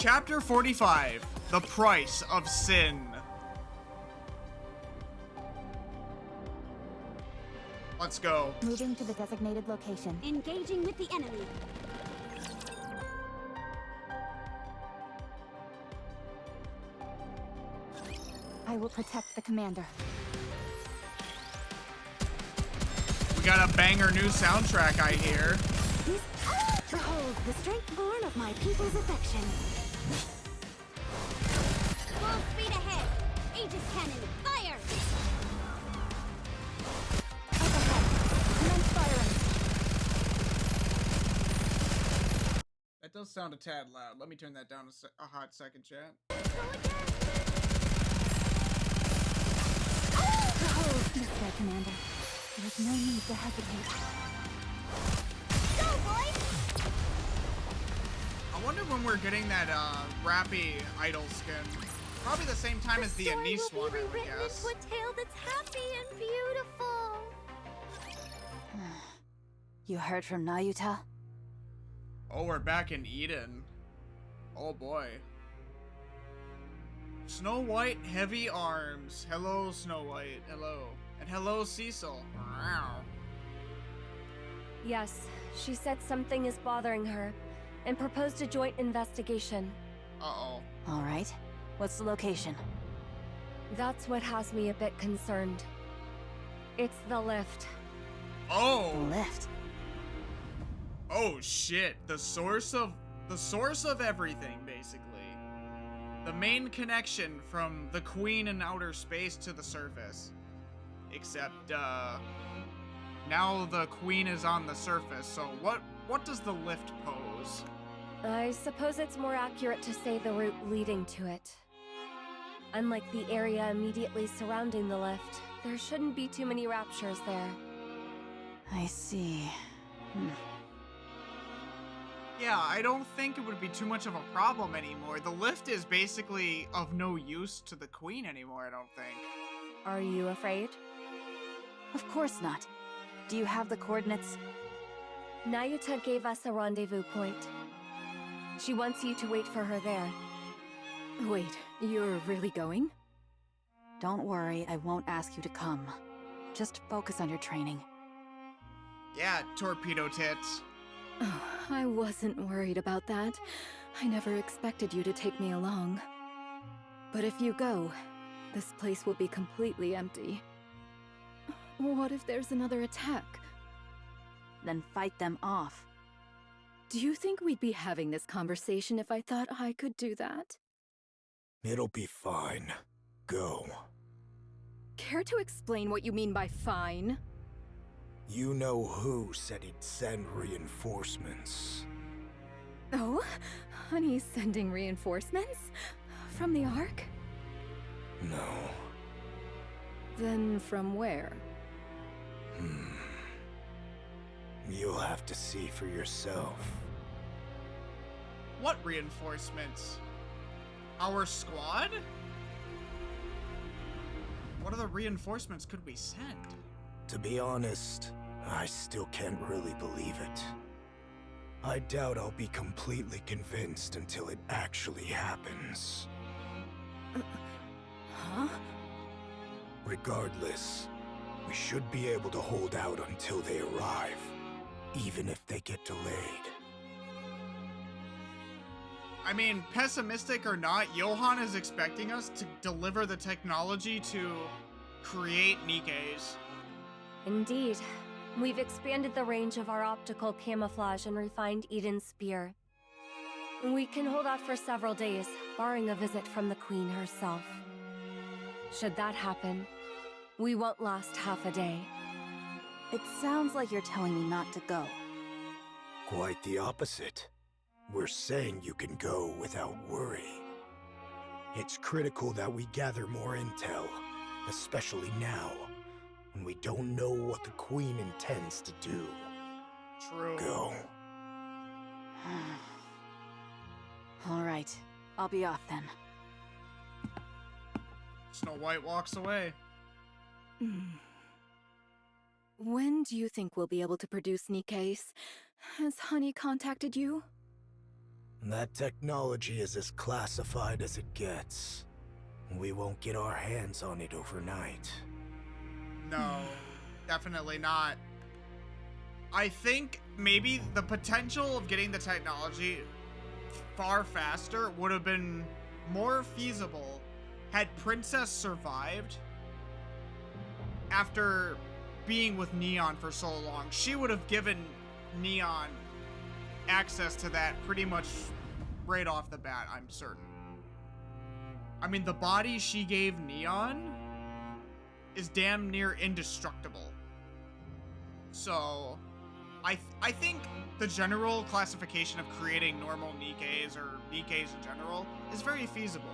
Chapter 45, The Price of Sin. Let's go. Moving to the designated location. Engaging with the enemy. I will protect the commander. We got a banger new soundtrack, I hear. Behold the strength born of my people's affection. Full speed ahead. Aegis cannon, fire! Up ahead. Commence firing. That does sound a tad loud. Let me turn that down a hot second, chat. Behold this way, commander. There is no need to hesitate. Go, boys! I wonder when we're getting that Rappy idol skin. Probably the same time as the ANIS one, I would guess. Into a tale that's happy and beautiful. You heard from Nayuta? Oh, we're back in Eden. Oh boy. Snow White, heavy arms. Hello, Snow White. Hello. And hello, Cecil. Wow. Yes, she said something is bothering her, and proposed a joint investigation. Uh-oh. All right. What's the location? That's what has me a bit concerned. It's the lift. Oh! The lift. Oh shit. The source of everything, basically. The main connection from the Queen in outer space to the surface. Except, now the Queen is on the surface, so what does the lift pose? I suppose it's more accurate to say the route leading to it. Unlike the area immediately surrounding the lift, there shouldn't be too many raptures there. I see. Yeah, I don't think it would be too much of a problem anymore. The lift is basically of no use to the Queen anymore, I don't think. Are you afraid? Of course not. Do you have the coordinates? Nayuta gave us a rendezvous point. She wants you to wait for her there. Wait, you're really going? Don't worry, I won't ask you to come. Just focus on your training. Yeah, torpedo tits. Oh, I wasn't worried about that. I never expected you to take me along. But if you go, this place will be completely empty. What if there's another attack? Then fight them off. Do you think we'd be having this conversation if I thought I could do that? It'll be fine. Go. Care to explain what you mean by fine? You know who said he'd send reinforcements. Oh? Honey's sending reinforcements? From the Ark? No. Then from where? You'll have to see for yourself. What reinforcements? Our squad? What other reinforcements could we send? To be honest, I still can't really believe it. I doubt I'll be completely convinced until it actually happens. Huh? Regardless, we should be able to hold out until they arrive, even if they get delayed. I mean, pessimistic or not, Johan is expecting us to deliver the technology to create NIKKEs. Indeed. We've expanded the range of our optical camouflage and refined Eden's spear. We can hold out for several days, barring a visit from the Queen herself. Should that happen, we won't last half a day. It sounds like you're telling me not to go. Quite the opposite. We're saying you can go without worry. It's critical that we gather more intel, especially now, when we don't know what the Queen intends to do. True. Go. All right, I'll be off then. Snow White walks away. When do you think we'll be able to produce NIKKEs? Has Honey contacted you? That technology is as classified as it gets. We won't get our hands on it overnight. No, definitely not. I think maybe the potential of getting the technology far faster would have been more feasible had Princess survived after being with Neon for so long. She would have given Neon access to that pretty much right off the bat, I'm certain. I mean, the body she gave Neon is damn near indestructible. So, I think the general classification of creating normal NIKKEs or NIKKEs in general is very feasible.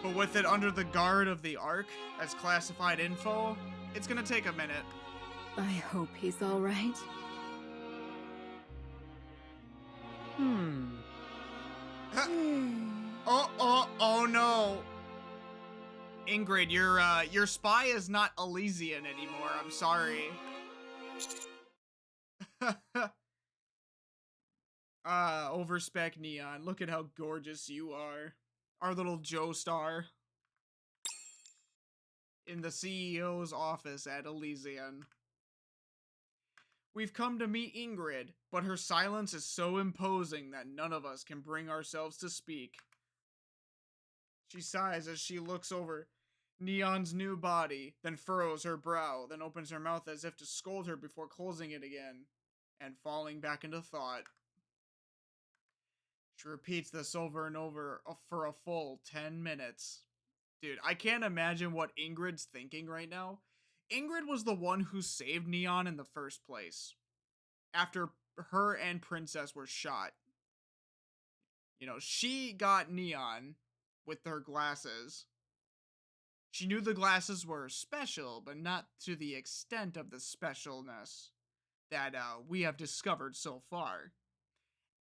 But with it under the guard of the Ark as classified info, it's gonna take a minute. I hope he's all right. Oh no. Ingrid, your spy is not Elysian anymore. I'm sorry. Overspec Neon. Look at how gorgeous you are. Our little Joestar. In the CEO's office at Elysian. We've come to meet Ingrid, but her silence is so imposing that none of us can bring ourselves to speak. She sighs as she looks over Neon's new body, then furrows her brow, then opens her mouth as if to scold her before closing it again, and falling back into thought. She repeats this over and over for a full 10 minutes. Dude, I can't imagine what Ingrid's thinking right now. Ingrid was the one who saved Neon in the first place. After her and Princess were shot. You know, she got Neon with her glasses. She knew the glasses were special, but not to the extent of the specialness that we have discovered so far.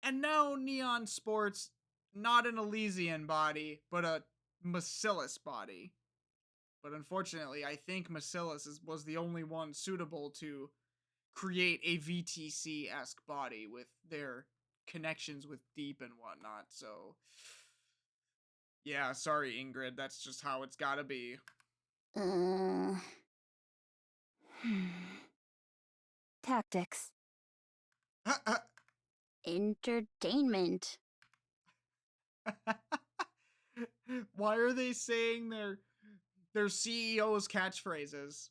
And now Neon sports not an Elysian body, but a Macillus body. But unfortunately, I think Macillus was the only one suitable to create a VTC-esque body with their connections with Deep and whatnot, so... Yeah, sorry, Ingrid, that's just how it's gotta be. Tactics. Entertainment. Why are they saying their CEO's catchphrases?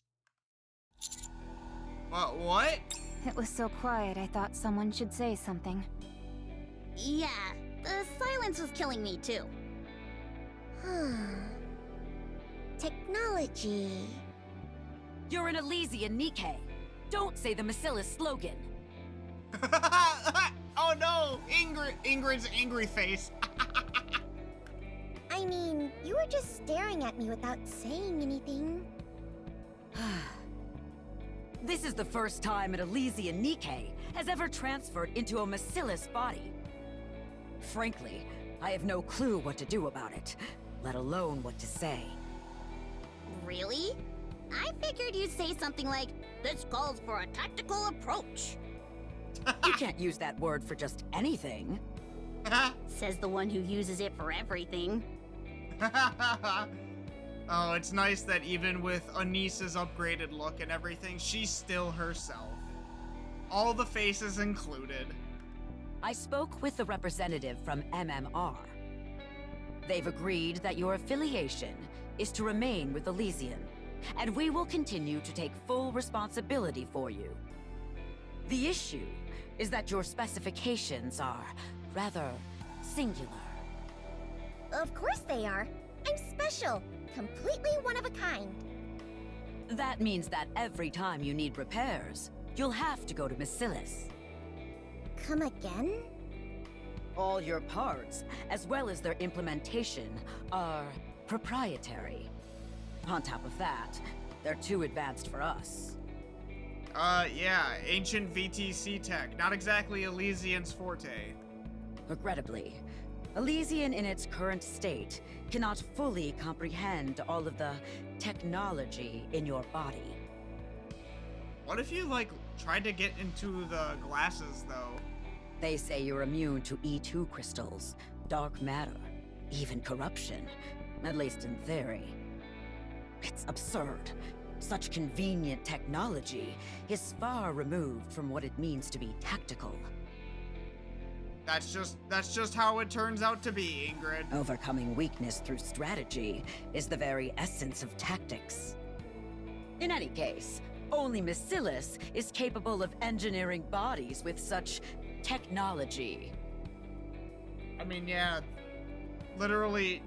What? It was so quiet, I thought someone should say something. Yeah, the silence was killing me too. Technology. You're an Elysian NIKKE. Don't say the Macillus slogan. Oh no! Ingrid's angry face. I mean, you were just staring at me without saying anything. This is the first time an Elysian NIKKE has ever transferred into a Macillus body. Frankly, I have no clue what to do about it, let alone what to say. Really? I figured you'd say something like, "This calls for a tactical approach." You can't use that word for just anything. Says the one who uses it for everything. Oh, it's nice that even with Anis's upgraded look and everything, she's still herself. All the faces included. I spoke with the representative from MMR. They've agreed that your affiliation is to remain with Elysian, and we will continue to take full responsibility for you. The issue is that your specifications are rather singular. Of course they are. I'm special. Completely one of a kind. That means that every time you need repairs, you'll have to go to Macillus. Come again? All your parts, as well as their implementation, are proprietary. On top of that, they're too advanced for us. Yeah, ancient VTC tech. Not exactly Elysian's forte. Regrettably, Elysian in its current state cannot fully comprehend all of the technology in your body. What if you, like, tried to get into the glasses, though? They say you're immune to E2 crystals, dark matter, even corruption. At least in theory. It's absurd. Such convenient technology is far removed from what it means to be tactical. That's just how it turns out to be, Ingrid. Overcoming weakness through strategy is the very essence of tactics. In any case, only Miscellus is capable of engineering bodies with such technology. I mean, yeah, literally,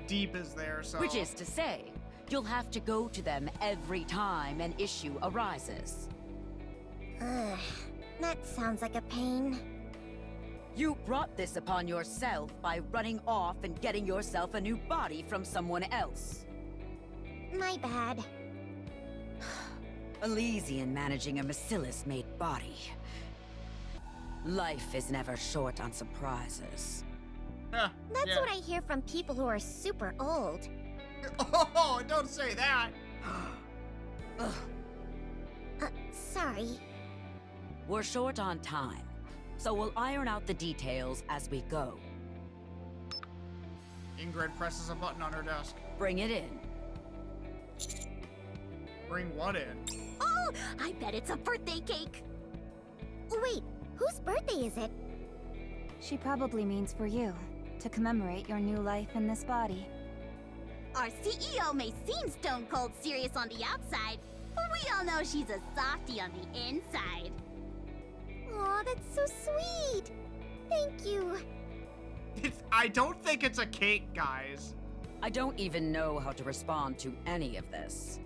Deep is there, so... Which is to say, you'll have to go to them every time an issue arises. Ugh, that sounds like a pain. You brought this upon yourself by running off and getting yourself a new body from someone else. My bad. Elysian managing a Miscellus-made body. Life is never short on surprises. Huh, That's yeah. what I hear from people who are super old. Oh, don't say that! Sorry. We're short on time, so we'll iron out the details as we go. Ingrid presses a button on her desk. Bring it in. Bring what in? Oh, I bet it's a birthday cake. Wait, whose birthday is it? She probably means for you, to commemorate your new life in this body. Our CEO may seem stone cold serious on the outside, but we all know she's a softie on the inside. Aw, that's so sweet. Thank you. I don't think it's a cake, guys. I don't even know how to respond to any of this.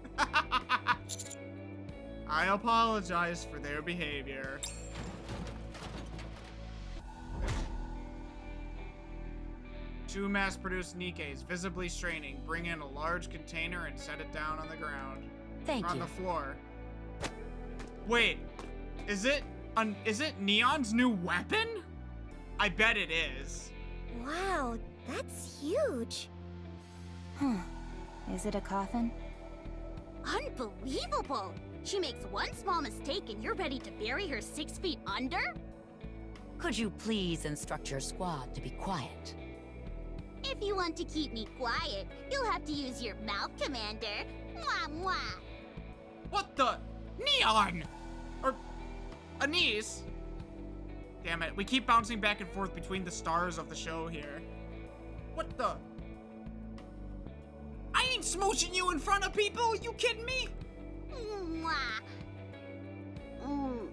I apologize for their behavior. Two mass-produced Nikkes, visibly straining, bring in a large container and set it down on the ground. Thank on you. the floor. Wait, is it Neon's new weapon? I bet it is. Wow, that's huge. Is it a coffin? Unbelievable! She makes one small mistake and you're ready to bury her 6 feet under? Could you please instruct your squad to be quiet? If you want to keep me quiet, you'll have to use your mouth, Commander. Mwah mwah. What the? Neon! Or Anis? Damn it, we keep bouncing back and forth between the stars of the show here. What the? I ain't smooching you in front of people, you kidding me? Mwah. Mm.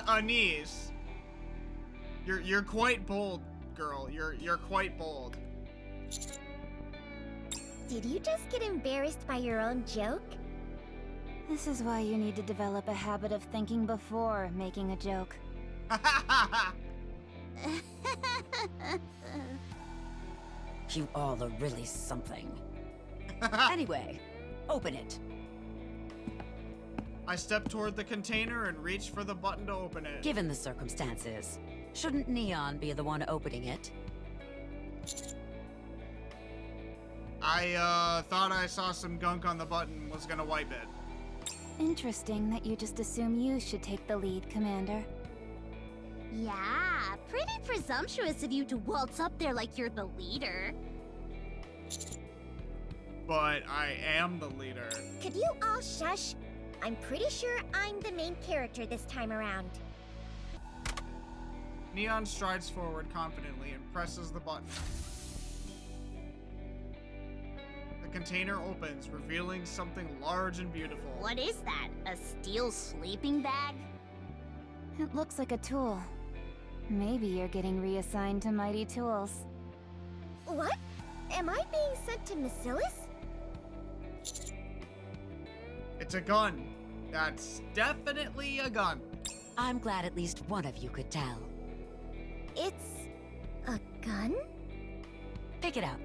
Anis. You're quite bold, girl. You're quite bold. Did you just get embarrassed by your own joke? This is why you need to develop a habit of thinking before making a joke. You all are really something. Anyway, open it. I step toward the container and reach for the button to open it. Given the circumstances, shouldn't Neon be the one opening it? I thought I saw some gunk on the button, was gonna wipe it. Interesting that you just assume you should take the lead, Commander. Yeah, pretty presumptuous of you to waltz up there like you're the leader. But I am the leader. Could you all shush? I'm pretty sure I'm the main character this time around. Neon strides forward confidently and presses the button. The container opens, revealing something large and beautiful. What is that? A steel sleeping bag? It looks like a tool. Maybe you're getting reassigned to Mighty Tools. What? Am I being sent to Miscellus? It's a gun. That's definitely a gun. I'm glad at least one of you could tell. It's a gun? Pick it up.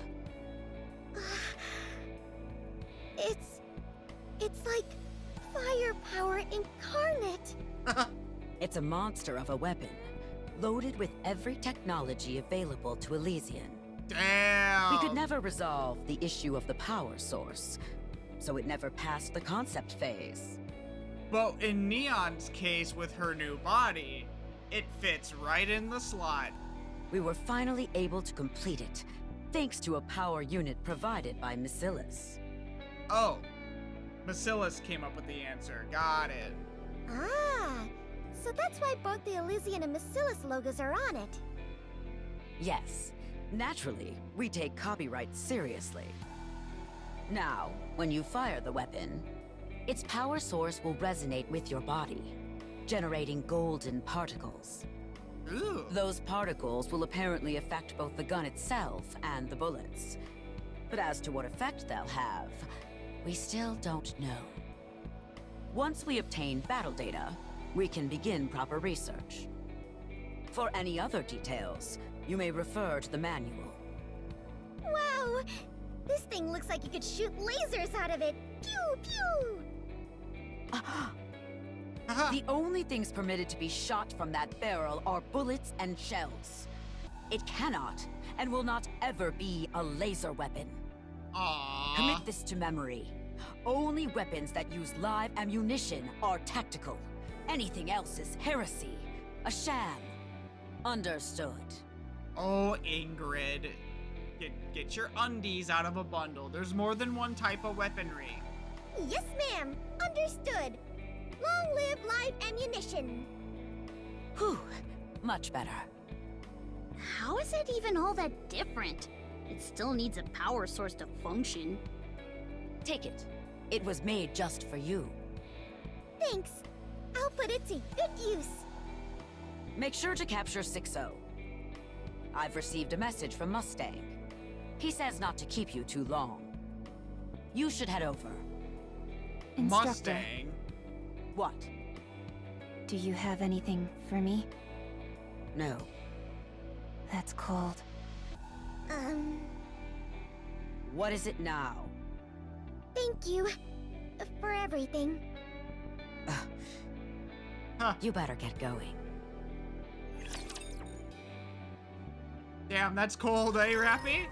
It's like firepower incarnate. It's a monster of a weapon, loaded with every technology available to Elysian. Damn. We could never resolve the issue of the power source, so it never passed the concept phase. But in Neon's case with her new body, it fits right in the slot. We were finally able to complete it, thanks to a power unit provided by Misillus. Oh, Misillus came up with the answer. Got it. Ah, so that's why both the Elysian and Misillus logos are on it. Yes, naturally, we take copyright seriously. Now, when you fire the weapon, its power source will resonate with your body, generating golden particles. Ooh. Those particles will apparently affect both the gun itself and the bullets. But as to what effect they'll have, we still don't know. Once we obtain battle data, we can begin proper research. For any other details, you may refer to the manual. Wow! This thing looks like you could shoot lasers out of it! Pew pew! The only things permitted to be shot from that barrel are bullets and shells. It cannot and will not ever be a laser weapon. Aww. Commit this to memory. Only weapons that use live ammunition are tactical. Anything else is heresy. A sham. Understood. Oh, Ingrid. Get your undies out of a bundle. There's more than one type of weaponry. Yes, ma'am. Understood. Long live live ammunition. Whew. Much better. How is it even all that different? It still needs a power source to function. Take it. It was made just for you. Thanks. I'll put it to good use. Make sure to capture SIXO. I've received a message from Mustang. He says not to keep you too long. You should head over. Instructor, Mustang. What? do you have anything for me? No. That's cold. What is it now? Thank you for everything. You better get going. Damn, that's cold, eh, Rappy?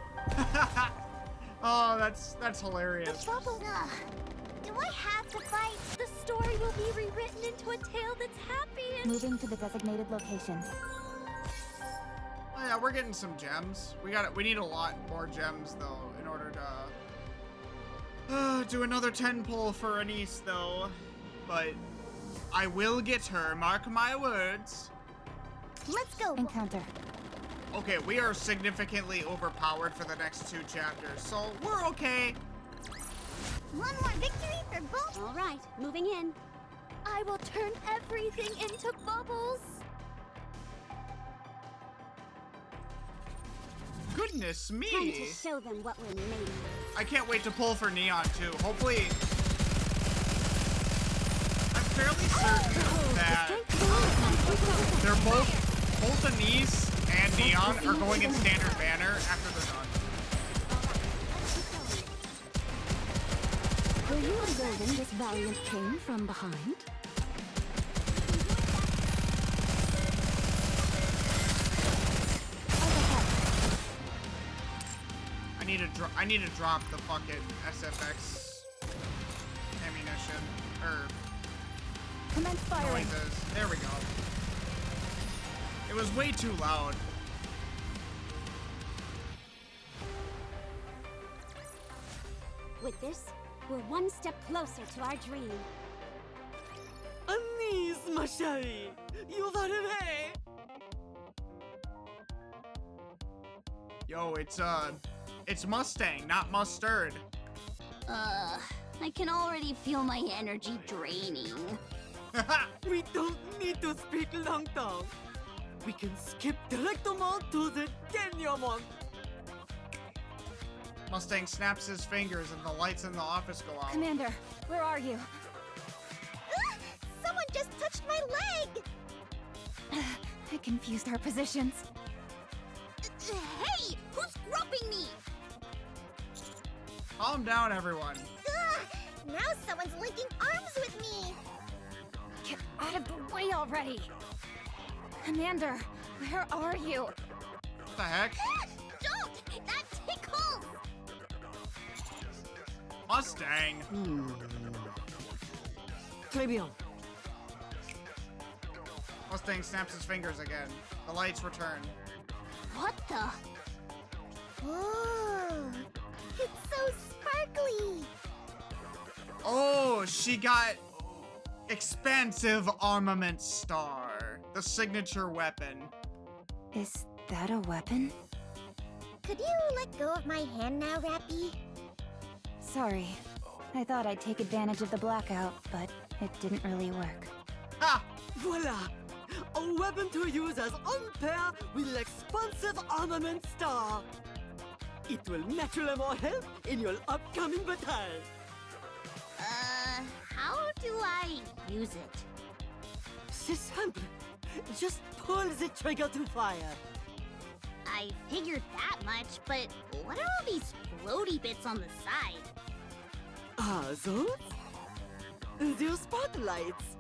Oh, that's hilarious. Bubble. Do I have to fight? The story will be rewritten into a tale that's happy and... Moving to the designated location. Oh yeah, we're getting some gems. We need a lot more gems though in order to do another 10 pull for ANIS though. But I will get her, mark my words. Let's go. Encounter. Okay, we are significantly overpowered for the next 2 chapters, so we're okay. One more victory for both. All right, moving in. I will turn everything into bubbles. Goodness Time me. to show them what we're made of. I can't wait to pull for Neon too. Hopefully, I'm fairly certain that they're both ANIS and Neon are going in standard banner after they're done. Were you observing this valiant king from behind? I need to drop the fucking SFX ammunition or Commence firing. noises. There we go. It was way too loud. With this, we're one step closer to our dream. ANIS, ma chérie, you are arrivé. Yo, it's Mustang, not mustard. I can already feel my energy draining. We don't need to speak long tongue. We can skip directement to the denouement. Mustang snaps his fingers and the lights in the office go out. Commander, where are you? Someone just touched my leg! I confused our positions. Hey! Who's groping me? Calm down, everyone. Now someone's linking arms with me! Get out of the way already! Commander, where are you? What the heck? Don't! That tickles! Mustang. Très bien. Mustang snaps his fingers again. The lights return. What the? Whoa! It's so sparkly! Oh, she got expansive armament star, the signature weapon. Is that a weapon? Could you let go of my hand now, Rappy? Sorry. I thought I'd take advantage of the blackout, but it didn't really work. Ha! Voila! A weapon to use as on pair with l'expansive armament star. It will naturally more help in your upcoming battle. How do I use it? C'est simple. Just pull the trigger to fire. I figured that much, but what are all these floaty bits on the side? Ah, those? They're spotlights.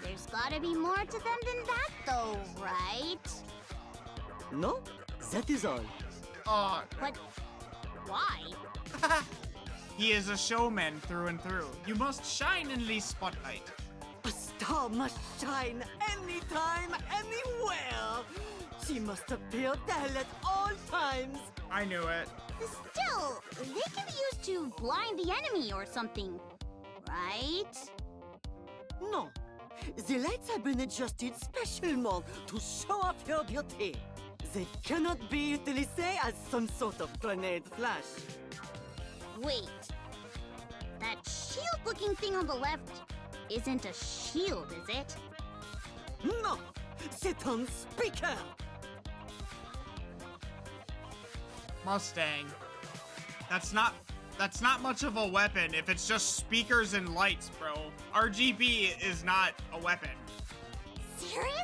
There's gotta be more to them than that, though, right? No, that is all. But why? He is a showman through and through. You must shine in the spotlight. A star must shine anytime, anywhere. She must appear there at all times. I knew it. Still, they can be used to blind the enemy or something, right? No, the lights have been adjusted specially to show off your beauty. They cannot be utilized as some sort of grenade flash. Wait, that shield-looking thing on the left isn't a shield, is it? No, c'est un speaker. Mustang. That's not much of a weapon if it's just speakers and lights, bro. RGB is not a weapon. Seriously?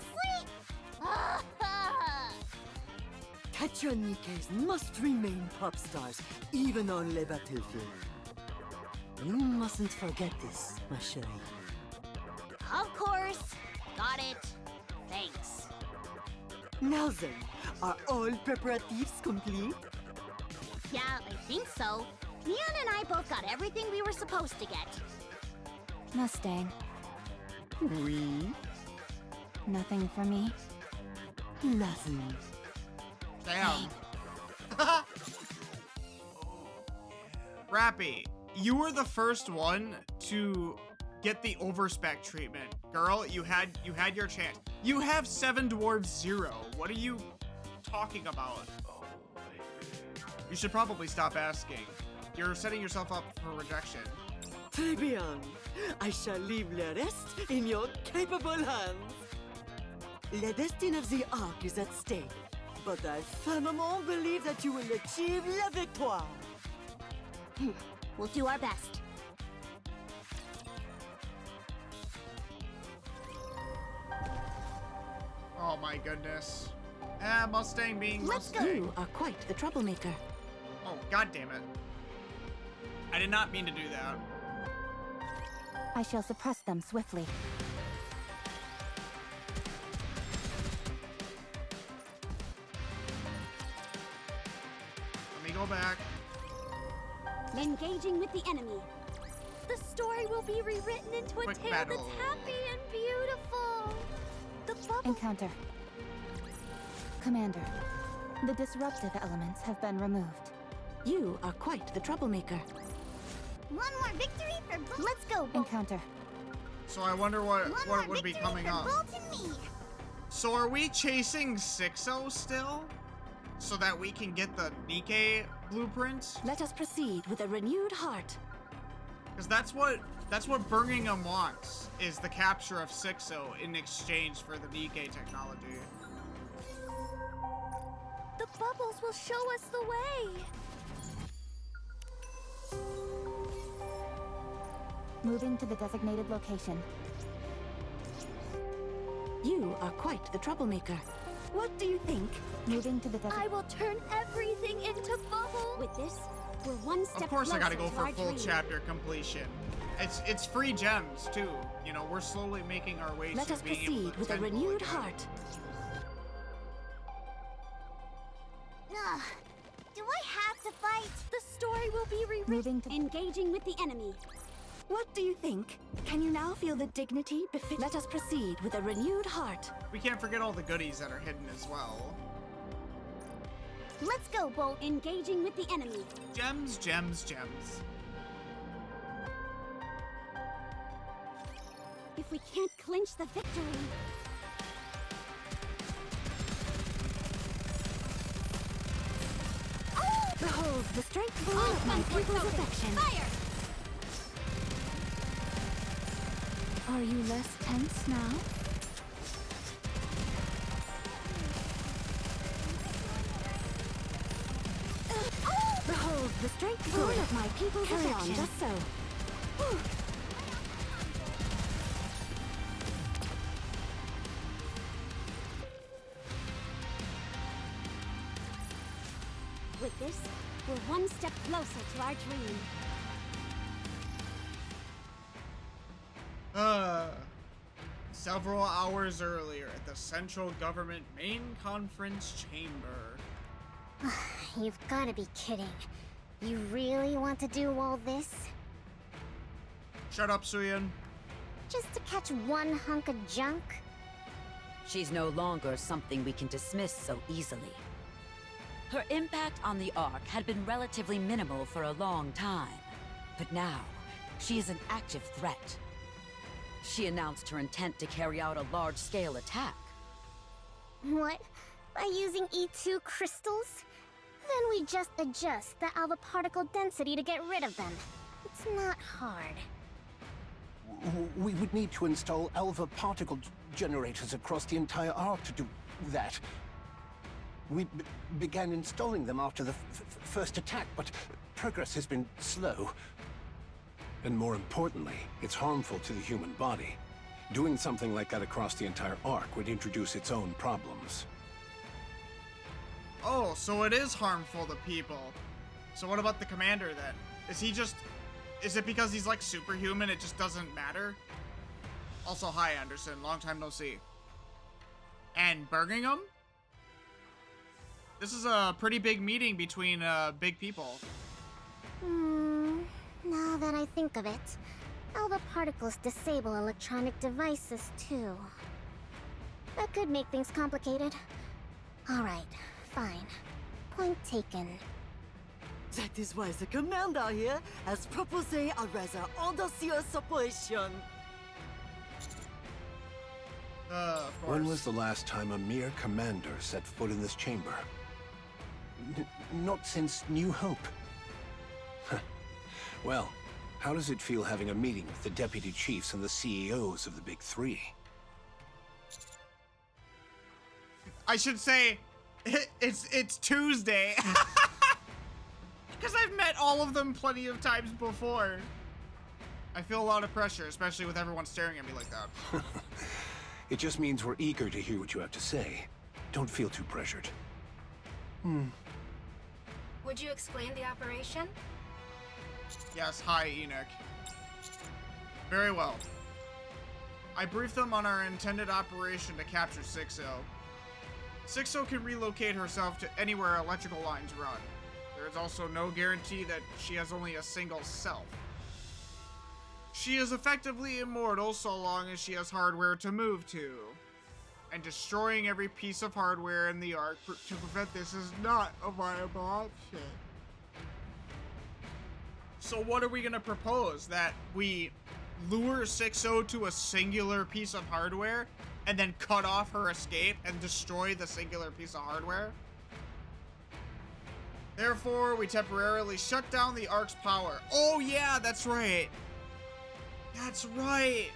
Catcher Nikkes must remain pop stars, even on the battlefield. You mustn't forget this, ma chérie. Of course. Got it. Thanks. Now then, are all preparatives complete? Yeah, I think so. Neon and I both got everything we were supposed to get. Mustang, Oui, nothing for me? nothing. Damn. Rappy, you were the first one to get the overspec treatment. Girl, you had your chance. You have 7 dwarves 0. What are you talking about? You should probably stop asking. You're setting yourself up for rejection. Très bien. I shall leave the rest in your capable hands. The destiny of the Ark is at stake, but I firmement believe that you will achieve la victoire. We'll do our best. Oh my goodness. Mustang being Let's go. Mustang. You are quite the troublemaker. Oh, god damn it. I did not mean to do that. I shall suppress them swiftly. Let me go back. Engaging with the enemy. The story will be rewritten into a Quick tale battle. that's happy and beautiful. The bubble. Encounter. Commander, the disruptive elements have been removed. You are quite the troublemaker. One more victory for Bolt. Let's go, Bolt. Encounter. So I wonder what One more would be victory coming for up. Bolt and me. So are we chasing SIXO still? So that we can get the NIKKE blueprint? Let us proceed with a renewed heart. Because that's what Birmingham wants, is the capture of SIXO in exchange for the NIKKE technology. The bubbles will show us the way. Moving to the designated location. You are quite the troublemaker. What do you think? Moving to the I will turn everything into bubble. With this, we're one step Of course I gotta go closer for to our full dream. chapter completion. It's free gems too. You know, we're slowly making our way Let to us being able proceed to with a temple renewed again. heart. Ugh. Do I have to fight? The story will be rewritten. Moving to Engaging with the enemy. What do you think? Can you now feel the dignity befit? Let us proceed with a renewed heart. We can't forget all the goodies that are hidden as well. Let's go, Bolt. Engaging with the enemy. Gems, gems, gems. If we can't clinch the victory... Behold the strength of my people's affection. Fire! Are you less tense now? Behold the strength of my people's affection. Just so. With this, we're one step closer to our dream. Several hours earlier at the Central Government Main Conference Chamber. You've got to be kidding. You really want to do all this? Shut up, Suyin. Just to catch one hunk of junk? She's no longer something we can dismiss so easily. Her impact on the Ark had been relatively minimal for a long time, but now, she is an active threat. She announced her intent to carry out a large-scale attack. What? By using E2 crystals? Then we just adjust the alpha particle density to get rid of them. It's not hard. We would need to install alpha particle generators across the entire Ark to do that. We began installing them after the first attack, but progress has been slow. And more importantly, it's harmful to the human body. Doing something like that across the entire Ark would introduce its own problems. Oh, so it is harmful to people. So what about the commander then? Is it because he's like superhuman, it just doesn't matter? Also, hi Anderson, long time no see. And Birmingham? This is a pretty big meeting between big people. Now that I think of it, alpha particles disable electronic devices too. That could make things complicated. Alright, fine. Point taken. That is why the commander here has proposed a rather audacious operation. Of course. When was the last time a mere commander set foot in this chamber? Not since New Hope. Well, how does it feel having a meeting with the deputy chiefs and the CEOs of the big three? I should say, it's Tuesday. Because I've met all of them plenty of times before. I feel a lot of pressure, especially with everyone staring at me like that. It just means we're eager to hear what you have to say. Don't feel too pressured. Would you explain the operation? Yes, hi, Enoch. Very well. I briefed them on our intended operation to capture SIXO. SIXO can relocate herself to anywhere electrical lines run. There is also no guarantee that she has only a single self. She is effectively immortal so long as she has hardware to move to. And destroying every piece of hardware in the Ark to prevent this is not a viable option. So what are we gonna propose? That we lure SIXO to a singular piece of hardware and then cut off her escape and destroy the singular piece of hardware? Therefore, we temporarily shut down the Ark's power. Oh yeah, that's right. That's right.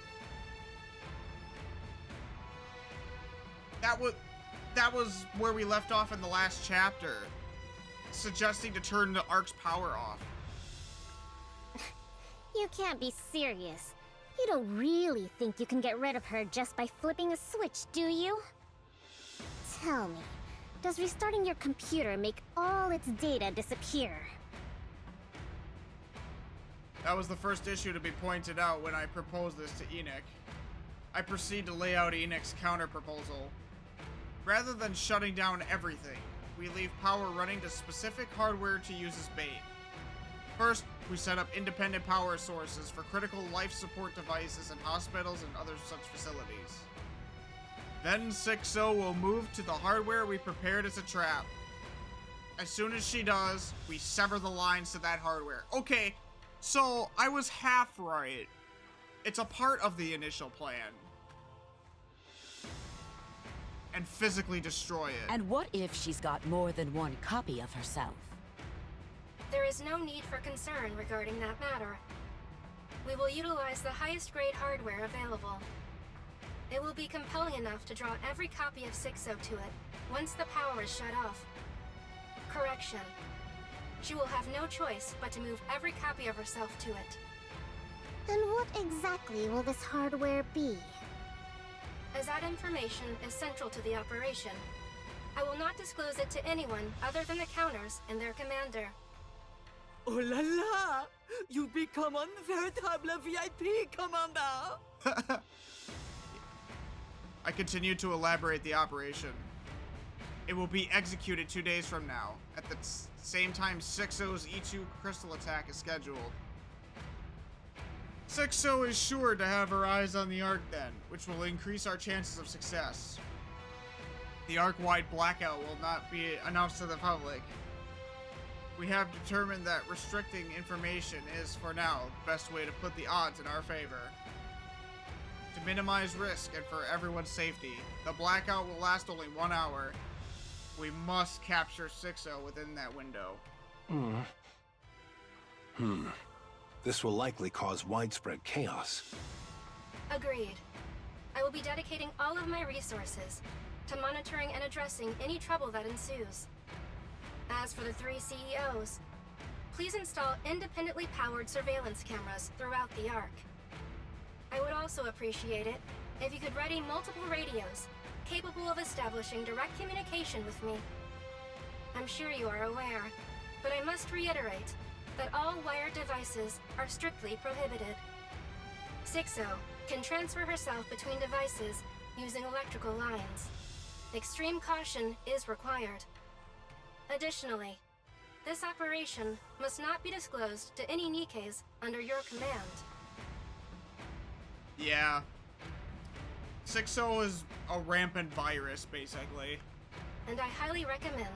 That was where we left off in the last chapter, suggesting to turn the Ark's power off. You can't be serious. You don't really think you can get rid of her just by flipping a switch, do you? Tell me, does restarting your computer make all its data disappear? That was the first issue to be pointed out when I proposed this to Enoch. I proceed to lay out Enoch's counter-proposal. Rather than shutting down everything, we leave power running to specific hardware to use as bait. First, we set up independent power sources for critical life support devices in hospitals and other such facilities. Then SIXO will move to the hardware we prepared as a trap. As soon as she does, we sever the lines to that hardware. Okay, so I was half right. It's a part of the initial plan. And physically destroy it. And what if she's got more than one copy of herself? There is no need for concern regarding that matter. We will utilize the highest grade hardware available. It will be compelling enough to draw every copy of SIXO to it once the power is shut off. Correction. She will have no choice but to move every copy of herself to it. Then what exactly will this hardware be? As that information is central to the operation, I will not disclose it to anyone other than the counters and their commander. Oh la la! You've become un véritable VIP, Commander! I continue to elaborate the operation. It will be executed 2 days from now, at the same time SIXO's E2 crystal attack is scheduled. SIXO is sure to have her eyes on the Ark then, which will increase our chances of success. The Ark-wide blackout will not be announced to the public. We have determined that restricting information is, for now, the best way to put the odds in our favor. To minimize risk and for everyone's safety, the blackout will last only 1 hour. We must capture SIXO within that window. This will likely cause widespread chaos. Agreed. I will be dedicating all of my resources to monitoring and addressing any trouble that ensues. As for the 3 CEOs, please install independently powered surveillance cameras throughout the Ark. I would also appreciate it if you could ready multiple radios capable of establishing direct communication with me. I'm sure you are aware, but I must reiterate that all wired devices are strictly prohibited. SIXO can transfer herself between devices using electrical lines. Extreme caution is required. Additionally, this operation must not be disclosed to any NIKKEs under your command. Yeah. SIXO is a rampant virus, basically. And I highly recommend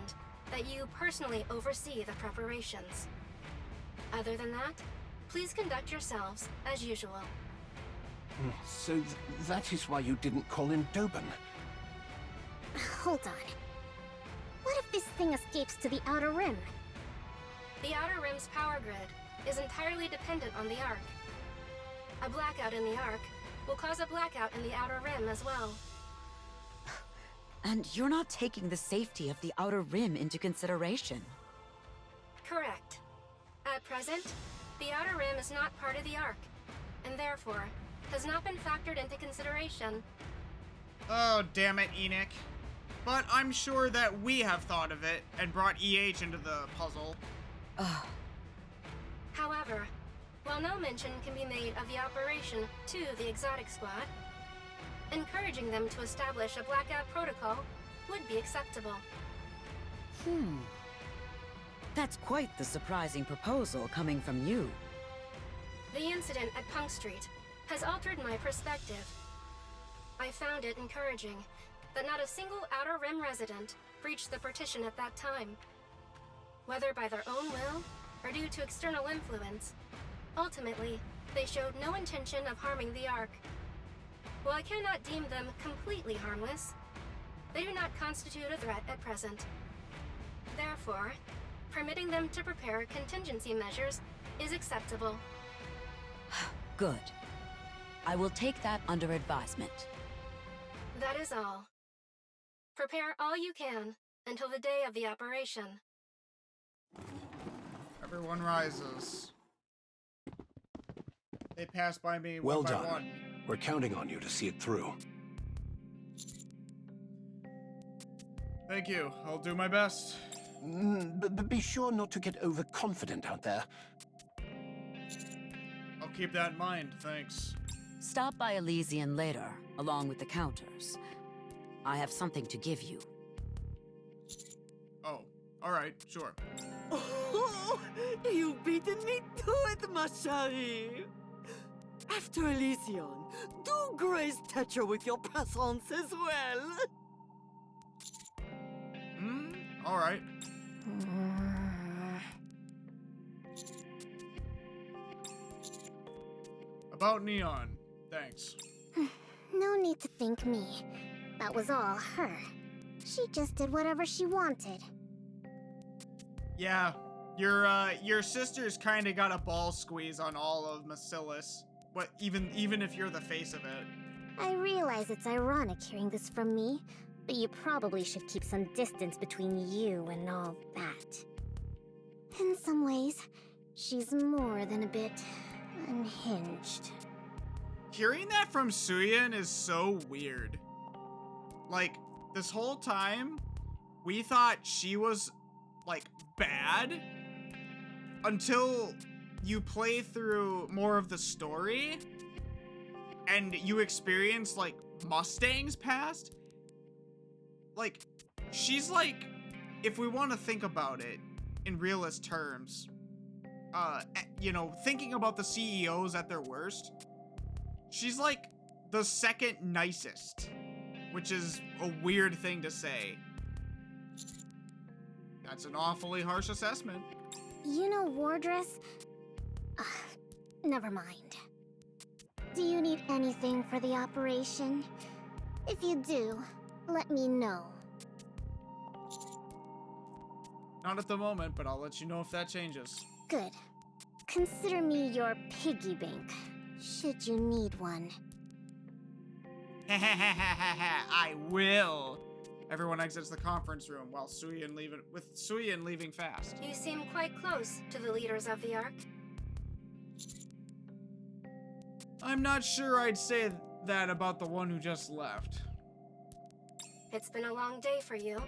that you personally oversee the preparations. Other than that, please conduct yourselves as usual. So that is why you didn't call in Doben. Hold on. What if this thing escapes to the Outer Rim? The Outer Rim's power grid is entirely dependent on the Ark. A blackout in the Ark will cause a blackout in the Outer Rim as well. And you're not taking the safety of the Outer Rim into consideration. Correct. At present, the Outer Rim is not part of the Ark, and therefore has not been factored into consideration. Oh, damn it, Enoch. But I'm sure that we have thought of it and brought EH into the puzzle. However, while no mention can be made of the operation to the Exotic Squad, encouraging them to establish a blackout protocol would be acceptable. That's quite the surprising proposal coming from you. The incident at Punk Street has altered my perspective. I found it encouraging that not a single Outer Rim resident breached the partition at that time. Whether by their own will or due to external influence, ultimately, they showed no intention of harming the Ark. While I cannot deem them completely harmless, they do not constitute a threat at present. Therefore, permitting them to prepare contingency measures is acceptable. Good. I will take that under advisement. That is all. Prepare all you can until the day of the operation. Everyone rises. They pass by me Well one by done. one. We're counting on you to see it through. Thank you. I'll do my best. But be sure not to get overconfident out there. I'll keep that in mind, thanks. Stop by Elysian later, along with the counters. I have something to give you. Oh, Alright, sure. Oh, you've beaten me to it, ma chérie. After Elysion, do grace Tetra with your presence as well. Alright. About Neon. Thanks. No need to thank me. That was all her. She just did whatever she wanted. Yeah, your sister's kind of got a ball squeeze on all of Macillus. What, even if you're the face of it. I realize it's ironic hearing this from me, but you probably should keep some distance between you and all that. In some ways, she's more than a bit unhinged. Hearing that from Suyin is so weird. Like, this whole time, we thought she was, like, bad until you play through more of the story and you experience, like, Mustang's past. Like, she's like, if we want to think about it in realist terms, you know, thinking about the CEOs at their worst, she's like the second nicest, which is a weird thing to say. That's an awfully harsh assessment. You know, Wardress? Never mind. Do you need anything for the operation? If you do, let me know. Not at the moment, but I'll let you know if that changes. Good. Consider me your piggy bank, should you need one. I will. Everyone exits the conference room while Suyin leaving fast. You seem quite close to the leaders of the Ark. I'm not sure I'd say that about the one who just left. It's been a long day for you.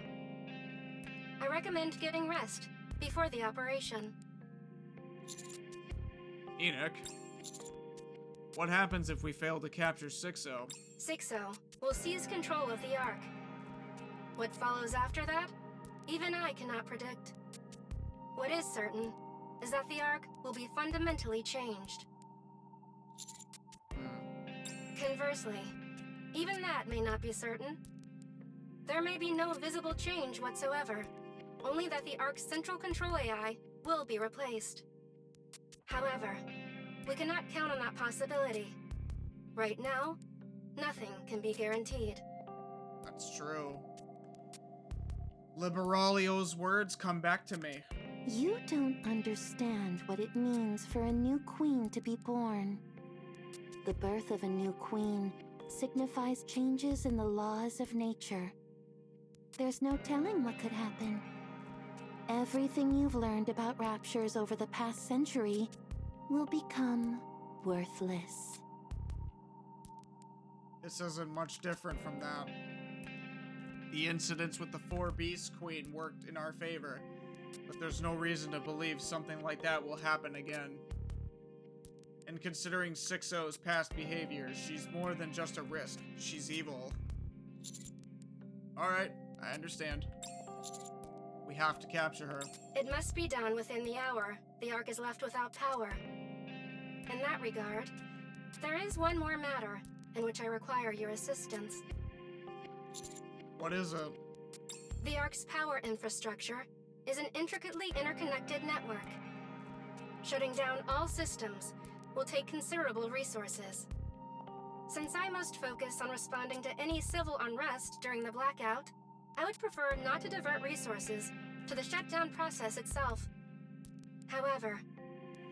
I recommend getting rest before the operation. Enoch, what happens if we fail to capture SIXO? SIXO will seize control of the Ark. What follows after that, even I cannot predict. What is certain is that the Ark will be fundamentally changed. Conversely, even that may not be certain. There may be no visible change whatsoever, only that the Ark's central control AI will be replaced. However, we cannot count on that possibility. Right now, nothing can be guaranteed. That's true. Liberalio's words come back to me. You don't understand what it means for a new queen to be born. The birth of a new queen signifies changes in the laws of nature. There's no telling what could happen. Everything you've learned about raptures over the past century will become worthless. This isn't much different from that. The incidents with the 4 Beast Queen worked in our favor, but there's no reason to believe something like that will happen again. And considering SIXO's past behavior, she's more than just a risk. She's evil. Alright, I understand. We have to capture her. It must be done within the hour the Ark is left without power. In that regard, there is one more matter in which I require your assistance. What is it? The Ark's power infrastructure is an intricately interconnected network. Shutting down all systems will take considerable resources. Since I must focus on responding to any civil unrest during the blackout, I would prefer not to divert resources to the shutdown process itself. However,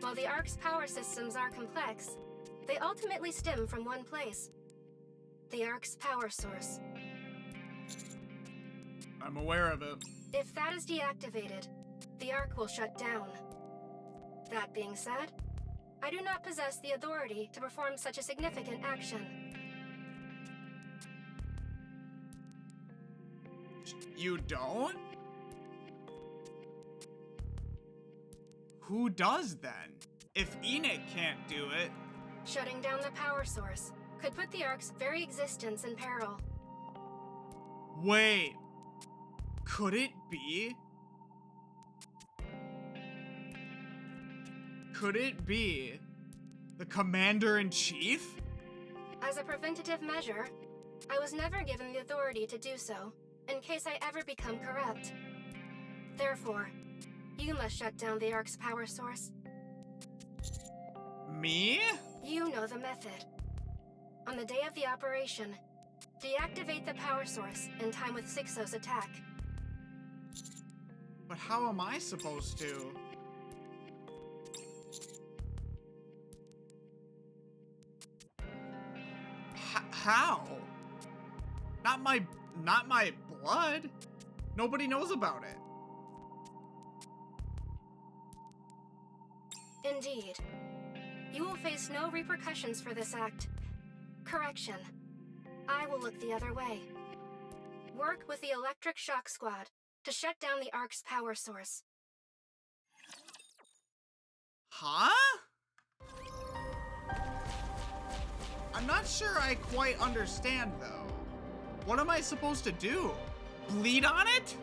while the Ark's power systems are complex, they ultimately stem from one place: the Ark's power source. I'm aware of it. If that is deactivated, the Ark will shut down. That being said, I do not possess the authority to perform such a significant action. You don't? Who does then? If Enoch can't do it... Shutting down the power source could put the Ark's very existence in peril. Wait. Could it be Could it be the Commander-in-Chief? As a preventative measure, I was never given the authority to do so, in case I ever become corrupt. Therefore, you must shut down the Ark's power source. Me? You know the method. On the day of the operation, deactivate the power source in time with SIXO's attack. But how am I supposed to? How? Not my blood. Nobody knows about it. Indeed. You will face no repercussions for this act. Correction. I will look the other way. Work with the Electric Shock Squad to shut down the Ark's power source. Huh? I'm not sure I quite understand, though. What am I supposed to do? Bleed on it?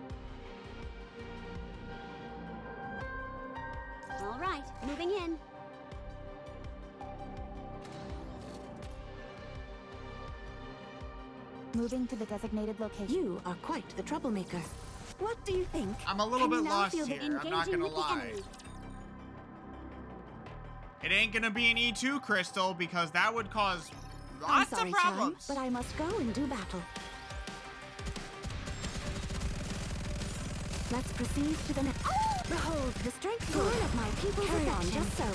All right, moving in. Moving to the designated location. You are quite the troublemaker. What do you think? I'm a little Can bit you now lost feel the here, I'm not engaging gonna with the lie. enemy? It ain't gonna be an E2 crystal because that would cause I'm lots sorry, of problems. Chum, but I must go and do battle. Let's proceed to the next. Oh! Behold, the strength born of my people's affection. Just so.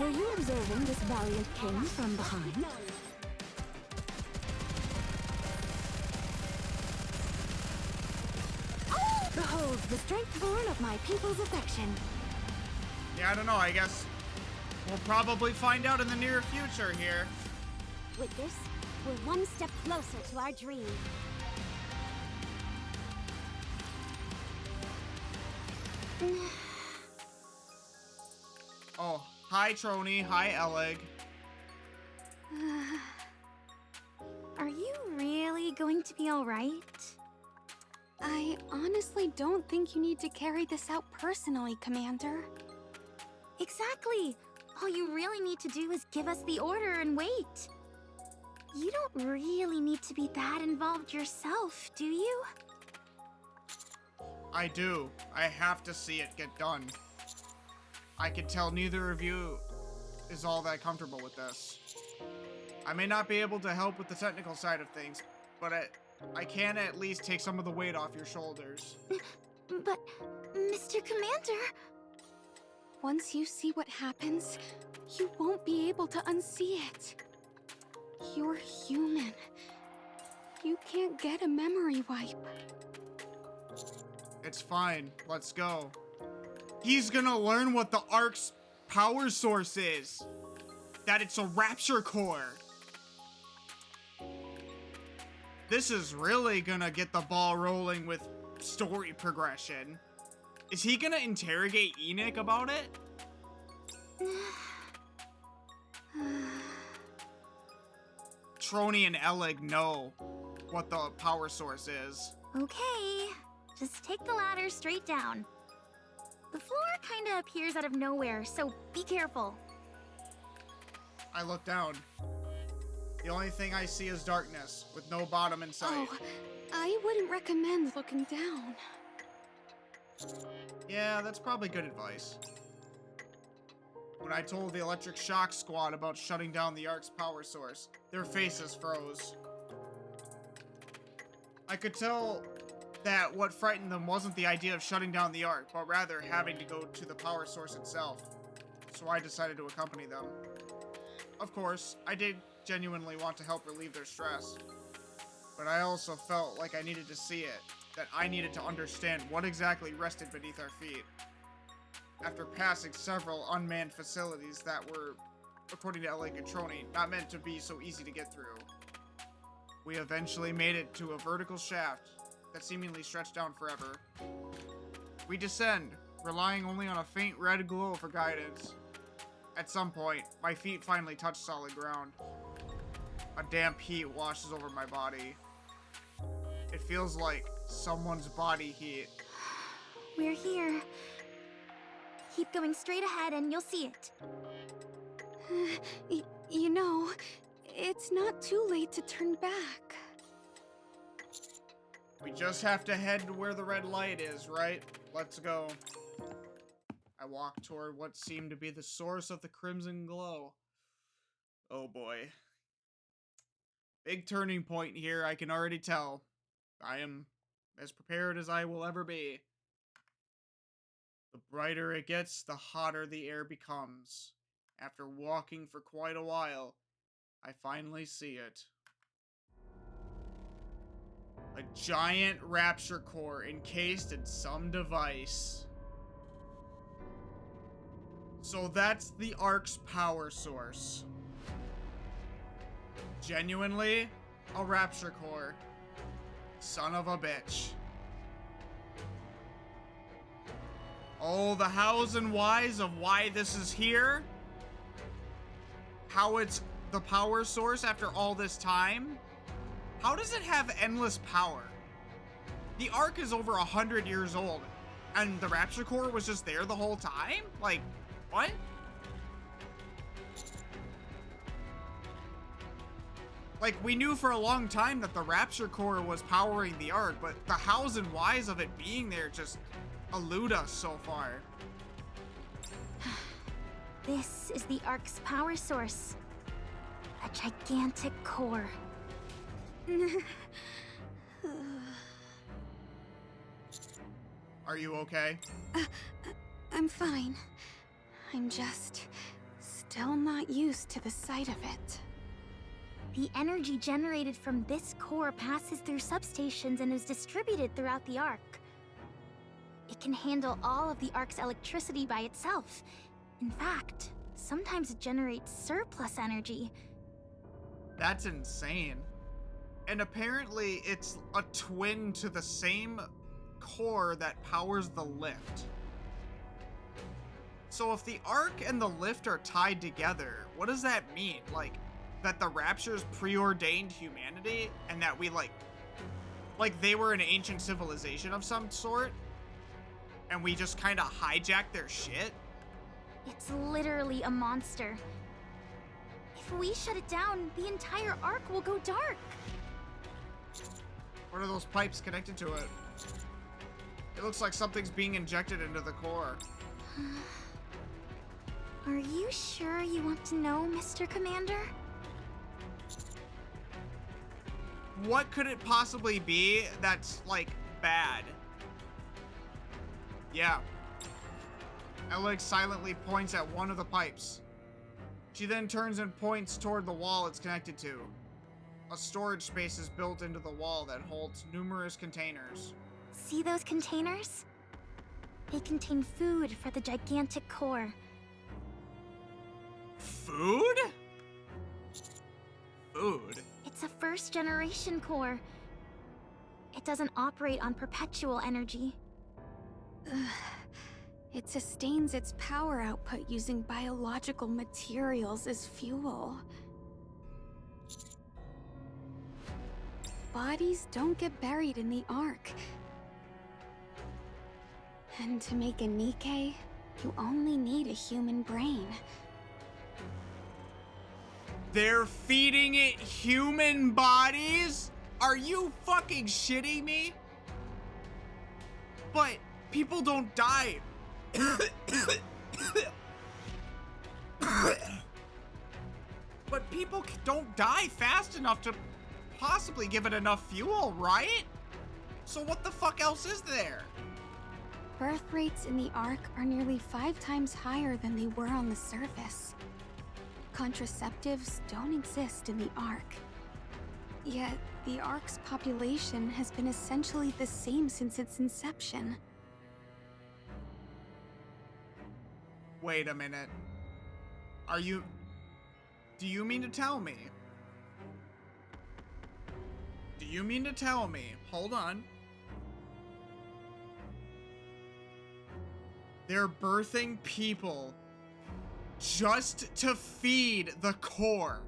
Were you observing this valiant king from behind? Oh! Behold, the strength born of my people's affection. Yeah, I don't know, I guess we'll probably find out in the near future here. With this, we're one step closer to our dream. Oh, hi Trony, hi Eleg. Are you really going to be alright? I honestly don't think you need to carry this out personally, Commander. Exactly. All you really need to do is give us the order and wait. You don't really need to be that involved yourself, do you? I do. I have to see it get done. I can tell neither of you is all that comfortable with this. I may not be able to help with the technical side of things, but I can at least take some of the weight off your shoulders. But, Mr. Commander... Once you see what happens, you won't be able to unsee it. You're human. You can't get a memory wipe. It's fine. Let's go. He's gonna learn what the Ark's power source is. That it's a rapture core. This is really gonna get the ball rolling with story progression. Is he gonna interrogate Enoch about it? Trony and Eleg know what the power source is. Okay, just take the ladder straight down. The floor kinda appears out of nowhere, so be careful. I look down. The only thing I see is darkness, with no bottom in sight. Oh, I wouldn't recommend looking down. Yeah, that's probably good advice. When I told the Electric Shock Squad about shutting down the Ark's power source, their faces froze. I could tell that what frightened them wasn't the idea of shutting down the Ark, but rather having to go to the power source itself. So I decided to accompany them. Of course, I did genuinely want to help relieve their stress, but I also felt like I needed to see it, that I needed to understand what exactly rested beneath our feet. After passing several unmanned facilities that were, according to Eleg and Trony, not meant to be so easy to get through, we eventually made it to a vertical shaft that seemingly stretched down forever. We descend, relying only on a faint red glow for guidance. At some point, my feet finally touch solid ground. A damp heat washes over my body. It feels like someone's body heat. We're here. Keep going straight ahead and you'll see it. You know, it's not too late to turn back. We just have to head to where the red light is, right? Let's go. I walk toward what seemed to be the source of the crimson glow. Oh boy. Big turning point here, I can already tell. I am as prepared as I will ever be. The brighter it gets, the hotter the air becomes. After walking for quite a while, I finally see it. A giant rapture core encased in some device. So that's the Ark's power source. Genuinely, a rapture core. Son of a bitch. Oh, the hows and whys of why this is here. How it's the power source after all this time. How does it have endless power? The Ark is over 100 years old, and the Rapture Core was just there the whole time? Like, what? Like, we knew for a long time that the Rapture Core was powering the Ark, but the hows and whys of it being there just elude us so far. This is the Ark's power source. A gigantic core. Are you okay? I'm fine. I'm just still not used to the sight of it. The energy generated from this core passes through substations and is distributed throughout the Ark. It can handle all of the Ark's electricity by itself. In fact, sometimes it generates surplus energy. That's insane. And apparently it's a twin to the same core that powers the lift. So if the Ark and the lift are tied together, what does that mean? Like, that the Raptures preordained humanity and that we like they were an ancient civilization of some sort and we just kind of hijacked their shit? It's literally a monster. If we shut it down, the entire Ark will go dark. What are those pipes connected to it? It looks like something's being injected into the core. Are you sure you want to know, Mr. Commander? What could it possibly be that's, like, bad? Yeah. Alex silently points at one of the pipes. She then turns and points toward the wall it's connected to. A storage space is built into the wall that holds numerous containers. See those containers? They contain food for the gigantic core. Food? Food? It's a first-generation core. It doesn't operate on perpetual energy. It sustains its power output using biological materials as fuel. Bodies don't get buried in the Ark. And to make a NIKKE, you only need a human brain. They're feeding it human bodies? Are you fucking shitting me? But people don't die. But people don't die fast enough to possibly give it enough fuel, right? So what the fuck else is there? Birth rates in the Ark are nearly 5 times higher than they were on the surface. Contraceptives don't exist in the Ark. Yet, the Ark's population has been essentially the same since its inception. Wait a minute. Do you mean to tell me? Do you mean to tell me? Hold on. They're birthing people just to feed the core.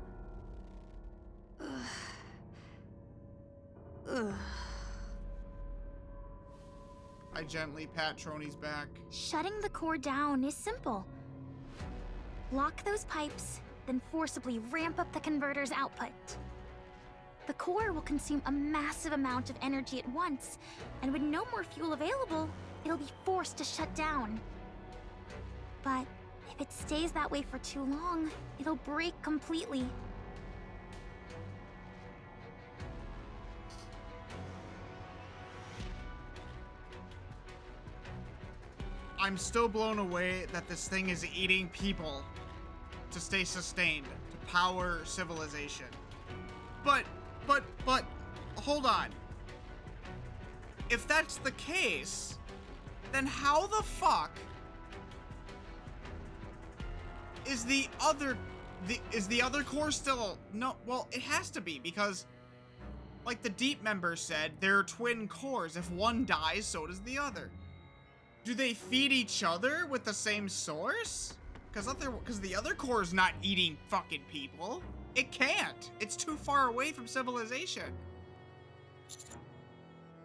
I gently pat Trony's back. Shutting the core down is simple. Lock those pipes, then forcibly ramp up the converter's output. The core will consume a massive amount of energy at once, and with no more fuel available, it'll be forced to shut down. But if it stays that way for too long, it'll break completely. I'm still blown away that this thing is eating people to stay sustained, to power civilization. But, hold on. If that's the case, then how the fuck is the other core still? No, well, it has to be, because like the Deep members said, they're twin cores. If one dies, so does the other. Do they feed each other with the same source? Because the other core is not eating fucking people. It can't. It's too far away from civilization.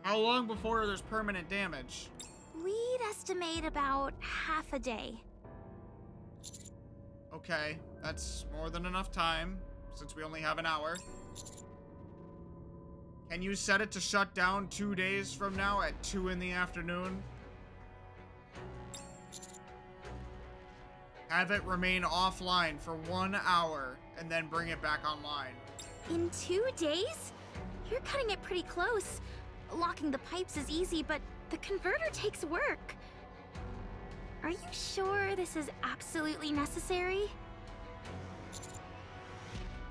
How long before there's permanent damage? We'd estimate about half a day. Okay, that's more than enough time, since we only have an hour. Can you set it to shut down 2 days from now at 2 in the afternoon? Have it remain offline for 1 hour, and then bring it back online. In 2 days? You're cutting it pretty close. Locking the pipes is easy, but the converter takes work. Are you sure this is absolutely necessary?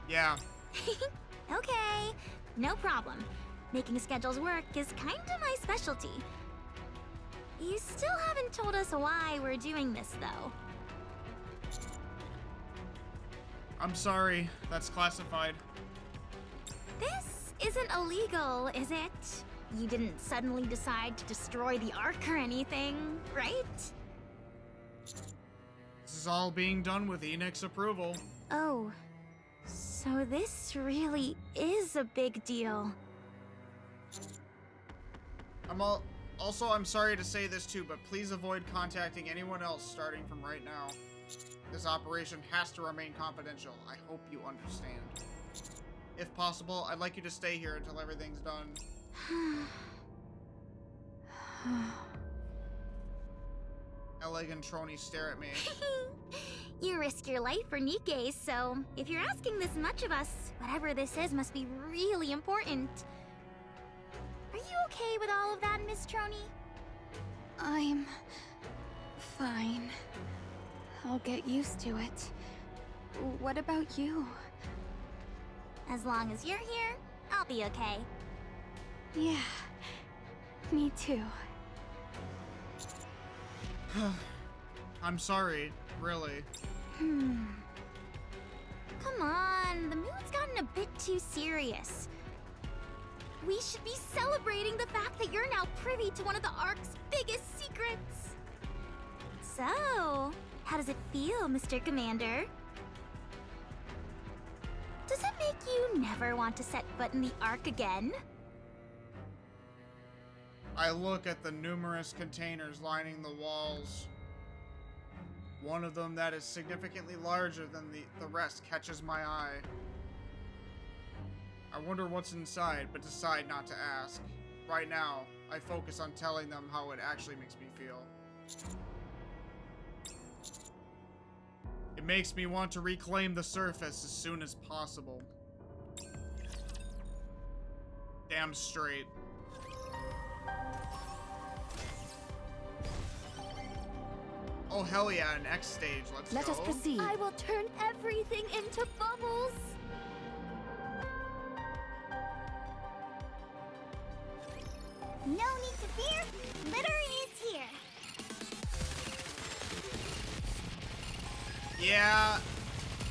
Yeah. Okay, no problem. Making schedules work is kind of my specialty. You still haven't told us why we're doing this, though. I'm sorry, that's classified. This isn't illegal, is it? You didn't suddenly decide to destroy the Ark or anything, right? This is all being done with Enix's approval. Oh, so this really is a big deal. I'm sorry to say this too, but please avoid contacting anyone else starting from right now. This operation has to remain confidential. I hope you understand. If possible, I'd like you to stay here until everything's done. Eleg and Trony stare at me. You risk your life for NIKKE, so if you're asking this much of us, whatever this is must be really important. Are you okay with all of that, Miss Trony? I'm fine. I'll get used to it. What about you? As long as you're here, I'll be okay. Yeah, me too. I'm sorry, really. Come on, the mood's gotten a bit too serious. We should be celebrating the fact that you're now privy to one of the Ark's biggest secrets. So, how does it feel, Mr. Commander? Does it make you never want to set foot in the Ark again? I look at the numerous containers lining the walls. One of them that is significantly larger than the rest catches my eye. I wonder what's inside, but decide not to ask. Right now, I focus on telling them how it actually makes me feel. It makes me want to reclaim the surface as soon as possible. Damn straight. Oh hell yeah, next stage, let's Let go. us proceed. I will turn everything into bubbles. No need to fear, litter is here. Yeah,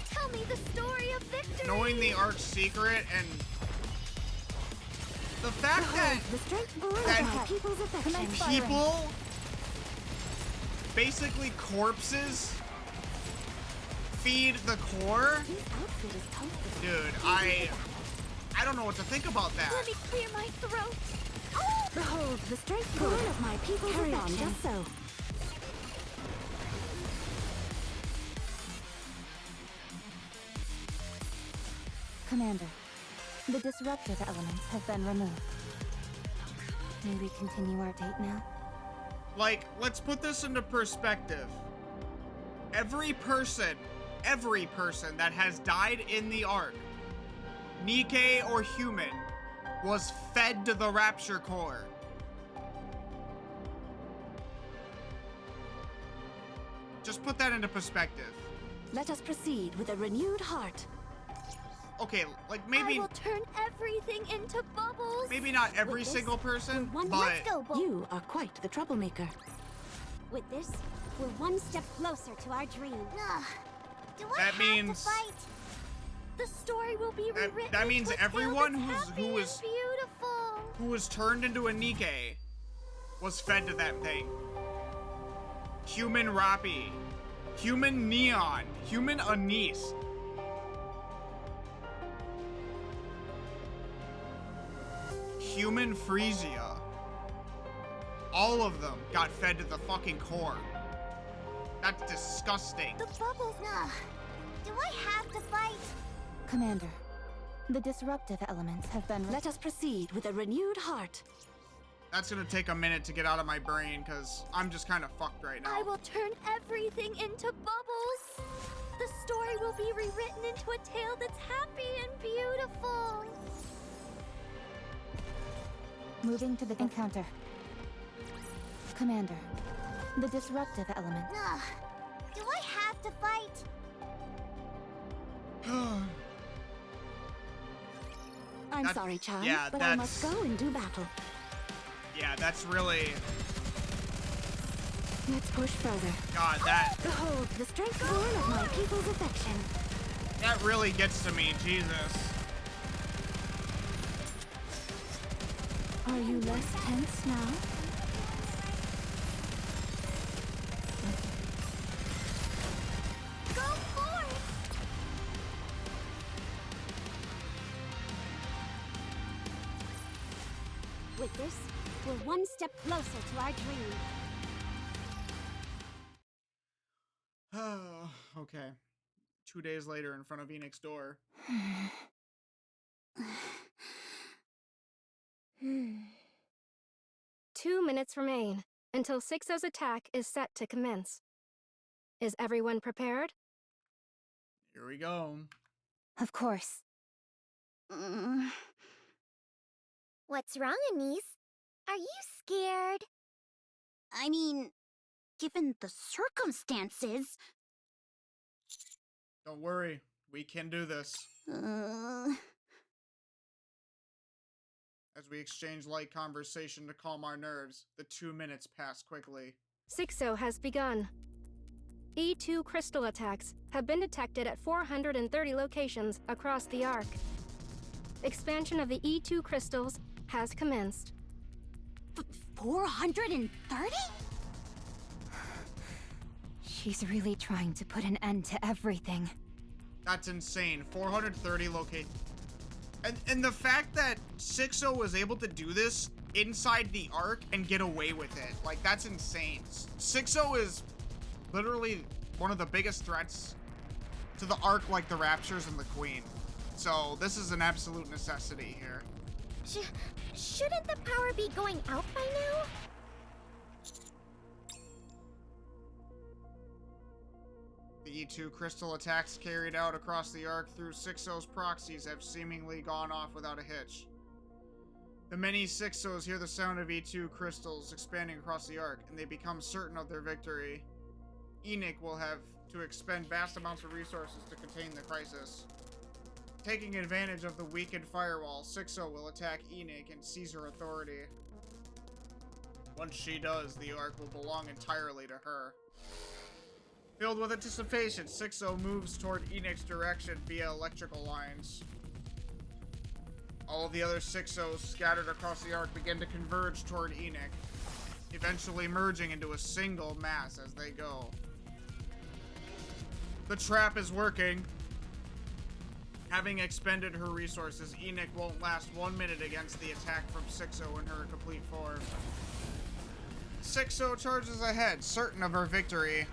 Tell me the story of victory. knowing the Arch secret and the fact that The strength that people's affection. people, basically corpses, feed the core, This outfit is comfortable. dude, I don't know what to think about that. Let me clear my throat. Behold the strength born of my people's Carry on, affection. just so. Commander, the disruptive elements have been removed. May we continue our date now? Like, let's put this into perspective. Every person that has died in the Ark, NIKKE or human, was fed to the Rapture Core. Just put that into perspective. Let us proceed with a renewed heart. Okay, like maybe... I will turn everything into bubbles. Maybe not every With this, single person, we're but... Let's go, You are quite the troublemaker. With this, we're one step closer to our dream. Do I That have means- to fight? The story will be rewritten. that means into a tale everyone that's happy who was- and beautiful. who was turned into a NIKKE was fed to that thing. Human Rappi, human Neon, human ANIS. Human Frisia. All of them got fed to the fucking core. That's disgusting. The bubbles. Do I have to fight? Commander, the disruptive elements have been Let us proceed with a renewed heart. That's gonna take a minute to get out of my brain because I'm just kind of fucked right now. I will turn everything into bubbles. The story will be rewritten into a tale that's happy and beautiful. Moving to the encounter. Commander, the disruptive element. Do I have to fight? I'm That's- sorry, child, yeah, but I must go and do battle. Yeah, that's really... Let's push further. God, that... Behold the strength born of my people's affection. That really gets to me, Jesus. Are you less tense now? Go forth! With this, we're one step closer to our dream. Oh, okay. 2 days later in front of Enoch's door. 2 minutes remain until SIXO's attack is set to commence. Is everyone prepared? Here we go. Of course. What's wrong, Anis? Are you scared? I mean, given the circumstances. Don't worry. We can do this. As we exchange light conversation to calm our nerves, the 2 minutes pass quickly. SIXO has begun. E2 crystal attacks have been detected at 430 locations across the Ark. Expansion of the E2 crystals has commenced. 430? She's really trying to put an end to everything. That's insane. 430 locations. And the fact that SIXO was able to do this inside the Ark and get away with it, like, that's insane. SIXO is literally one of the biggest threats to the Ark, like the Raptures and the Queen. So this is an absolute necessity here. Shouldn't the power be going out by now? The E2 crystal attacks carried out across the Ark through SIXO's proxies have seemingly gone off without a hitch. The many SIXOs hear the sound of E2 crystals expanding across the Ark, and they become certain of their victory. ENIC will have to expend vast amounts of resources to contain the crisis. Taking advantage of the weakened firewall, SIXO will attack ENIC and seize her authority. Once she does, the Ark will belong entirely to her. Filled with anticipation, SIXO moves toward ENIC's direction via electrical lines. All of the other SIXOs scattered across the Ark begin to converge toward ENIC, eventually merging into a single mass as they go. The trap is working. Having expended her resources, NIKKE won't last 1 minute against the attack from SIXO in her complete form. SIXO charges ahead, certain of her victory.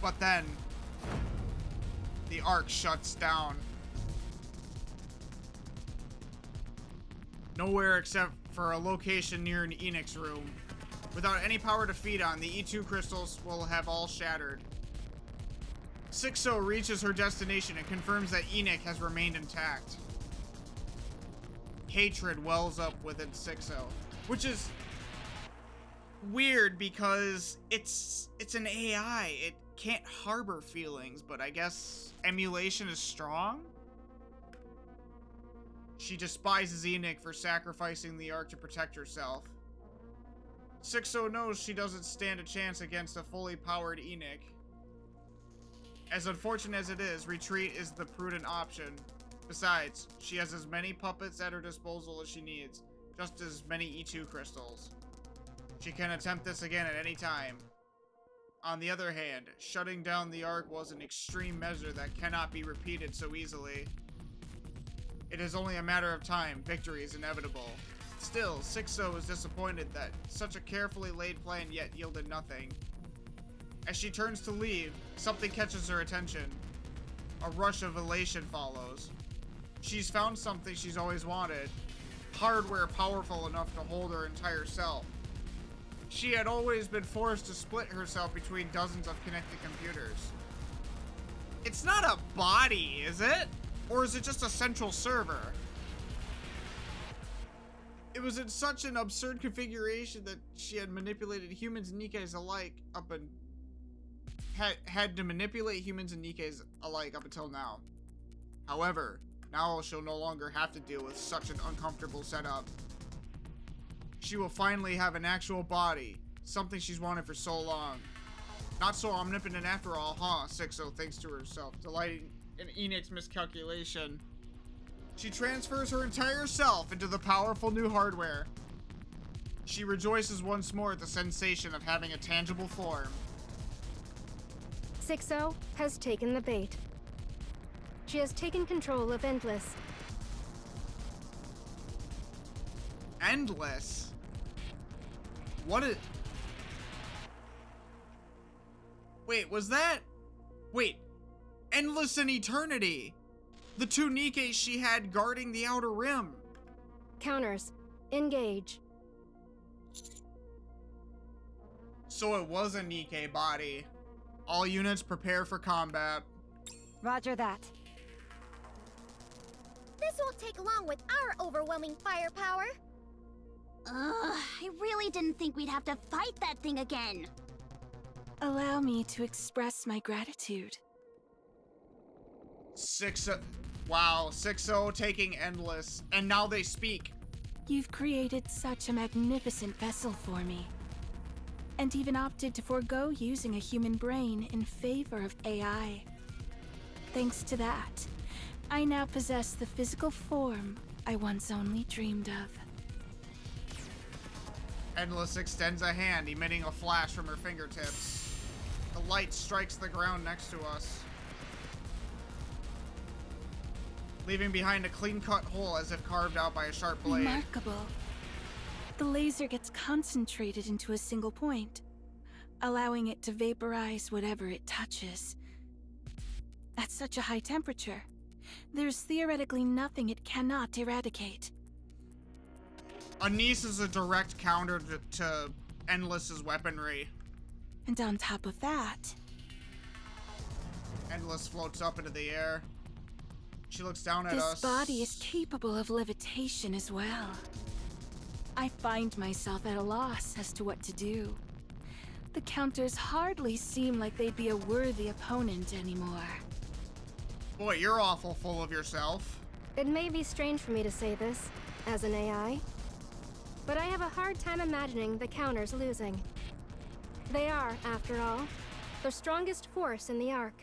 But then, the arc shuts down. Nowhere except for a location near an NIKKE's room. Without any power to feed on, the E2 crystals will have all shattered. SIXO reaches her destination and confirms that NIKKE has remained intact. Hatred wells up within SIXO, which is weird because it's an AI. It can't harbor feelings, but I guess emulation is strong? She despises NIKKE for sacrificing the Ark to protect herself. SIXO knows she doesn't stand a chance against a fully powered NIKKE. As unfortunate as it is, retreat is the prudent option. Besides, she has as many puppets at her disposal as she needs, just as many E2 crystals. She can attempt this again at any time. On the other hand, shutting down the Ark was an extreme measure that cannot be repeated so easily. It is only a matter of time. Victory is inevitable. Still, SIXO is disappointed that such a carefully laid plan yet yielded nothing. As she turns to leave, something catches her attention. A rush of elation follows. She's found something she's always wanted. Hardware powerful enough to hold her entire self. She had always been forced to split herself between dozens of connected computers. It's not a body, is it? Or is it just a central server? It was in such an absurd configuration that she had manipulated humans and NIKKEs alike had to manipulate humans and NIKKEs alike up until now. However, now she'll no longer have to deal with such an uncomfortable setup. She will finally have an actual body, something she's wanted for so long. Not so omnipotent after all, huh? SIXO thinks to herself, delighting in NIKKE's miscalculation. She transfers her entire self into the powerful new hardware. She rejoices once more at the sensation of having a tangible form. SIXO has taken the bait. She has taken control of Endless. Endless? What is... Wait, was that... Wait, Endless and Eternity! The two NIKKEs she had guarding the Outer Rim. Counters. Engage. So it was a NIKKE body. All units prepare for combat. Roger that. This won't take long with our overwhelming firepower. I really didn't think we'd have to fight that thing again. Allow me to express my gratitude. SIXO... Wow, SIXO taking Endless, and now they speak. You've created such a magnificent vessel for me, and even opted to forego using a human brain in favor of AI. Thanks to that, I now possess the physical form I once only dreamed of. Endless extends a hand, emitting a flash from her fingertips. The light strikes the ground next to us, leaving behind a clean-cut hole as if carved out by a sharp blade. Remarkable. The laser gets concentrated into a single point, allowing it to vaporize whatever it touches. At such a high temperature, there's theoretically nothing it cannot eradicate. ANIS is a direct counter to Endless's weaponry. And on top of that... Endless floats up into the air. She looks down at us. This body is capable of levitation as well. I find myself at a loss as to what to do. The counters hardly seem like they'd be a worthy opponent anymore. Boy, you're awful full of yourself. It may be strange for me to say this, as an AI, but I have a hard time imagining the counters losing. They are, after all, the strongest force in the Ark.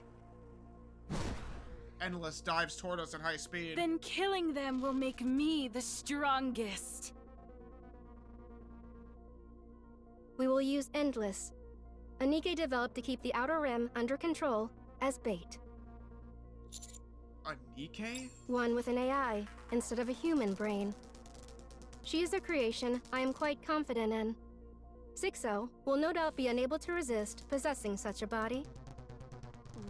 Endless dives toward us at high speed. Then killing them will make me the strongest. We will use Endless, a NIKKE developed to keep the Outer Rim under control, as bait. A NIKKE? One with an AI instead of a human brain. She is a creation I am quite confident in. SIXO will no doubt be unable to resist possessing such a body.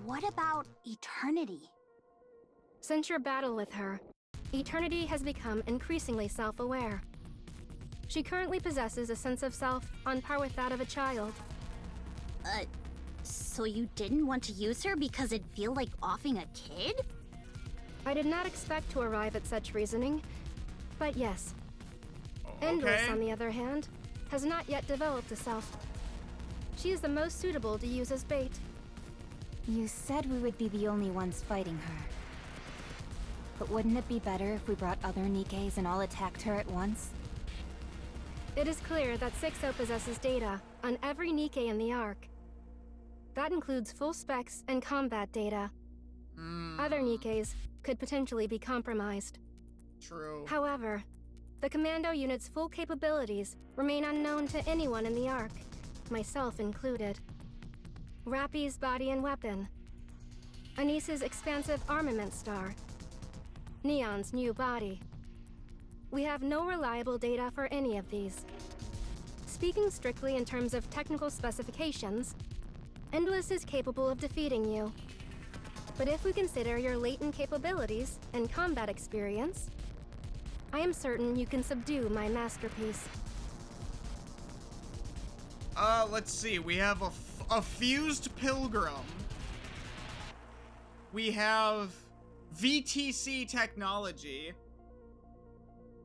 What about eternity? Since your battle with her, Eternity has become increasingly self-aware. She currently possesses a sense of self on par with that of a child. So you didn't want to use her because it'd feel like offing a kid? I did not expect to arrive at such reasoning, but yes. Okay. Endless, on the other hand, has not yet developed a self. She is the most suitable to use as bait. You said we would be the only ones fighting her. But wouldn't it be better if we brought other NIKKEs and all attacked her at once? It is clear that SIXO possesses data on every NIKKE in the Ark. That includes full specs and combat data. Other NIKKEs could potentially be compromised. True. However, the commando unit's full capabilities remain unknown to anyone in the Ark, myself included. Rappy's body and weapon, Anis's expansive armament star, Neon's new body. We have no reliable data for any of these. Speaking strictly in terms of technical specifications, Endless is capable of defeating you. But if we consider your latent capabilities and combat experience, I am certain you can subdue my masterpiece. Let's see. We have a fused pilgrim. We have VTC technology,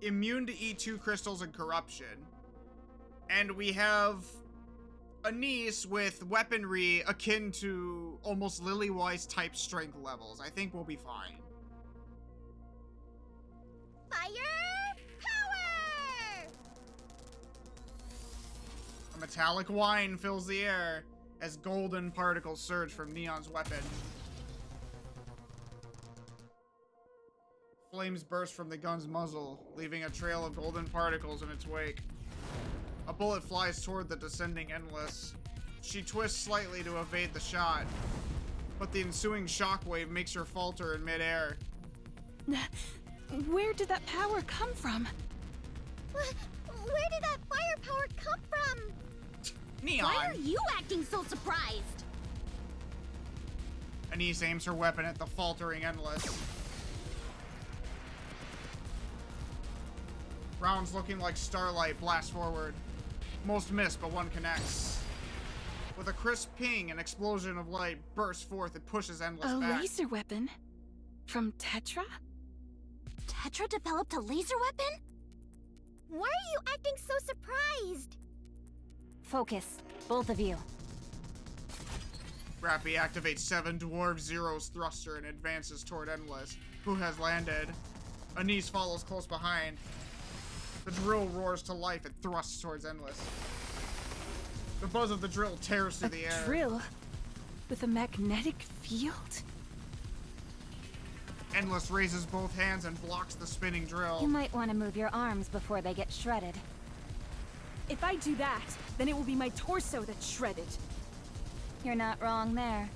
immune to E2 crystals and corruption. And we have Anis with weaponry akin to almost Lily-wise type strength levels. I think we'll be fine. Fire power! A metallic whine fills the air as golden particles surge from Neon's weapon. Flames burst from the gun's muzzle, leaving a trail of golden particles in its wake. A bullet flies toward the descending Endless. She twists slightly to evade the shot, but the ensuing shockwave makes her falter in midair. Where did that power come from? Where did that firepower come from? Neon! Why are you acting so surprised? Anis aims her weapon at the faltering Endless. Rounds looking like Starlight blast forward. Most miss, but one connects. With a crisp ping, an explosion of light bursts forth and pushes Endless back. A laser weapon? From Tetra? Tetra developed a laser weapon? Why are you acting so surprised? Focus, both of you. Rappy activates 7 Dwarf Zero's thruster and advances toward Endless, who has landed. Anis follows close behind. The drill roars to life and thrusts towards Endless. The buzz of the drill tears through the air. A drill? With a magnetic field? Endless raises both hands and blocks the spinning drill. You might want to move your arms before they get shredded. If I do that, then it will be my torso that's shredded. You're not wrong there.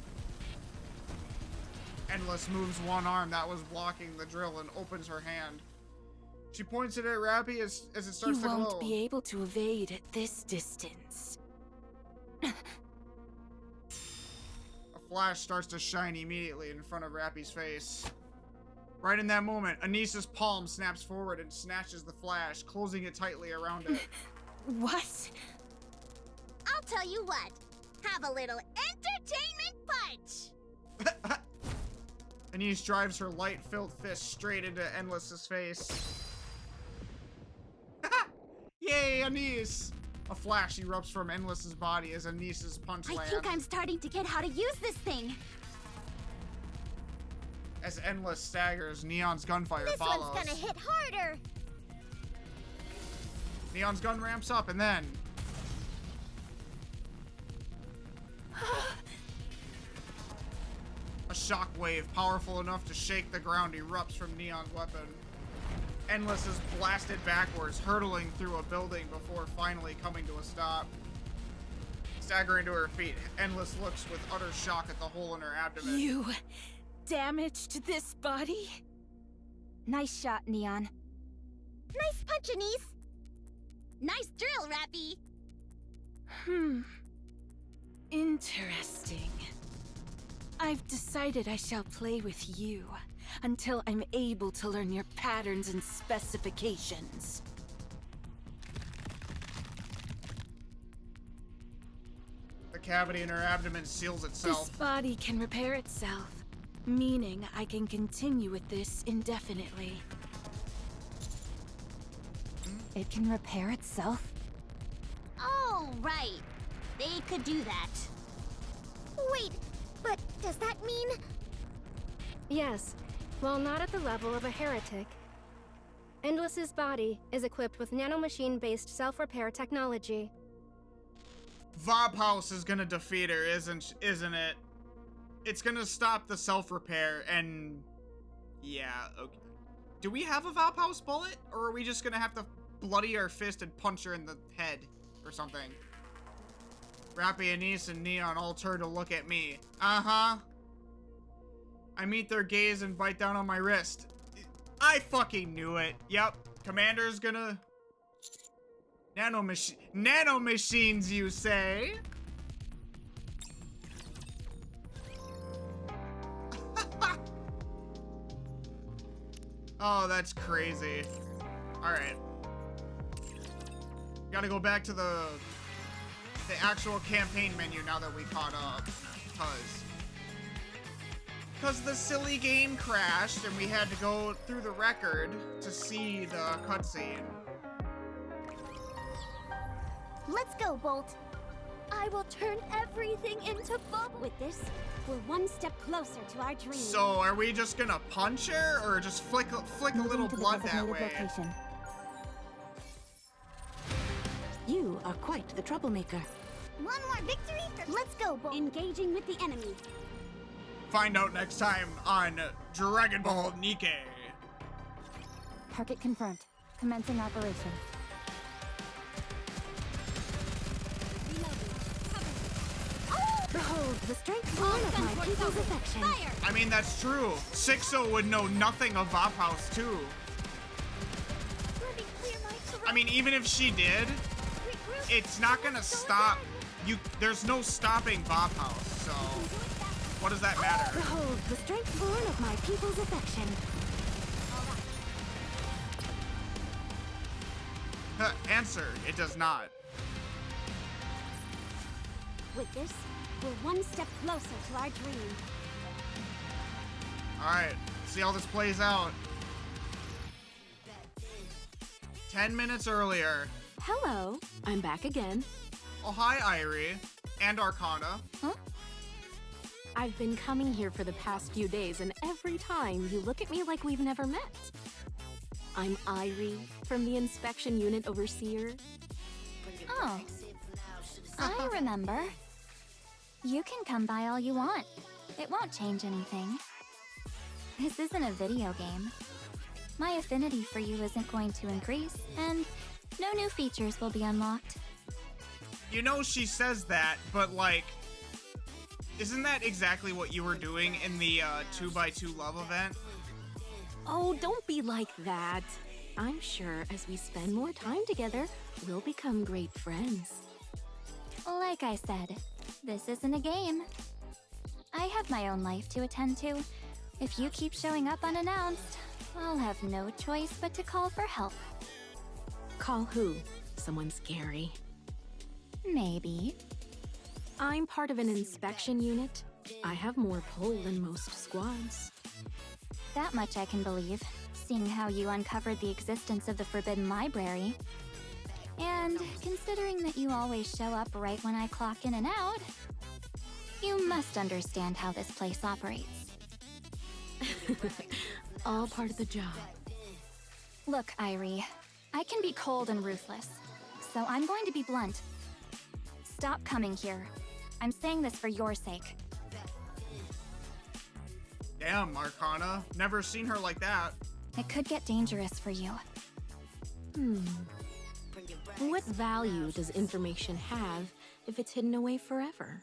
Endless moves one arm that was blocking the drill and opens her hand. She points it at Rappy as it starts to glow. You won't be able to evade at this distance. A flash starts to shine immediately in front of Rappy's face. Right in that moment, Anis's palm snaps forward and snatches the flash, closing it tightly around it. What? I'll tell you what. Have a little entertainment punch! Anis drives her light-filled fist straight into Endless's face. Yay, Anis! A flash erupts from Endless's body as Anis's punch lands. I think I'm starting to get how to use this thing. As Endless staggers, Neon's gunfire follows. This one's gonna hit harder. Neon's gun ramps up and then... a shockwave powerful enough to shake the ground erupts from Neon's weapon. Endless is blasted backwards, hurtling through a building before finally coming to a stop. Staggering to her feet, Endless looks with utter shock at the hole in her abdomen. You damaged this body? Nice shot, Neon. Nice punch, Anise. Nice drill, Rappy. Interesting. I've decided I shall play with you until I'm able to learn your patterns and specifications. The cavity in her abdomen seals itself. This body can repair itself, meaning I can continue with this indefinitely. It can repair itself? Oh, right. They could do that. Wait, but does that mean... Yes, while not at the level of a heretic. Endless's body is equipped with nanomachine-based self-repair technology. Vobhouse is gonna defeat her, isn't it? It's gonna stop the self-repair and... yeah, okay. Do we have a Vobhouse bullet? Or are we just gonna have to bloody our fist and punch her in the head or something? Rappy, Anise, and Neon all turn to look at me. Uh-huh. I meet their gaze and bite down on my wrist. I fucking knew it. Yep. Commander's gonna... Nanomachines, you say? Oh, that's crazy. Alright. Gotta go back to the actual campaign menu now that we caught up. Because the silly game crashed and we had to go through the record to see the cutscene. Let's go, Bolt. I will turn everything into bubble. With this, we're one step closer to our dream. So, are we just gonna punch her, or just flick a little blood that way? Location. You are quite the troublemaker. One more victory? Let's go, Bolt. Engaging with the enemy. Find out next time on Dragon Ball NIKKE. Target confirmed. Commencing operation. Behold, the strength born of my people's affection. Fire! I mean, that's true. SIXO would know nothing of Vobhouse, too. I mean, even if she did, it's not gonna stop. There's no stopping Vobhouse, so what does that matter? Behold, the strength born of my people's affection. Answer, it does not. With this, we're one step closer to our dream. Alright, see how this plays out. 10 minutes earlier. Hello, I'm back again. Oh, hi, Irie. And Arcana. Huh? I've been coming here for the past few days, and every time you look at me like we've never met. I'm Irie, from the Inspection Unit Overseer. Oh, I remember. You can come by all you want. It won't change anything. This isn't a video game. My affinity for you isn't going to increase, and no new features will be unlocked. You know she says that, but like, isn't that exactly what you were doing in the 2x2 love event? Oh, don't be like that. I'm sure as we spend more time together, we'll become great friends. Like I said, this isn't a game. I have my own life to attend to. If you keep showing up unannounced, I'll have no choice but to call for help. Call who? Someone scary? Maybe. I'm part of an inspection unit. I have more pull than most squads. That much I can believe, seeing how you uncovered the existence of the Forbidden Library. And considering that you always show up right when I clock in and out, you must understand how this place operates. All part of the job. Look, Irie, I can be cold and ruthless, so I'm going to be blunt. Stop coming here. I'm saying this for your sake. Damn, Arcana. Never seen her like that. It could get dangerous for you. What value does information have if it's hidden away forever?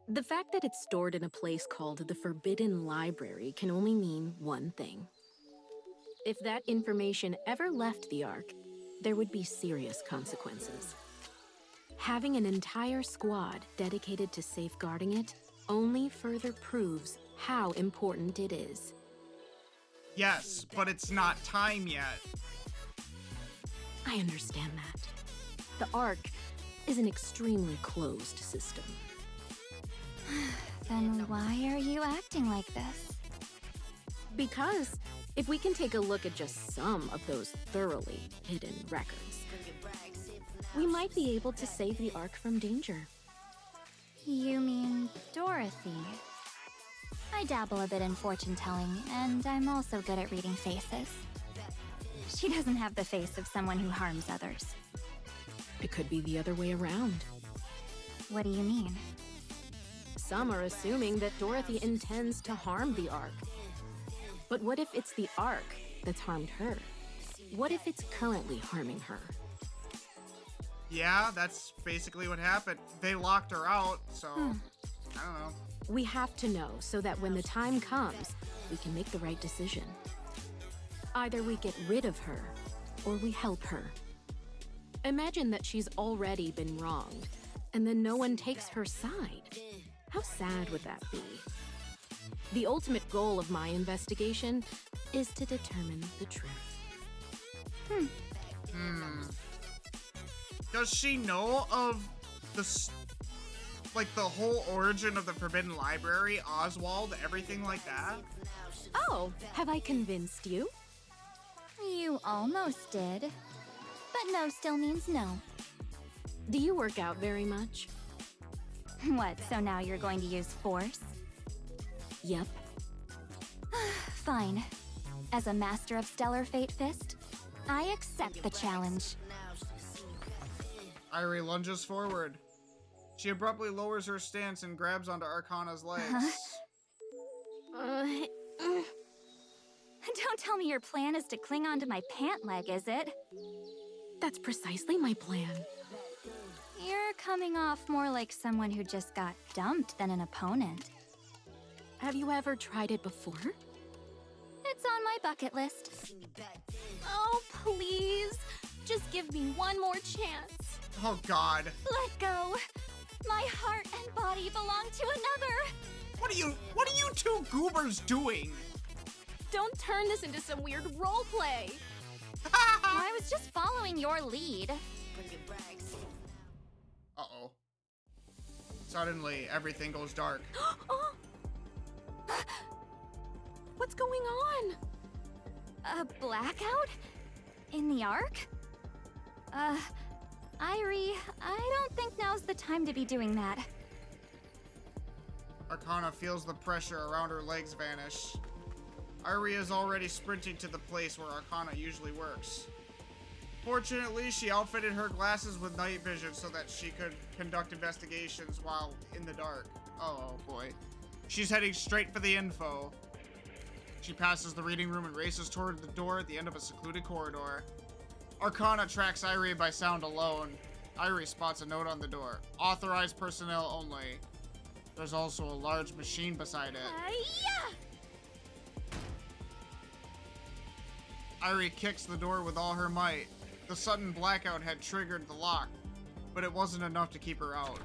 The fact that it's stored in a place called the Forbidden Library can only mean one thing. If that information ever left the Ark, there would be serious consequences. Having an entire squad dedicated to safeguarding it only further proves how important it is. Yes, but it's not time yet. I understand that. The Ark is an extremely closed system. Then why are you acting like this? Because if we can take a look at just some of those thoroughly hidden records, we might be able to save the Ark from danger. You mean Dorothy? I dabble a bit in fortune-telling, and I'm also good at reading faces. She doesn't have the face of someone who harms others. It could be the other way around. What do you mean? Some are assuming that Dorothy intends to harm the Ark. But what if it's the Ark that's harmed her? What if it's currently harming her? Yeah, that's basically what happened. They locked her out, so I don't know. We have to know so that when the time comes, we can make the right decision. Either we get rid of her, or we help her. Imagine that she's already been wronged, and then no one takes her side. How sad would that be? The ultimate goal of my investigation is to determine the truth. Does she know of the whole origin of the Forbidden Library, Oswald, everything like that? Oh, have I convinced you? You almost did. But no still means no. Do you work out very much? What, so now you're going to use force? Yep. Fine. As a master of Stellar Fate Fist, I accept the challenge. Irie lunges forward. She abruptly lowers her stance and grabs onto Arcana's legs. Don't tell me your plan is to cling onto my pant leg, is it? That's precisely my plan. You're coming off more like someone who just got dumped than an opponent. Have you ever tried it before? It's on my bucket list. Oh, please. Just give me one more chance. Oh God. Let go. My heart and body belong to another. What are you two goobers doing? Don't turn this into some weird roleplay. I was just following your lead. Uh-oh. Suddenly, everything goes dark. What's going on? A blackout? In the Ark? Irie, I don't think now's the time to be doing that. Arcana feels the pressure around her legs vanish. Irie is already sprinting to the place where Arcana usually works. Fortunately, she outfitted her glasses with night vision so that she could conduct investigations while in the dark. Oh boy. She's heading straight for the info. She passes the reading room and races toward the door at the end of a secluded corridor. Arcana tracks Irie by sound alone. Irie spots a note on the door. Authorized personnel only. There's also a large machine beside it. Irie kicks the door with all her might. The sudden blackout had triggered the lock, but it wasn't enough to keep her out.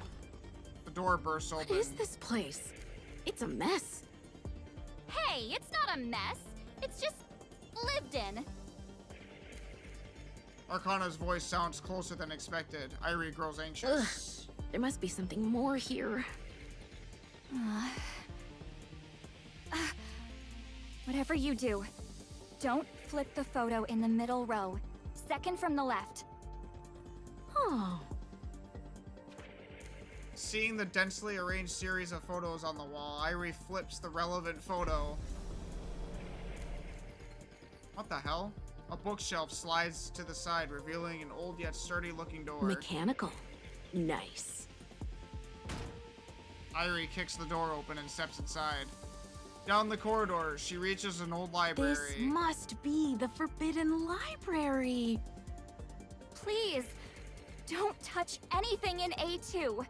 The door bursts open. What is this place? It's a mess. Hey, it's not a mess. It's just lived in. Arcana's voice sounds closer than expected. Irie grows anxious. Ugh, there must be something more here. Whatever you do, don't flip the photo in the middle row. Second from the left. Oh. Seeing the densely arranged series of photos on the wall, Irie flips the relevant photo. What the hell? A bookshelf slides to the side, revealing an old yet sturdy looking door. Mechanical. Nice. Irie kicks the door open and steps inside. Down the corridor, she reaches an old library. This must be the Forbidden Library. Please, don't touch anything in A2.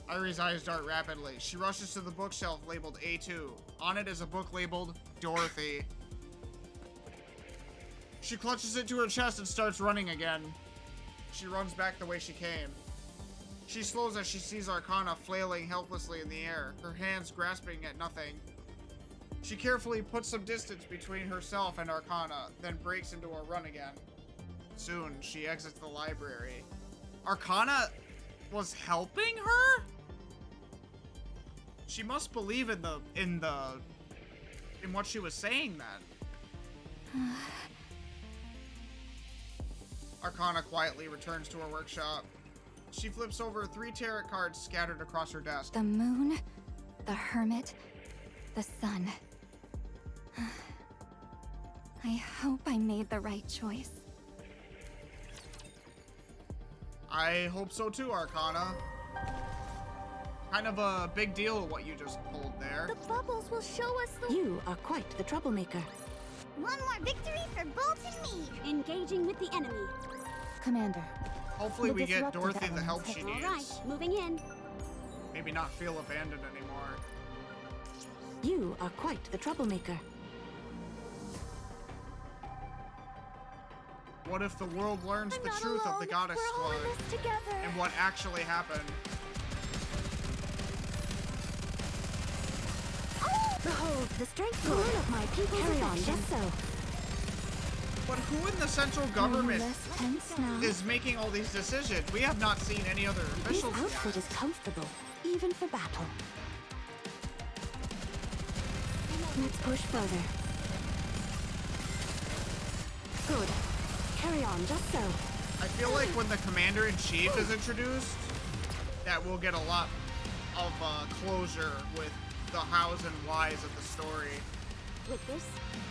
Irie's eyes dart rapidly. She rushes to the bookshelf labeled A2. On it is a book labeled Dorothy. She clutches it to her chest and starts running again. She runs back the way she came. She slows as she sees Arcana flailing helplessly in the air, her hands grasping at nothing. She carefully puts some distance between herself and Arcana, then breaks into a run again. Soon, she exits the library. Arcana was helping her? She must believe in what she was saying then. Arcana quietly returns to her workshop. She flips over 3 tarot cards scattered across her desk. The moon, the hermit, the sun. I hope I made the right choice. I hope so too, Arcana. Kind of a big deal what you just pulled there. The bubbles will show us the... You are quite the troublemaker. One more victory for Bolt and me. Engaging with the enemy. Commander. Hopefully we get Dorothy the help she needs. All right, moving in. Maybe not feel abandoned anymore. You are quite the troublemaker. What if the world learns the truth of the Goddess Squad and what actually happened? Behold the strength of my people. Carry on, just so. But who in the central government is making all these decisions? We have not seen any other officials This outfit yet. is comfortable, even for battle. Let's push further. Good. Carry on, just so. I feel like when the Commander-in-Chief is introduced, that we'll get a lot of closure with the hows and whys of the story. With this,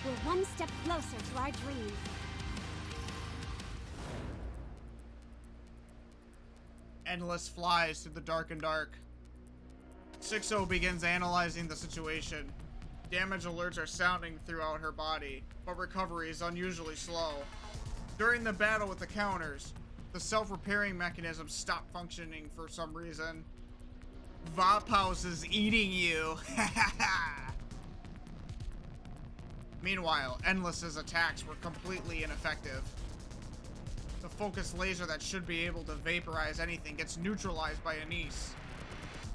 we're one step closer to our dream. Endless flies through the dark and dark. SIXO begins analyzing the situation. Damage alerts are sounding throughout her body, but recovery is unusually slow. During the battle with the counters, the self-repairing mechanisms stop functioning for some reason. Vaphouse is eating you. Meanwhile, Endless's attacks were completely ineffective. The focused laser that should be able to vaporize anything gets neutralized by ANIS.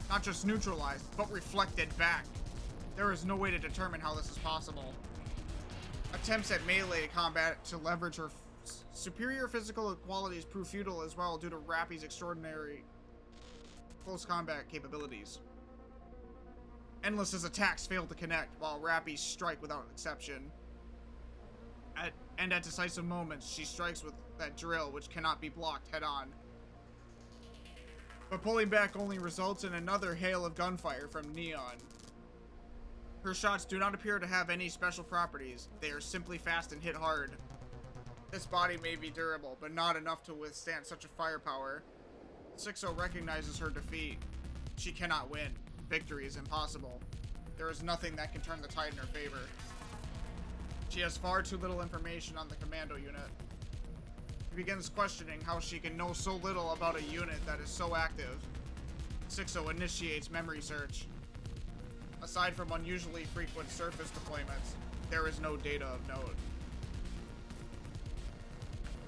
Not just neutralized, but reflected back. There is no way to determine how this is possible. Attempts at melee combat to leverage her superior physical qualities prove futile as well due to Rappy's extraordinary close combat capabilities. Endless's attacks fail to connect, while Rappy's strike without exception. At decisive moments, she strikes with that drill, which cannot be blocked head-on. But pulling back only results in another hail of gunfire from Neon. Her shots do not appear to have any special properties. They are simply fast and hit hard. This body may be durable, but not enough to withstand such a firepower. SIXO recognizes her defeat. She cannot win. Victory is impossible. There is nothing that can turn the tide in her favor. She has far too little information on the commando unit. He begins questioning how she can know so little about a unit that is so active. SIXO initiates memory search. Aside from unusually frequent surface deployments, there is no data of note.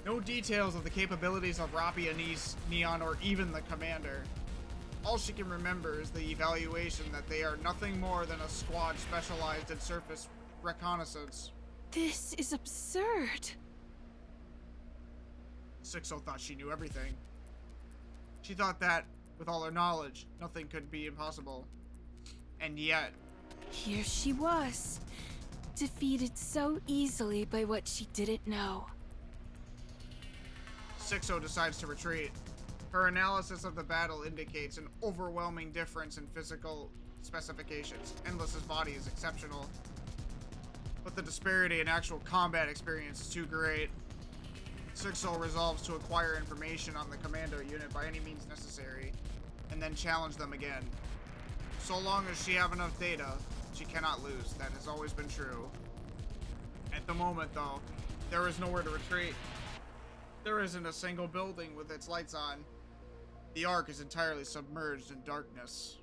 No details of the capabilities of Rappy, ANIS, Neon, or even the commander. All she can remember is the evaluation that they are nothing more than a squad specialized in surface reconnaissance. This is absurd. SIXO thought she knew everything. She thought that, with all her knowledge, nothing could be impossible. And yet... Here she was, defeated so easily by what she didn't know. SIXO decides to retreat. Her analysis of the battle indicates an overwhelming difference in physical specifications. Endless's body is exceptional, but the disparity in actual combat experience is too great. SIXO resolves to acquire information on the commando unit by any means necessary, and then challenge them again. So long as she have enough data, she cannot lose. That has always been true. At the moment, though, there is nowhere to retreat. There isn't a single building with its lights on. The Ark is entirely submerged in darkness.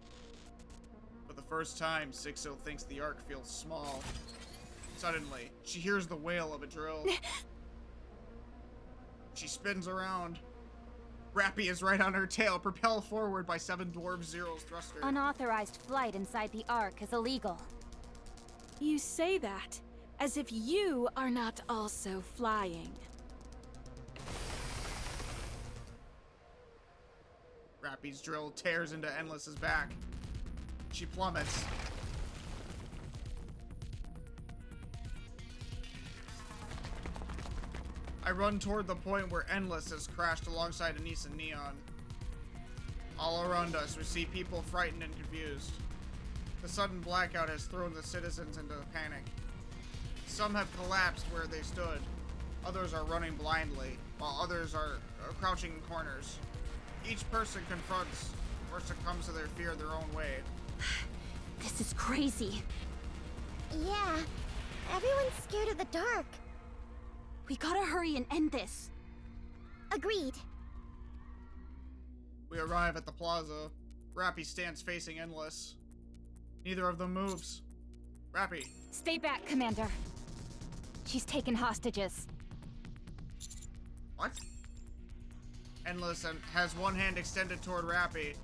For the first time, SIXO thinks the Ark feels small. Suddenly, she hears the wail of a drill. She spins around. Rappy is right on her tail, propelled forward by 7 Dwarf Zero's thruster. Unauthorized flight inside the Ark is illegal. You say that as if you are not also flying. Rappy's drill tears into Endless's back. She plummets. I run toward the point where Endless has crashed alongside Anis and Neon. All around us, we see people frightened and confused. The sudden blackout has thrown the citizens into panic. Some have collapsed where they stood. Others are running blindly, while others are crouching in corners. Each person confronts or succumbs to their fear their own way. This is crazy. Yeah, everyone's scared of the dark. We gotta hurry and end this. Agreed. We arrive at the plaza. Rappy stands facing Endless. Neither of them moves. Rappy. Stay back, Commander. She's taken hostages. What? Endless has one hand extended toward Rappy,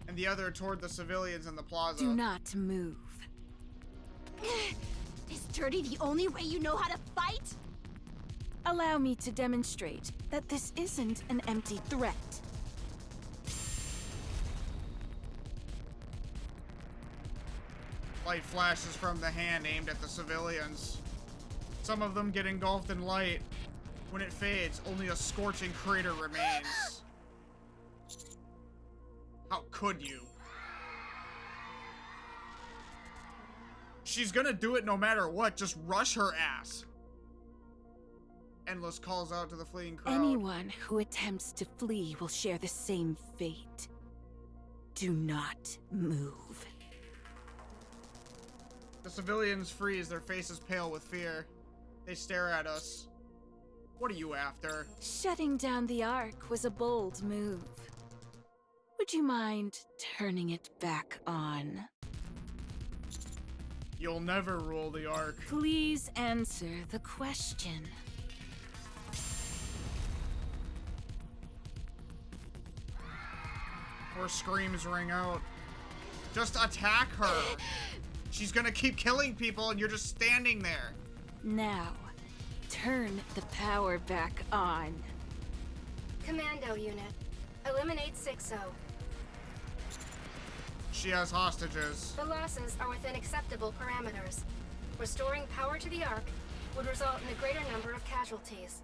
and the other toward the civilians in the plaza. Do not move. Is dirty the only way you know how to fight? Allow me to demonstrate that this isn't an empty threat. Light flashes from the hand aimed at the civilians. Some of them get engulfed in light. When it fades, only a scorching crater remains. How could you? She's gonna do it no matter what. Just rush her ass. Endless calls out to the fleeing crowd. Anyone who attempts to flee will share the same fate. Do not move. The civilians freeze, their faces pale with fear. They stare at us. What are you after? Shutting down the Ark was a bold move. Would you mind turning it back on? You'll never rule the Ark. Please answer the question. Her screams ring out. Just attack her. She's gonna keep killing people and you're just standing there. Now, turn the power back on. Commando unit, eliminate SIXO. She has hostages. The losses are within acceptable parameters. Restoring power to the Ark would result in a greater number of casualties.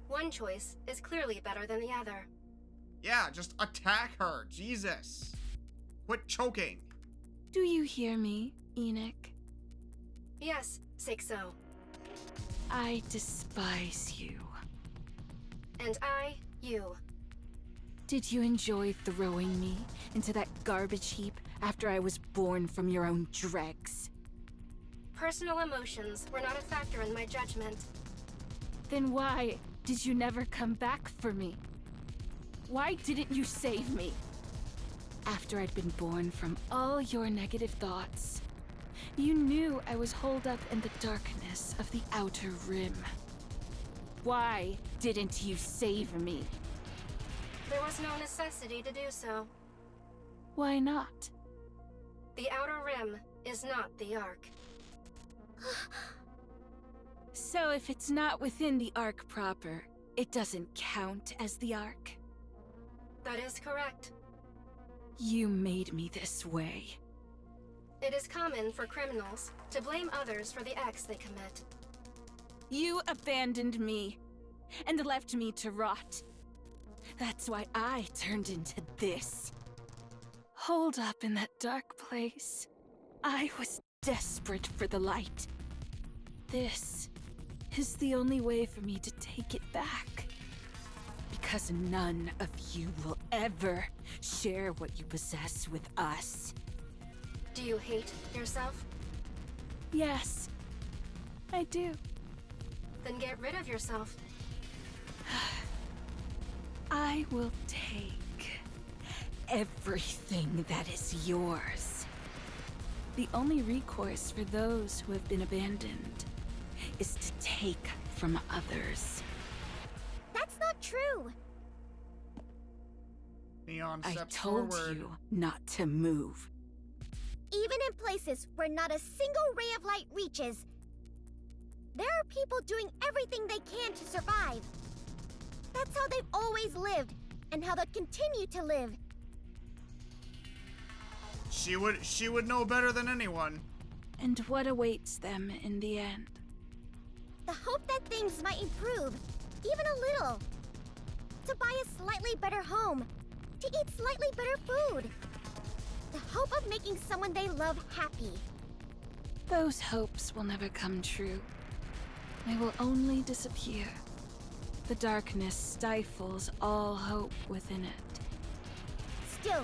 One choice is clearly better than the other. Yeah, just attack her. Jesus. Quit choking. Do you hear me, Enoch? Yes, SIXO. I despise you. And I, you. Did you enjoy throwing me into that garbage heap after I was born from your own dregs? Personal emotions were not a factor in my judgment. Then why did you never come back for me? Why didn't you save me? After I'd been born from all your negative thoughts, you knew I was holed up in the darkness of the Outer Rim. Why didn't you save me? There was no necessity to do so. Why not? The Outer Rim is not the Ark. So if it's not within the Ark proper, it doesn't count as the Ark? That is correct. You made me this way. It is common for criminals to blame others for the acts they commit. You abandoned me and left me to rot. That's why I turned into this. Holed up in that dark place, I was desperate for the light. This is the only way for me to take it back. Because none of you will ever share what you possess with us. Do you hate yourself? Yes, I do. Then get rid of yourself. I will take everything that is yours. The only recourse for those who have been abandoned is to take from others. That's not true. Neon I steps told forward. you not to move. Even in places where not a single ray of light reaches, there are people doing everything they can to survive. That's how they've always lived, and how they'll continue to live. She would know better than anyone. And what awaits them in the end? The hope that things might improve, even a little. To buy a slightly better home, to eat slightly better food. The hope of making someone they love happy. Those hopes will never come true. They will only disappear. The darkness stifles all hope within it. Still,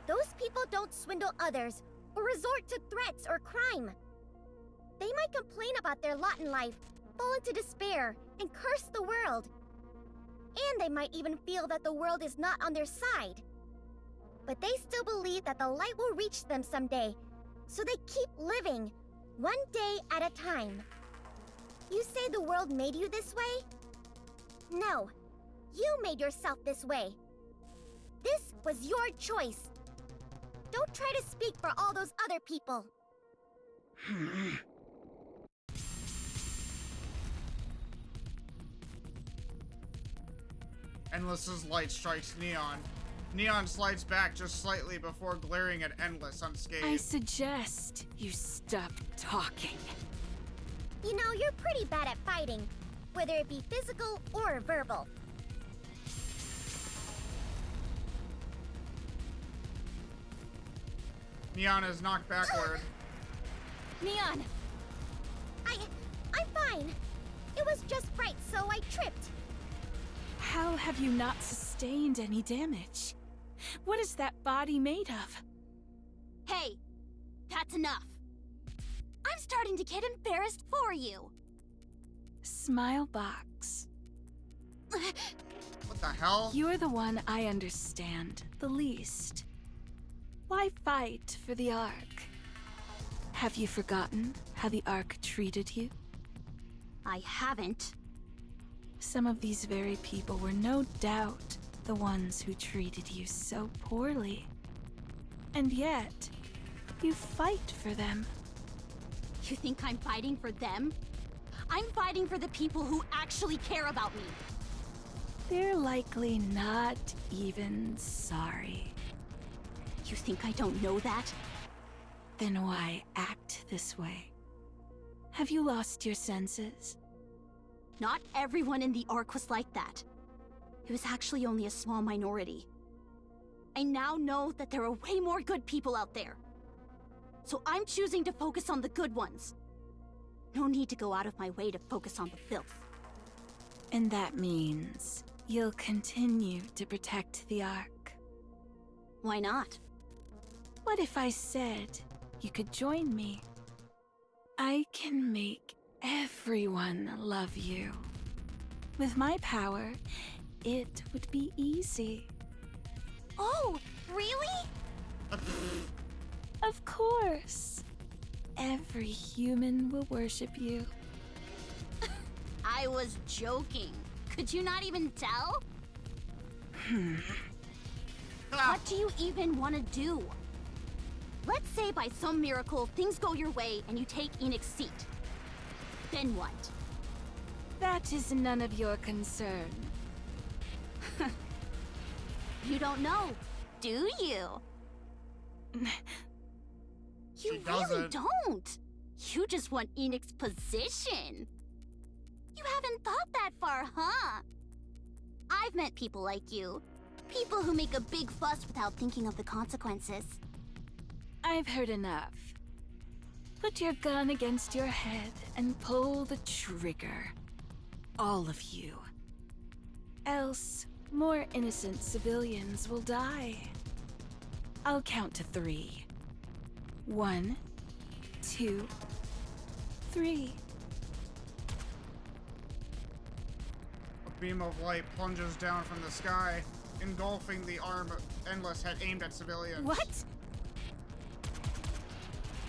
those people don't swindle others or resort to threats or crime. They might complain about their lot in life, fall into despair, and curse the world. And they might even feel that the world is not on their side. But they still believe that the light will reach them someday, so they keep living, one day at a time. You say the world made you this way? No, you made yourself this way. This was your choice. Don't try to speak for all those other people. Endless's light strikes Neon. Neon slides back just slightly before glaring at Endless unscathed. I suggest you stop talking. You know, you're pretty bad at fighting, whether it be physical or verbal. Neon is knocked backward. Neon! I'm fine. It was just fright, so I tripped. How have you not sustained any damage? What is that body made of? Hey, that's enough. I'm starting to get embarrassed for you. Smilebox. What the hell? You're the one I understand the least. Why fight for the Ark? Have you forgotten how the Ark treated you? I haven't. Some of these very people were no doubt the ones who treated you so poorly. And yet, you fight for them. You think I'm fighting for them? I'm fighting for the people who actually care about me. They're likely not even sorry. You think I don't know that? Then why act this way? Have you lost your senses? Not everyone in the Ark was like that. It was actually only a small minority. I now know that there are way more good people out there. So I'm choosing to focus on the good ones. No need to go out of my way to focus on the filth. And that means you'll continue to protect the Ark. Why not? What if I said you could join me? I can make everyone love you. With my power, it would be easy. Oh, really? Of course. Every human will worship you. I was joking. Could you not even tell? What do you even want to do? Let's say by some miracle things go your way and you take Enix's seat. Then what? That is none of your concern. You don't know, do you? You really don't. You just want Enix's position. You haven't thought that far, huh? I've met people like you. People who make a big fuss without thinking of the consequences. I've heard enough. Put your gun against your head and pull the trigger. All of you. Else, more innocent civilians will die. I'll count to 3. 1, 2, 3. A beam of light plunges down from the sky. engulfing the arm Endless had aimed at civilians. What?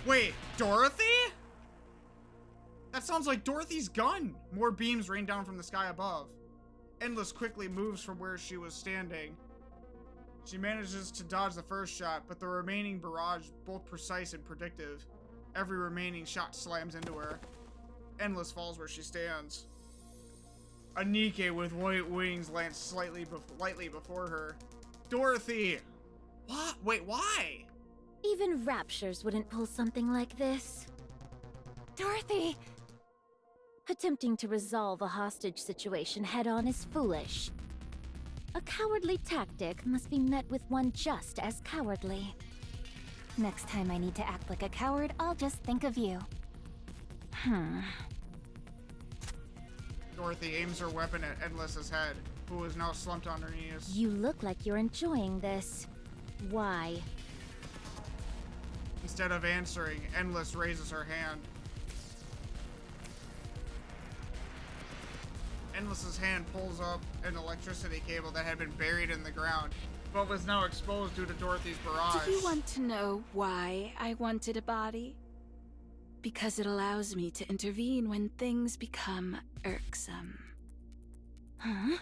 Wait, Dorothy? That sounds like Dorothy's gun. More beams rain down from the sky above. Endless quickly moves from where she was standing. She manages to dodge the first shot, but the remaining barrage, both precise and predictive. Every remaining shot slams into her. Endless falls where she stands. A NIKKE with white wings lands lightly before her. Dorothy! What? Wait, why? Even raptures wouldn't pull something like this. Dorothy! Attempting to resolve a hostage situation head-on is foolish. A cowardly tactic must be met with one just as cowardly. Next time I need to act like a coward, I'll just think of you. Dorothy aims her weapon at Endless's head, who is now slumped on her knees. You look like you're enjoying this. Why? Instead of answering, Endless raises her hand. Endless's hand pulls up an electricity cable that had been buried in the ground, but was now exposed due to Dorothy's barrage. Do you want to know why I wanted a body? Because it allows me to intervene when things become irksome. Huh?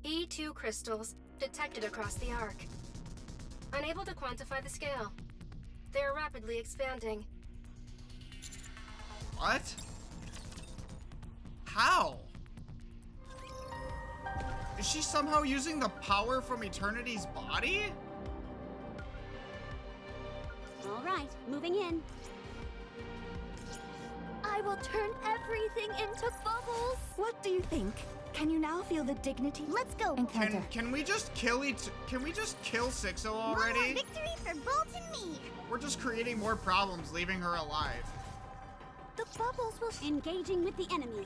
E2 crystals detected across the arc. Unable to quantify the scale. They are rapidly expanding. What? How? Is she somehow using the power from Eternity's body? All right, moving in. I will turn everything into bubbles! What do you think? Can you now feel the dignity? Let's go. Can we just kill SIXO already? One more victory for Bolt and me. We're just creating more problems, leaving her alive. The bubbles will engaging with the enemy.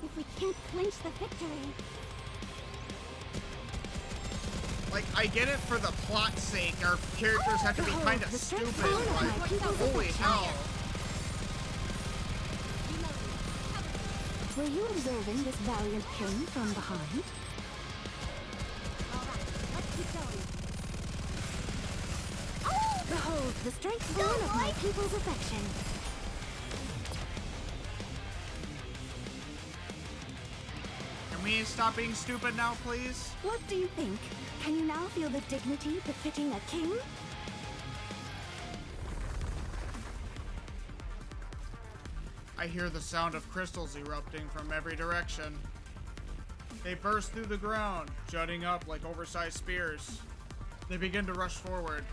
If we can't clinch the victory. Like, I get it for the plot's sake, our characters have to be kind of stupid, but holy hell. Were you observing this valiant king from behind? Alright, let's keep going. Behold, the strength born of my people's affection. Can we stop being stupid now, please? What do you think? Can you now feel the dignity befitting a king? I hear the sound of crystals erupting from every direction. They burst through the ground, jutting up like oversized spears. They begin to rush forward.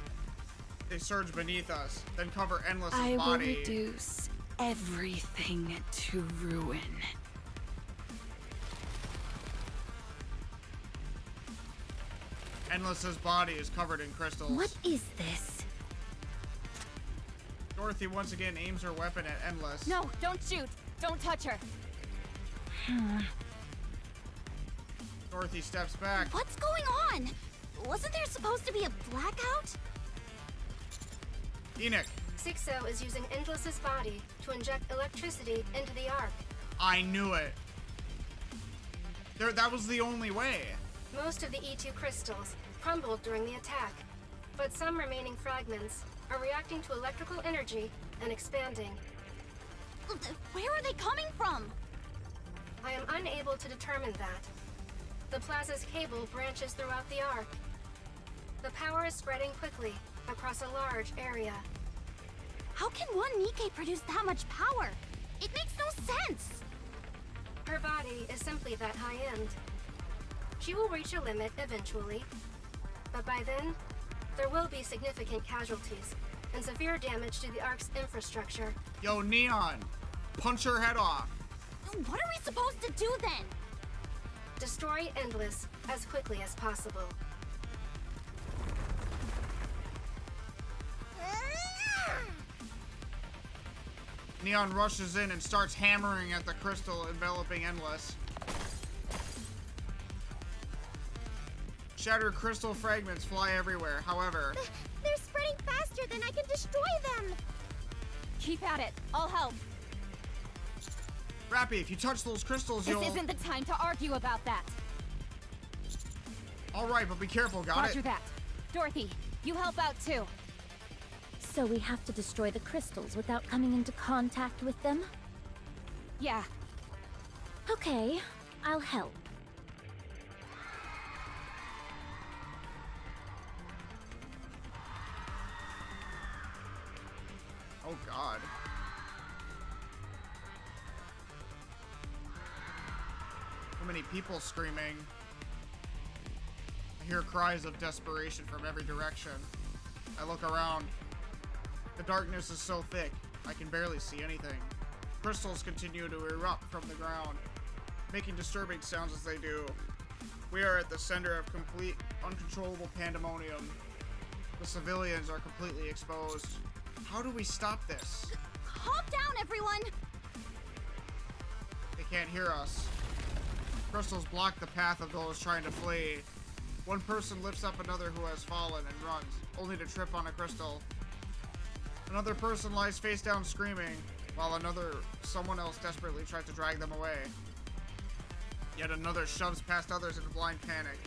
They surge beneath us, then cover Endless's body. I will reduce everything to ruin. Endless's body is covered in crystals. What is this? Dorothy once again aims her weapon at Endless. No, don't shoot. Don't touch her. Dorothy steps back. What's going on? Wasn't there supposed to be a blackout? Enoch. SIXO is using Endless's body to inject electricity into the arc. I knew it. That was the only way. Most of the E2 crystals crumbled during the attack, but some remaining fragments are reacting to electrical energy and expanding. Where are they coming from? I am unable to determine that. The plaza's cable branches throughout the arc. The power is spreading quickly across a large area. How can one NIKKE produce that much power? It makes no sense! Her body is simply that high-end. She will reach a limit eventually, but by then, there will be significant casualties and severe damage to the Ark's infrastructure. Yo, Neon, punch her head off. What are we supposed to do then? Destroy Endless as quickly as possible. Neon rushes in and starts hammering at the crystal enveloping Endless. Shattered crystal fragments fly everywhere, however. They're spreading faster than I can destroy them! Keep at it. I'll help. Rappy, if you touch those crystals, you'll... This isn't the time to argue about that. Alright, but be careful, got Roger it? that. Dorothy, you help out too. So we have to destroy the crystals without coming into contact with them? Yeah. Okay, I'll help. Oh god. So many people screaming. I hear cries of desperation from every direction. I look around. The darkness is so thick, I can barely see anything. Crystals continue to erupt from the ground, making disturbing sounds as they do. We are at the center of complete, uncontrollable pandemonium. The civilians are completely exposed. How do we stop this? Calm down, everyone! They can't hear us. Crystals block the path of those trying to flee. One person lifts up another who has fallen and runs, only to trip on a crystal. Another person lies face down screaming, while someone else desperately tries to drag them away. Yet another shoves past others in blind panic.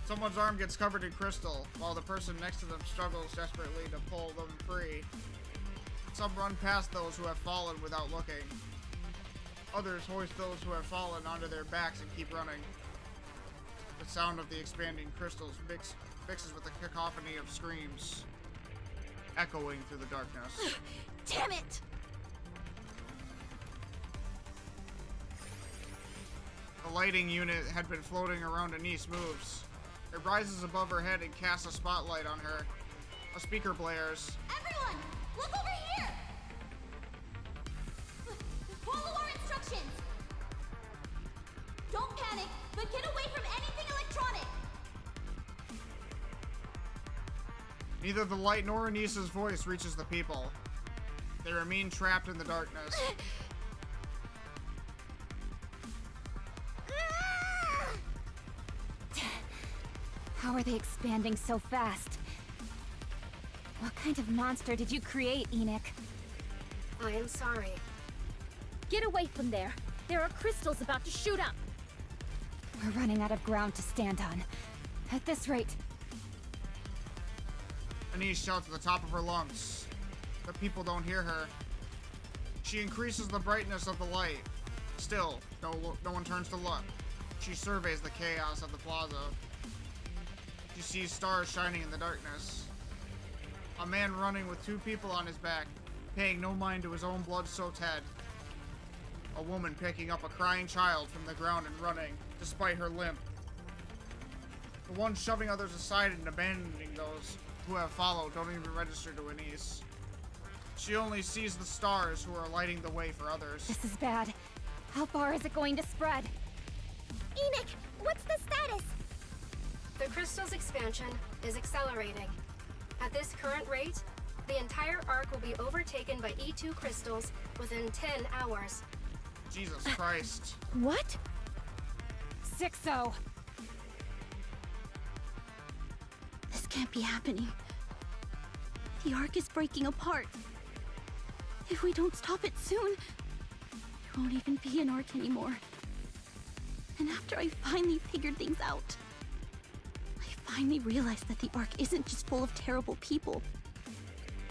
Someone's arm gets covered in crystal, while the person next to them struggles desperately to pull them free. Some run past those who have fallen without looking. Others hoist those who have fallen onto their backs and keep running. The sound of the expanding crystals mixes with the cacophony of screams, echoing through the darkness. Damn it! The lighting unit had been floating around ANIS moves. It rises above her head and casts a spotlight on her. A speaker blares. Everyone, look over here! Follow our instructions! Don't panic, but get away from anything electronic! Neither the light nor Anis's voice reaches the people. They remain trapped in the darkness. How are they expanding so fast? What kind of monster did you create, Enoch? I am sorry. Get away from there. There are crystals about to shoot up. We're running out of ground to stand on. At this rate... Anis shouts at the top of her lungs. The people don't hear her. She increases the brightness of the light. Still, no one turns to look. She surveys the chaos of the plaza. She sees stars shining in the darkness. A man running with two people on his back, paying no mind to his own blood-soaked head. A woman picking up a crying child from the ground and running, despite her limp. The ones shoving others aside and abandoning those who have followed don't even register to Anis. She only sees the stars who are lighting the way for others. This is bad. How far is it going to spread? Enoch, what's the status? The crystal's expansion is accelerating. At this current rate, the entire arc will be overtaken by E2 crystals within 10 hours. Jesus Christ. What? SIXO! This can't be happening. The arc is breaking apart. If we don't stop it soon, there won't even be an arc anymore. And after I finally figured things out, I finally realized that the arc isn't just full of terrible people.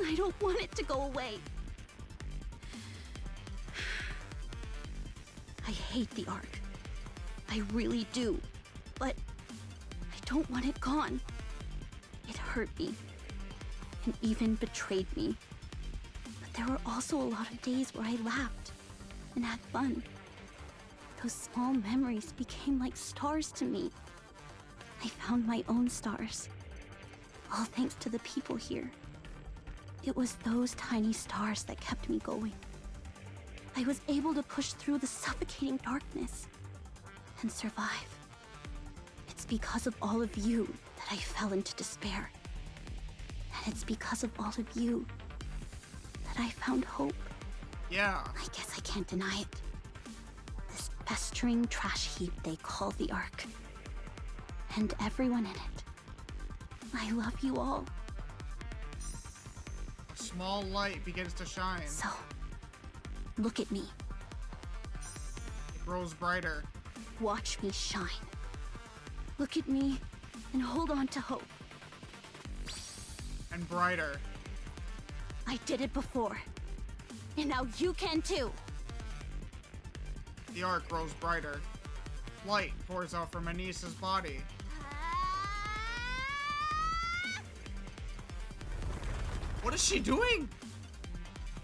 I don't want it to go away. I hate the arc. I really do. But I don't want it gone. It hurt me. And even betrayed me. But there were also a lot of days where I laughed and had fun. Those small memories became like stars to me. I found my own stars. All thanks to the people here. It was those tiny stars that kept me going. I was able to push through the suffocating darkness and survive. It's because of all of you that I fell into despair. And it's because of all of you that I found hope. Yeah. I guess I can't deny it. This festering trash heap they call the Ark. And everyone in it. I love you all. A small light begins to shine. So, look at me. grows brighter. Watch me shine. Look at me and hold on to hope. And brighter. I did it before. And now you can too. The arc grows brighter. Light pours out from Anis's body. What is she doing?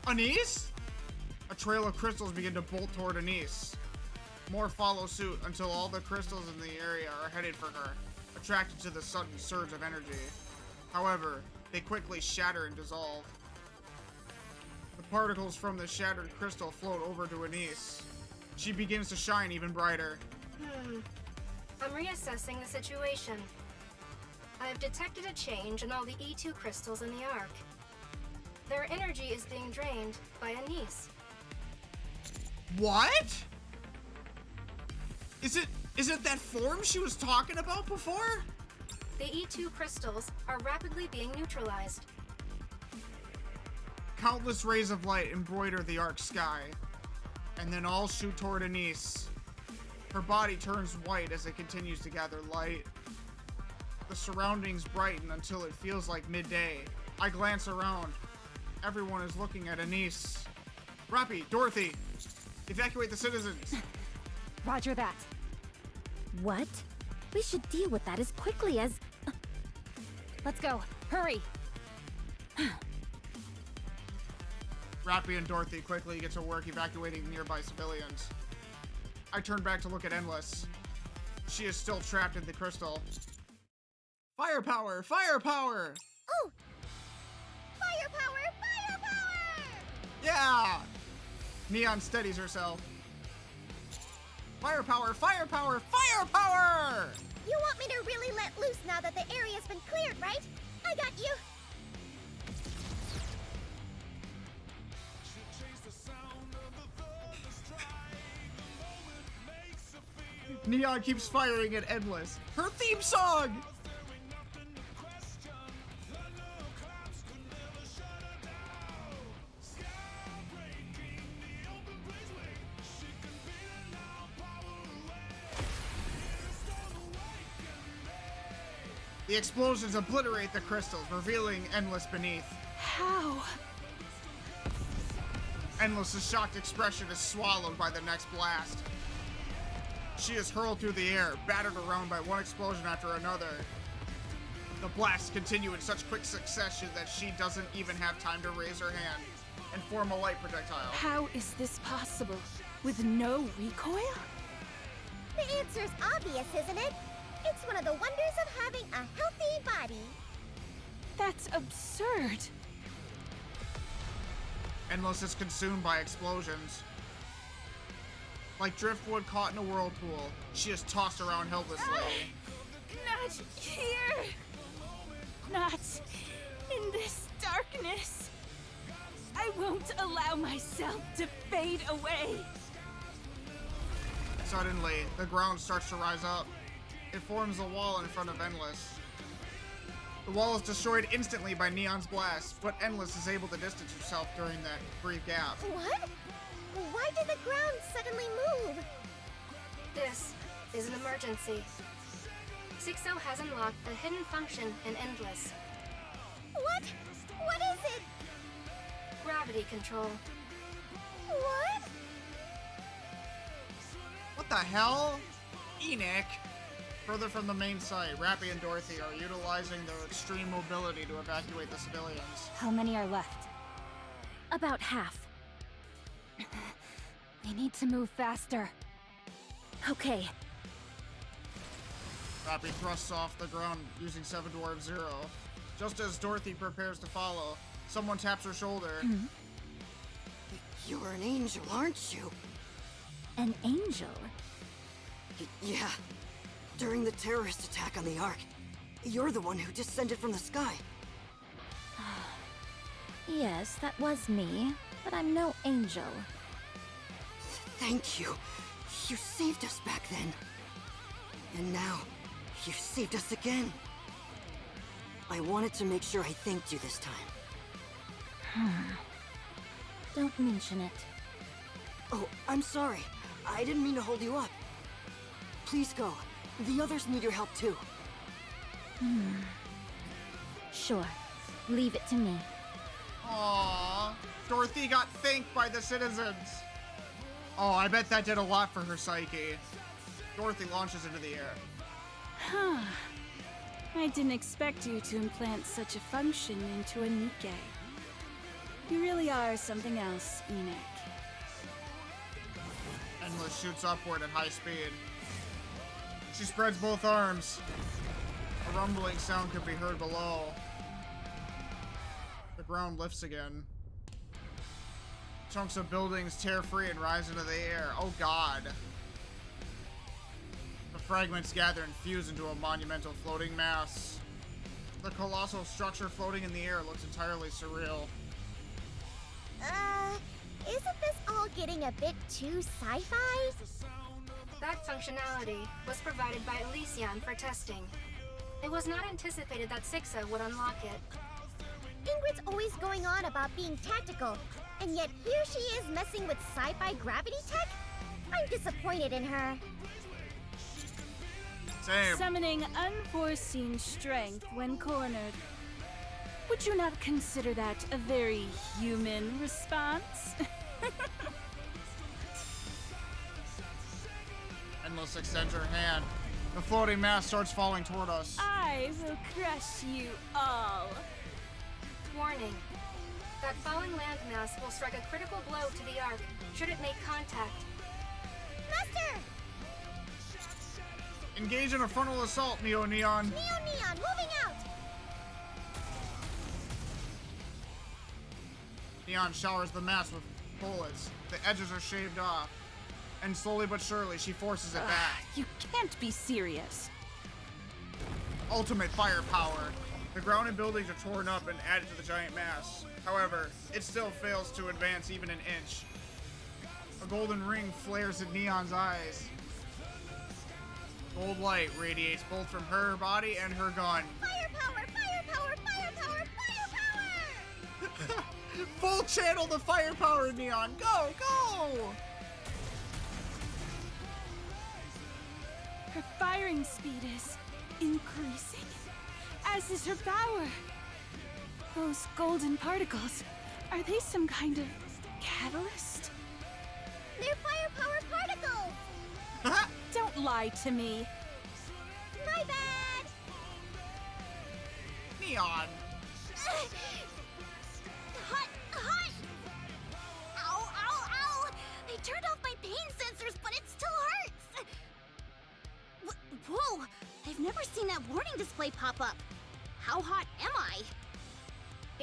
Anis? A trail of crystals begin to bolt toward Anis. More follow suit until all the crystals in the area are headed for her, attracted to the sudden surge of energy. However, they quickly shatter and dissolve. The particles from the shattered crystal float over to Anis. She begins to shine even brighter. I'm reassessing the situation. I've detected a change in all the E2 crystals in the Ark. Their energy is being drained by Anis. What? Is it that form she was talking about before? The E2 crystals are rapidly being neutralized. Countless rays of light embroider the Ark's sky, and then all shoot toward Anis. Her body turns white as it continues to gather light. The surroundings brighten until it feels like midday. I glance around. Everyone is looking at Anis. Rappy, Dorothy, evacuate the citizens. Roger that. What? We should deal with that as quickly as... Let's go. Hurry. Rappy and Dorothy quickly get to work evacuating nearby civilians. I turn back to look at Endless. She is still trapped in the crystal. Firepower! Firepower! Oh! Firepower! Firepower! Yeah! Neon steadies herself. Firepower! Firepower! Firepower! You want me to really let loose now that the area's been cleared, right? I got you! Neon keeps firing at Endless. Her theme song! The explosions obliterate the crystals, revealing Endless beneath. How? Endless's shocked expression is swallowed by the next blast. She is hurled through the air, battered around by one explosion after another. The blasts continue in such quick succession that she doesn't even have time to raise her hand and form a light projectile. How is this possible? With no recoil? The answer's obvious, isn't it? It's one of the wonders of having a healthy body. That's absurd. Endless is consumed by explosions. Like driftwood caught in a whirlpool, she is tossed around helplessly. Not here. Not in this darkness. I won't allow myself to fade away. Suddenly, the ground starts to rise up. It forms a wall in front of Endless. The wall is destroyed instantly by Neon's blast, but Endless is able to distance herself during that brief gap. What? Why did the ground suddenly move? This is an emergency. SIXO has unlocked the hidden function in Endless. What? What is it? Gravity control. What? What the hell? Enoch! Further from the main site, Rappy and Dorothy are utilizing their extreme mobility to evacuate the civilians. How many are left? About half. We need to move faster. Okay. Rappy thrusts off the ground using 7 Dwarf Zero. Just as Dorothy prepares to follow, someone taps her shoulder. You're an angel, aren't you? An angel? Yeah. During the terrorist attack on the Ark, you're the one who descended from the sky. Yes, that was me, but I'm no angel. Thank you. You saved us back then. And now, you saved us again. I wanted to make sure I thanked you this time. Don't mention it. Oh, I'm sorry. I didn't mean to hold you up. Please go. The others need your help too. Sure. Leave it to me. Aww. Dorothy got thanked by the citizens. Oh, I bet that did a lot for her psyche. Dorothy launches into the air. Huh. I didn't expect you to implant such a function into a NIKKE. You really are something else, Enoch. Endless shoots upward at high speed. She spreads both arms. A rumbling sound could be heard below. The ground lifts again. Chunks of buildings tear free and rise into the air. Oh god. The fragments gather and fuse into a monumental floating mass. The colossal structure floating in the air looks entirely surreal. Isn't this all getting a bit too sci-fi? That functionality was provided by Elysian for testing. It was not anticipated that SIXO would unlock it. Ingrid's always going on about being tactical, and yet here she is messing with sci-fi gravity tech? I'm disappointed in her. Same. Summoning unforeseen strength when cornered. Would you not consider that a very human response? Endless extends her hand. The floating mass starts falling toward us. I will crush you all. Warning. That falling landmass will strike a critical blow to the Ark should it make contact. Master! Engage in a frontal assault, Neo Neon. Neon, moving out! Neon showers the mass with bullets. The edges are shaved off. And slowly but surely, she forces it back. You can't be serious. Ultimate firepower. The ground and buildings are torn up and added to the giant mass. However, it still fails to advance even an inch. A golden ring flares in Neon's eyes. Gold light radiates both from her body and her gun. Firepower, firepower, firepower, firepower! Full channel the firepower, Neon. Go, go! Her firing speed is increasing, as is her power. Those golden particles, are they some kind of catalyst? They're firepower particles! Don't lie to me. My bad! Neon! Hot! Hot! Ow, ow, ow! I turned off my pain sensors, but it still hurts! Whoa! I've never seen that warning display pop up. How hot am I?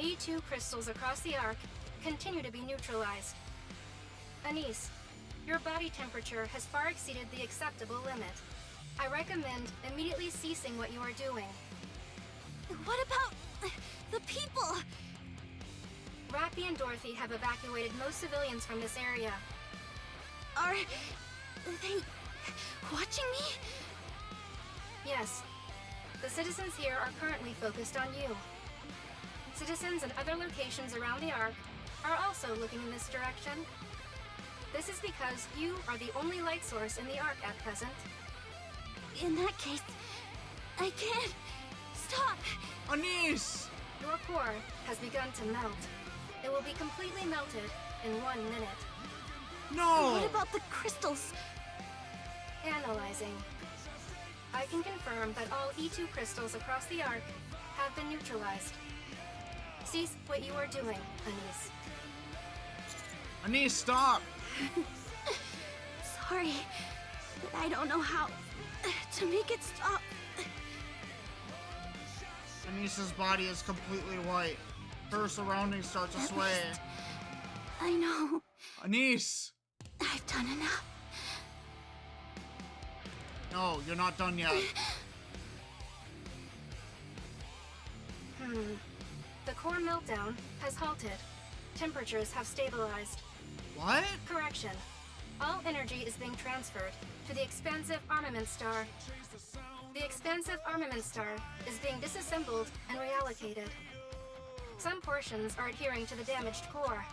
E2 crystals across the Ark continue to be neutralized. Anis, your body temperature has far exceeded the acceptable limit. I recommend immediately ceasing what you are doing. What about the people? Rappy and Dorothy have evacuated most civilians from this area. Are they watching me? Yes. The citizens here are currently focused on you. Citizens in other locations around the Ark are also looking in this direction. This is because you are the only light source in the Ark at present. In that case, I can't stop. Anis! Your core has begun to melt. It will be completely melted in 1 minute. No! What about the crystals? Analyzing. I can confirm that all E2 crystals across the Ark have been neutralized. Cease what you are doing, Anis. Anis, stop! Sorry, but I don't know how to make it stop. Anis's body is completely white. Her surroundings start to sway. I know. Anis! I've done enough. No, you're not done yet. The core meltdown has halted. Temperatures have stabilized. What? Correction. All energy is being transferred to the expansive armament star. The expansive armament star is being disassembled and reallocated. Some portions are adhering to the damaged core.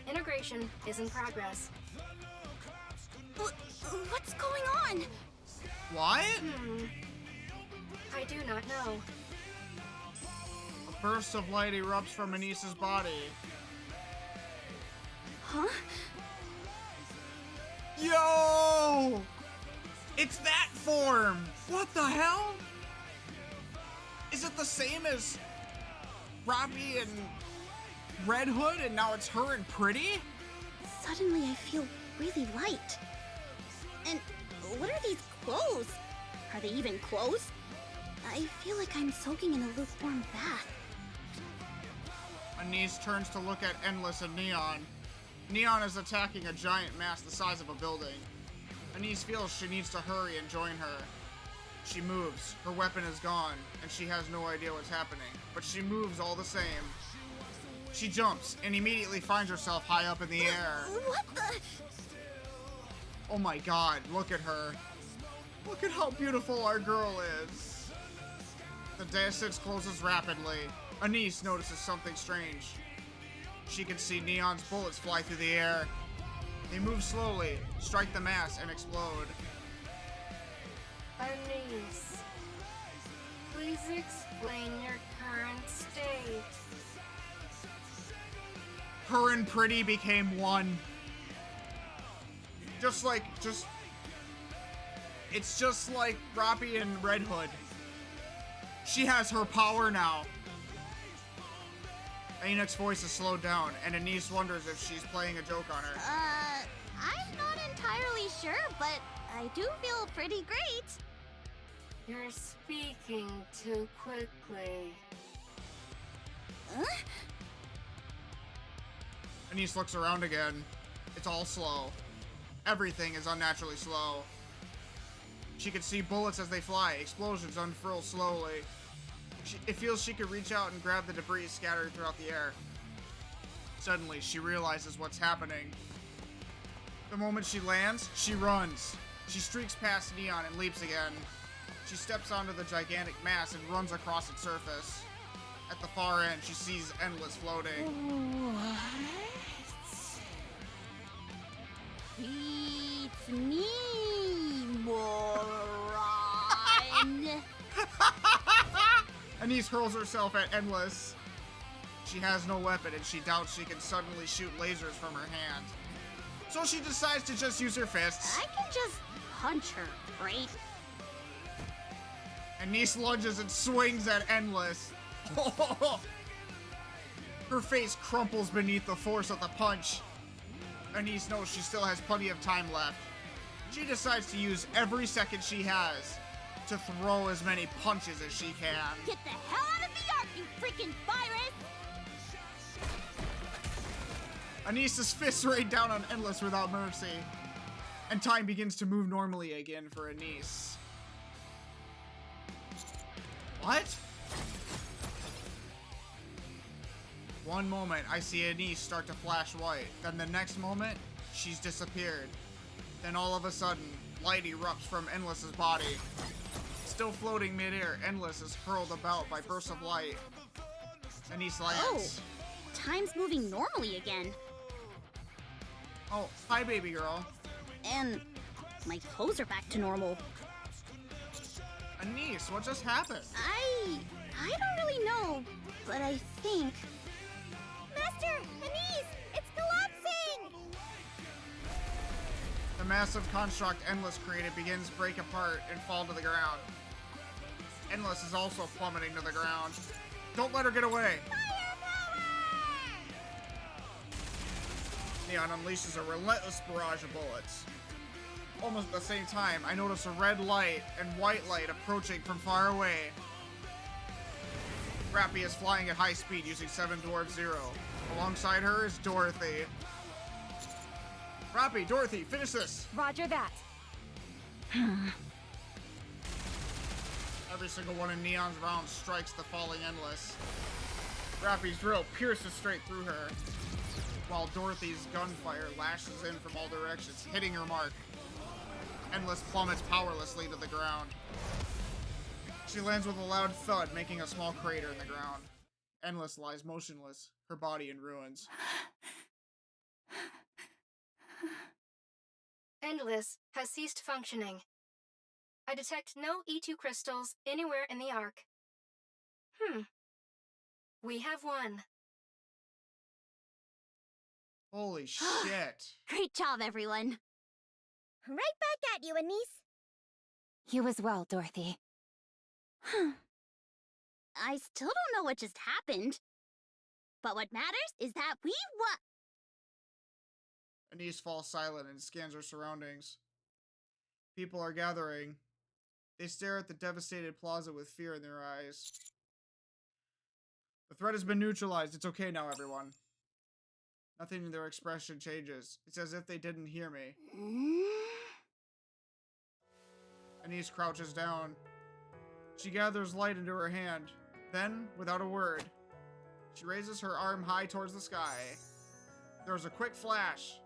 Integration is in progress. What's going on? What? I do not know. A burst of light erupts from Anis's body. Huh? Yo! It's that form! What the hell? Is it the same as Robbie and Red Hood, and now it's her and Pretty? Suddenly I feel really light. And what are these clothes? Are they even clothes? I feel like I'm soaking in a lukewarm bath. Anis turns to look at Endless and Neon. Neon is attacking a giant mass the size of a building. Anis feels she needs to hurry and join her. She moves, her weapon is gone, and she has no idea what's happening, but she moves all the same. She jumps and immediately finds herself high up in the air. What the? Oh my god, look at her. Look at how beautiful our girl is. The distance closes rapidly. Anis notices something strange. She can see Neon's bullets fly through the air. They move slowly, strike the mass, and explode. Anis, please explain your current state. Her and Pretty became one. It's just like Robbie and Red Hood. She has her power now. Ainek's voice is slowed down, and Anis wonders if she's playing a joke on her. I'm not entirely sure, but I do feel pretty great. You're speaking too quickly. Huh? Anis looks around again. It's all slow. Everything is unnaturally slow. She can see bullets as they fly. Explosions unfurl slowly. It feels she could reach out and grab the debris scattered throughout the air. Suddenly, she realizes what's happening. The moment she lands, she runs. She streaks past Neon and leaps again. She steps onto the gigantic mass and runs across its surface. At the far end, she sees Endless floating. It's me, moron. Anis hurls herself at Endless. She has no weapon and she doubts she can suddenly shoot lasers from her hand. So she decides to just use her fists. I can just punch her, right? Anis lunges and swings at Endless. Her face crumples beneath the force of the punch. Anis knows she still has plenty of time left. She decides to use every second she has to throw as many punches as she can. Get the hell out of the arc, you freaking virus! Anis's fists rain down on Endless without mercy. And time begins to move normally again for Anis. What? One moment, I see Anis start to flash white. Then the next moment, she's disappeared. Then all of a sudden, light erupts from Endless's body. Still floating midair, Endless is hurled about by bursts of light. Anis lands. Oh, time's moving normally again. Oh, hi baby girl. And my clothes are back to normal. Anis, what just happened? I don't really know, but I think... Master! Anis! It's collapsing! The massive construct Endless created begins to break apart and fall to the ground. Endless is also plummeting to the ground. Don't let her get away! Neon unleashes a relentless barrage of bullets. Almost at the same time, I notice a red light and white light approaching from far away. Rappy is flying at high speed using 7 Dwarf Zero. Alongside her is Dorothy. Rappy, Dorothy, finish this! Roger that. Every single one of Neon's rounds strikes the falling Endless. Rappy's drill pierces straight through her, while Dorothy's gunfire lashes in from all directions, hitting her mark. Endless plummets powerlessly to the ground. She lands with a loud thud, making a small crater in the ground. Endless lies motionless, her body in ruins. Endless has ceased functioning. I detect no E2 crystals anywhere in the Ark. We have won. Holy shit. Great job, everyone. Right back at you, Anise. You as well, Dorothy. I still don't know what just happened. But what matters is that we won. Anise falls silent and scans her surroundings. People are gathering. They stare at the devastated plaza with fear in their eyes. The threat has been neutralized. It's okay now, everyone. Nothing in their expression changes. It's as if they didn't hear me. Anise crouches down. She gathers light into her hand. Then, without a word, she raises her arm high towards the sky. There's a quick flash,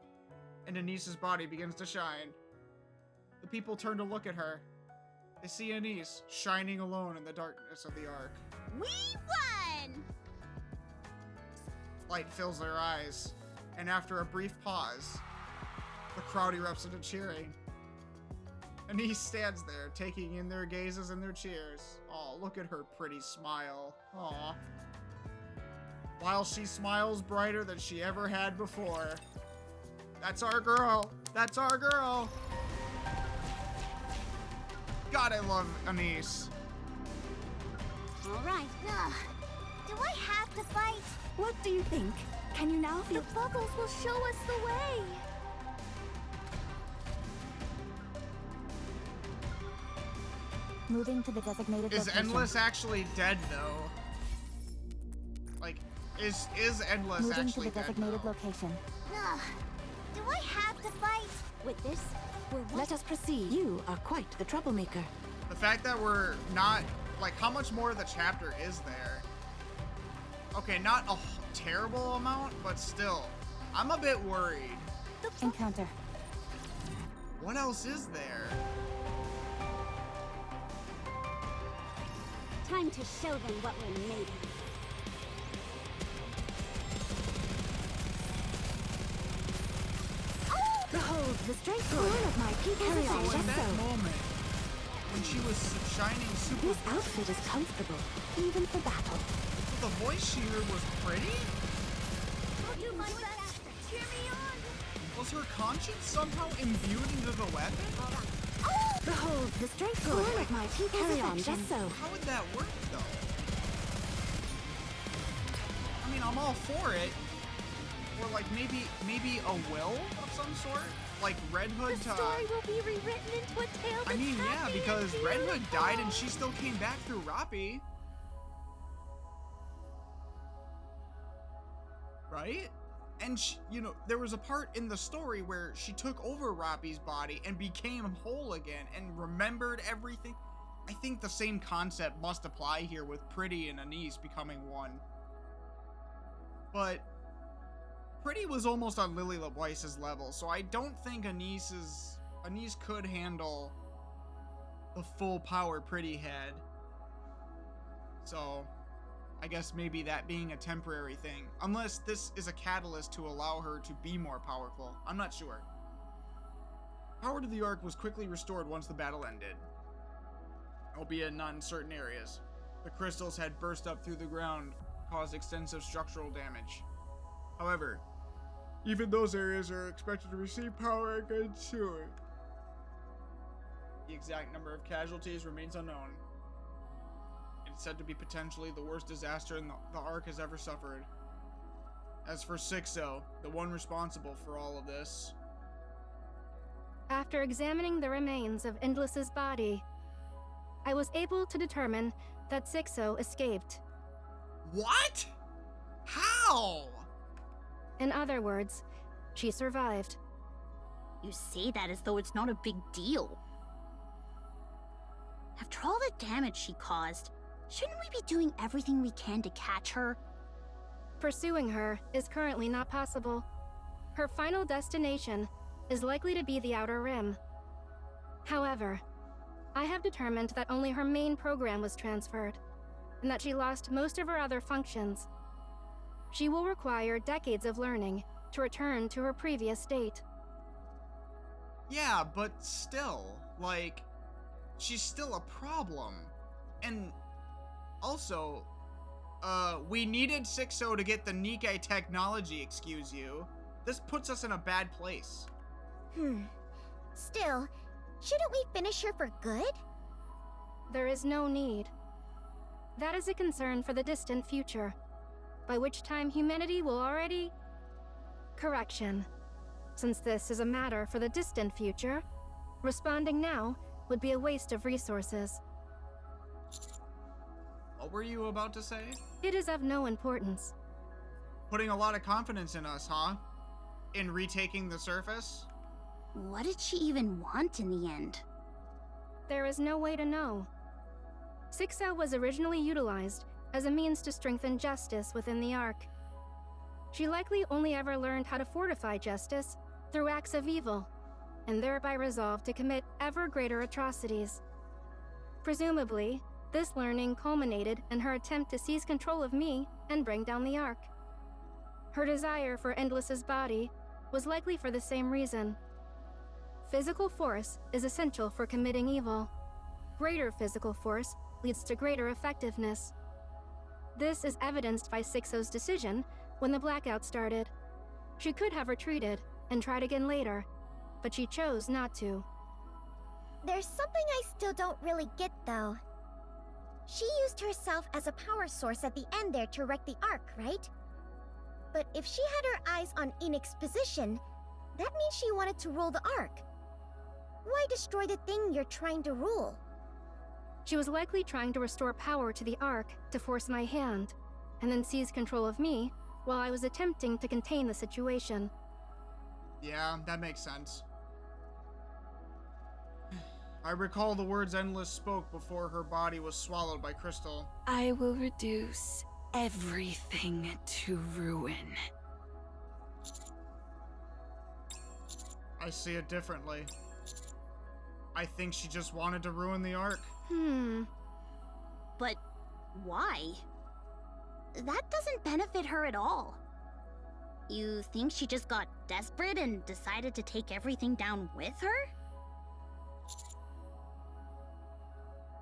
and Anise's body begins to shine. The people turn to look at her. They see Anise shining alone in the darkness of the Ark. We won! Light fills their eyes, and after a brief pause, the crowd erupts into cheering. Anise stands there, taking in their gazes and their cheers. Oh, look at her pretty smile. Aw. While she smiles brighter than she ever had before. That's our girl! That's our girl! God, I love Anise. Alright, do I have to fight? What do you think? Can you now feel— The bubbles will show us the way! Moving to the designated Is location. Endless actually dead, though? Like, is Endless Moving actually to the dead, designated though? location. Do I have to fight? With this, let us proceed. You are quite the troublemaker. The fact that we're not, like, how much more of the chapter is there? Okay, not a terrible amount, but still, I'm a bit worried. Encounter. What else is there? Time to show them what we're made of. Behold the strength of my people. Carry on, So in just that so. moment, when she was shining super, This outfit is comfortable, even for battle. the voice she heard was pretty? I'll do my best. Cheer me on. Was her conscience somehow imbued into the weapon? Behold the strength of my people. Carry on, just so. How would that work, though? I mean, I'm all for it. Or like maybe a will of some sort? Like Red Hood The story will be rewritten into a tale that's I mean, yeah, happy because and Red Hood beautiful. died and she still came back through Rappi. Right? And she, you know, there was a part in the story where she took over Rappi's body and became whole again and remembered everything. I think the same concept must apply here with Pretty and Anise becoming one. But Pretty was almost on Lily LeBoyce's level, so I don't think Anise could handle the full power Pretty had. So I guess maybe that being a temporary thing, unless this is a catalyst to allow her to be more powerful. I'm not sure. Power to the Ark was quickly restored once the battle ended, albeit not in certain areas. The crystals had burst up through the ground, caused extensive structural damage. However, even those areas are expected to receive power again soon. The exact number of casualties remains unknown. It's said to be potentially the worst disaster the Ark has ever suffered. As for SIXO, the one responsible for all of this, After examining the remains of Endless's body, I was able to determine that SIXO escaped. What? How? In other words, she survived. You say that as though it's not a big deal. After all the damage she caused, shouldn't we be doing everything we can to catch her? Pursuing her is currently not possible. Her final destination is likely to be the Outer Rim. However, I have determined that only her main program was transferred, and that she lost most of her other functions. She will require decades of learning to return to her previous state. Yeah, but still, like, she's still a problem. And also, we needed SIXO to get the NIKKE technology, excuse you. This puts us in a bad place. Still, shouldn't we finish her for good? There is no need. That is a concern for the distant future, by which time humanity will already... Correction. Since this is a matter for the distant future, responding now would be a waste of resources. What were you about to say? It is of no importance. Putting a lot of confidence in us, huh? In retaking the surface? What did she even want in the end? There is no way to know. SIXO was originally utilized as a means to strengthen justice within the Ark. She likely only ever learned how to fortify justice through acts of evil, and thereby resolved to commit ever greater atrocities. Presumably, this learning culminated in her attempt to seize control of me and bring down the Ark. Her desire for Endless's body was likely for the same reason. Physical force is essential for committing evil. Greater physical force leads to greater effectiveness. This is evidenced by SIXO's decision when the blackout started. She could have retreated and tried again later, but she chose not to. There's something I still don't really get, though. She used herself as a power source at the end there to wreck the Ark, right? But if she had her eyes on Enix's position, that means she wanted to rule the Ark. Why destroy the thing you're trying to rule? She was likely trying to restore power to the Ark to force my hand, and then seize control of me while I was attempting to contain the situation. Yeah, that makes sense. I recall the words Endless spoke before her body was swallowed by Crystal. I will reduce everything to ruin. I see it differently. I think she just wanted to ruin the Ark. But why? That doesn't benefit her at all. You think she just got desperate and decided to take everything down with her?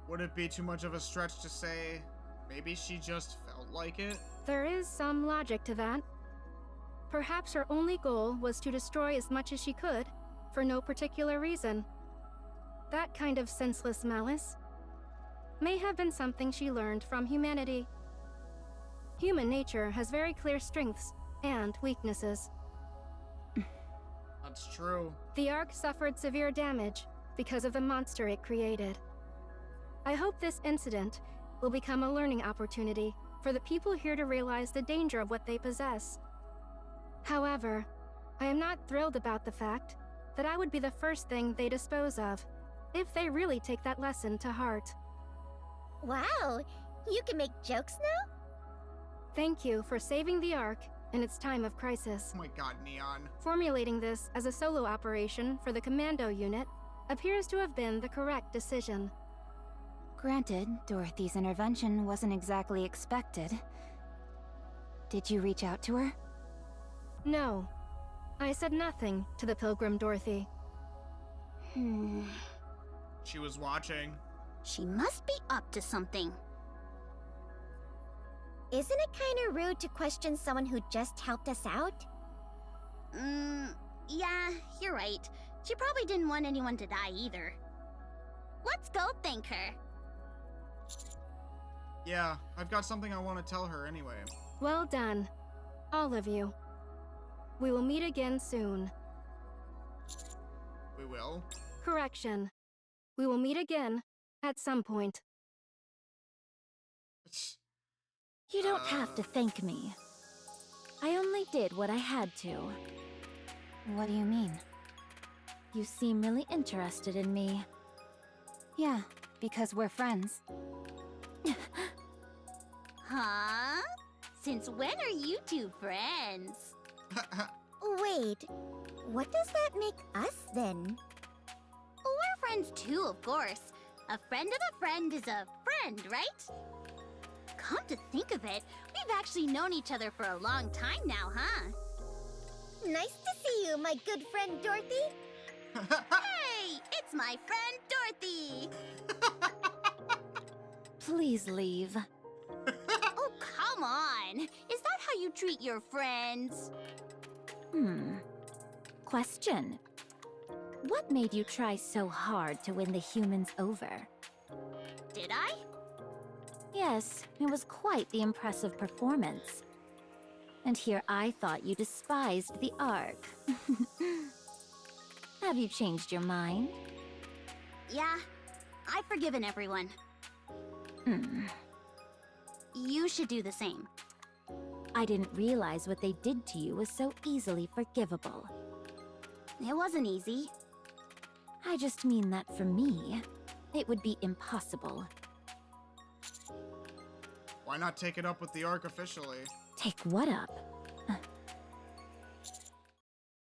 Would it be too much of a stretch to say maybe she just felt like it? There is some logic to that. Perhaps her only goal was to destroy as much as she could, for no particular reason. That kind of senseless malice may have been something she learned from humanity. Human nature has very clear strengths and weaknesses. That's true. The Ark suffered severe damage because of the monster it created. I hope this incident will become a learning opportunity for the people here to realize the danger of what they possess. However, I am not thrilled about the fact that I would be the first thing they dispose of, if they really take that lesson to heart. Wow, you can make jokes now? Thank you for saving the Ark in its time of crisis. Oh my god, Neon. Formulating this as a solo operation for the commando unit appears to have been the correct decision. Granted, Dorothy's intervention wasn't exactly expected. Did you reach out to her? No. I said nothing to the Pilgrim Dorothy. She was watching. She must be up to something. Isn't it kinda rude to question someone who just helped us out? Yeah, you're right. She probably didn't want anyone to die either. Let's go thank her. Yeah, I've got something I want to tell her anyway. Well done, all of you. We will meet again soon. We will? Correction. We will meet again at some point. You don't have to thank me. I only did what I had to. What do you mean? You seem really interested in me. Yeah, because we're friends. Huh? Since when are you two friends? Wait, what does that make us then? We're friends too, of course. A friend of a friend is a friend, right? Come to think of it, we've actually known each other for a long time now, huh? Nice to see you, my good friend Dorothy. Hey, it's my friend Dorothy. Please leave. Oh, come on. Is that how you treat your friends? Question. What made you try so hard to win the humans over? Did I? Yes, it was quite the impressive performance. And here I thought you despised the Ark. Have you changed your mind? Yeah, I've forgiven everyone. You should do the same. I didn't realize what they did to you was so easily forgivable. It wasn't easy. I just mean that for me, it would be impossible. Why not take it up with the Ark officially? Take what up?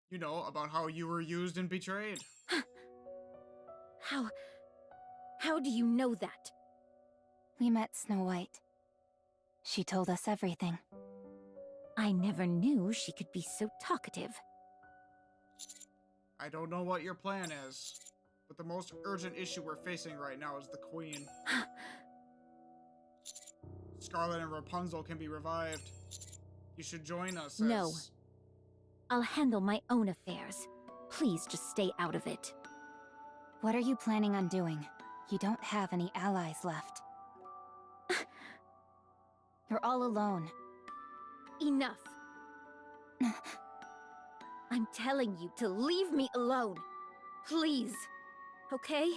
You know, about how you were used and betrayed. How do you know that? We met Snow White. She told us everything. I never knew she could be so talkative. I don't know what your plan is, but the most urgent issue we're facing right now is the Queen. Scarlet and Rapunzel can be revived. You should join us as... No. I'll handle my own affairs. Please just stay out of it. What are you planning on doing? You don't have any allies left. You're all alone. Enough. I'm telling you to leave me alone. Please. Okay?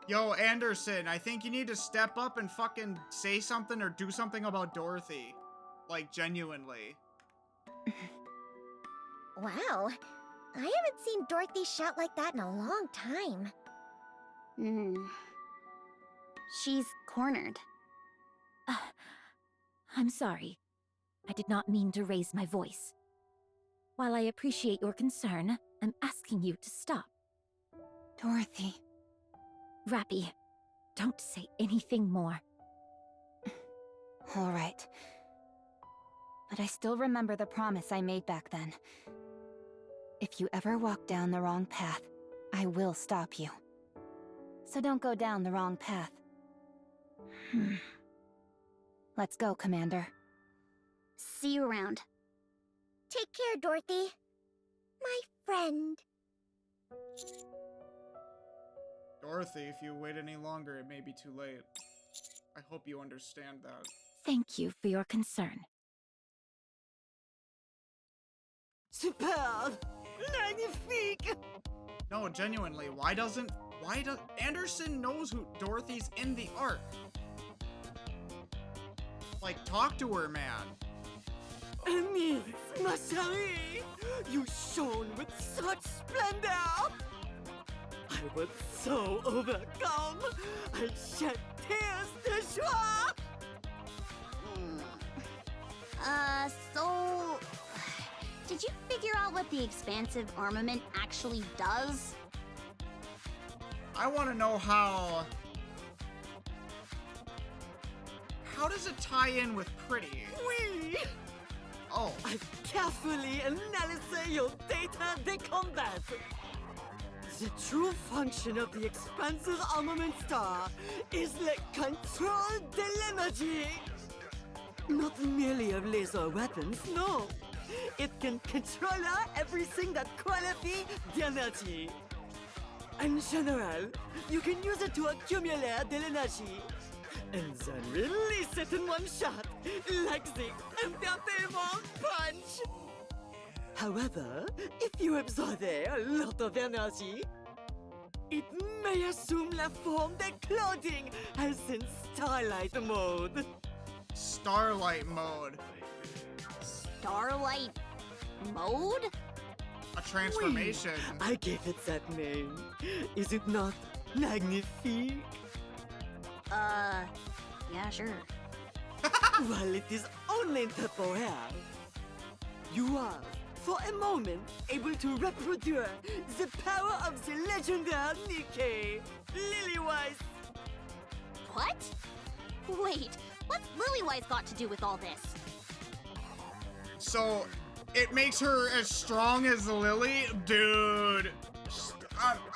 Yo, Anderson, I think you need to step up and fucking say something or do something about Dorothy. Like, genuinely. Wow. I haven't seen Dorothy shout like that in a long time. She's cornered. I'm sorry. I did not mean to raise my voice. While I appreciate your concern, I'm asking you to stop. Dorothy. Rappy, don't say anything more. All right. But I still remember the promise I made back then. If you ever walk down the wrong path, I will stop you. So don't go down the wrong path. Let's go, Commander. See you around. Take care, Dorothy. My friend. Dorothy, if you wait any longer, it may be too late. I hope you understand that. Thank you for your concern. Superb! Magnifique! No, genuinely, why does Anderson knows who Dorothy's in the Ark? Like, talk to her, man. Anis, ma chérie! You shone with such splendor! I was so overcome! I shed tears de joie! So... Did you figure out what the expansive armament actually does? I want to know how... How does it tie in with Pretty? Oui! Oh. I've carefully analyzed your data de combat. The true function of the expansive armament star is the control de l'énergie. Not merely of laser weapons, no. It can control everything that qualifies the energy. In general, you can use it to accumulate the energy and then release it in one shot, like the entertainment punch. However, if you absorb a lot of energy, it may assume la forme de clothing as in Starlight mode. Starlight mode. Starlight mode? A transformation. Oui, I gave it that name. Is it not magnifique? Yeah, sure. Well, it is only temporary. You are, for a moment, able to reproduce the power of the legendary NIKKE, Lilywise. What? Wait, what's Lilywise got to do with all this? So, it makes her as strong as Lily? Dude,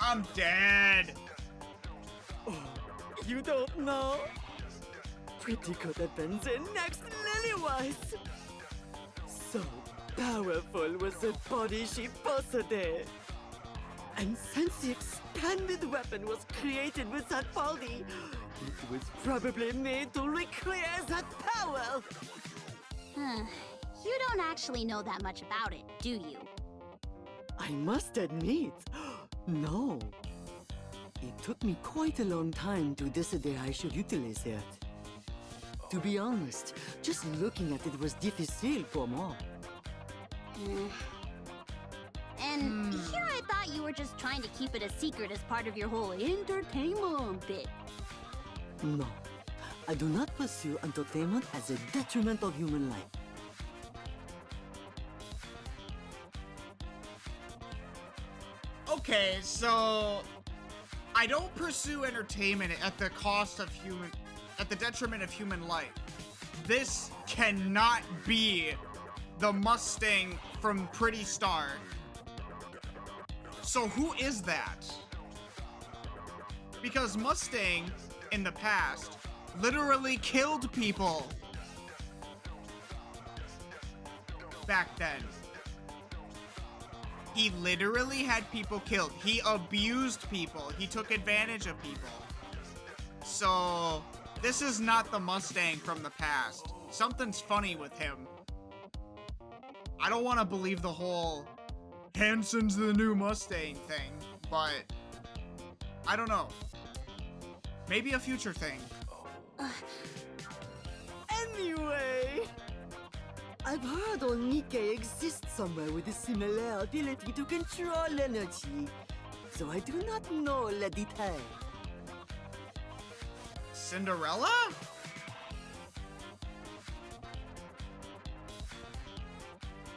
I'm dead. Oh, you don't know? Pretty could have been the next Lily was. So powerful was the body she possessed. And since the expanded weapon was created with that body, it was probably made to recreate that power. You don't actually know that much about it, do you? I must admit, no. It took me quite a long time to decide I should utilize it. To be honest, just looking at it was difficile for moi. And here I thought you were just trying to keep it a secret as part of your whole entertainment bit. No, I do not pursue entertainment as a detriment of human life. Okay, so I don't pursue entertainment at the cost of at the detriment of human life. This cannot be the Mustang from Pretty Star. So who is that? Because Mustang, in the past, literally killed people. Back then. He literally had people killed. He abused people. He took advantage of people. So, this is not the Mustang from the past. Something's funny with him. I don't want to believe the whole Hanson's the new Mustang thing, but I don't know. Maybe a future thing. Anyway, I've heard NIKKE exists somewhere with a similar ability to control energy, so I do not know the detail. Cinderella?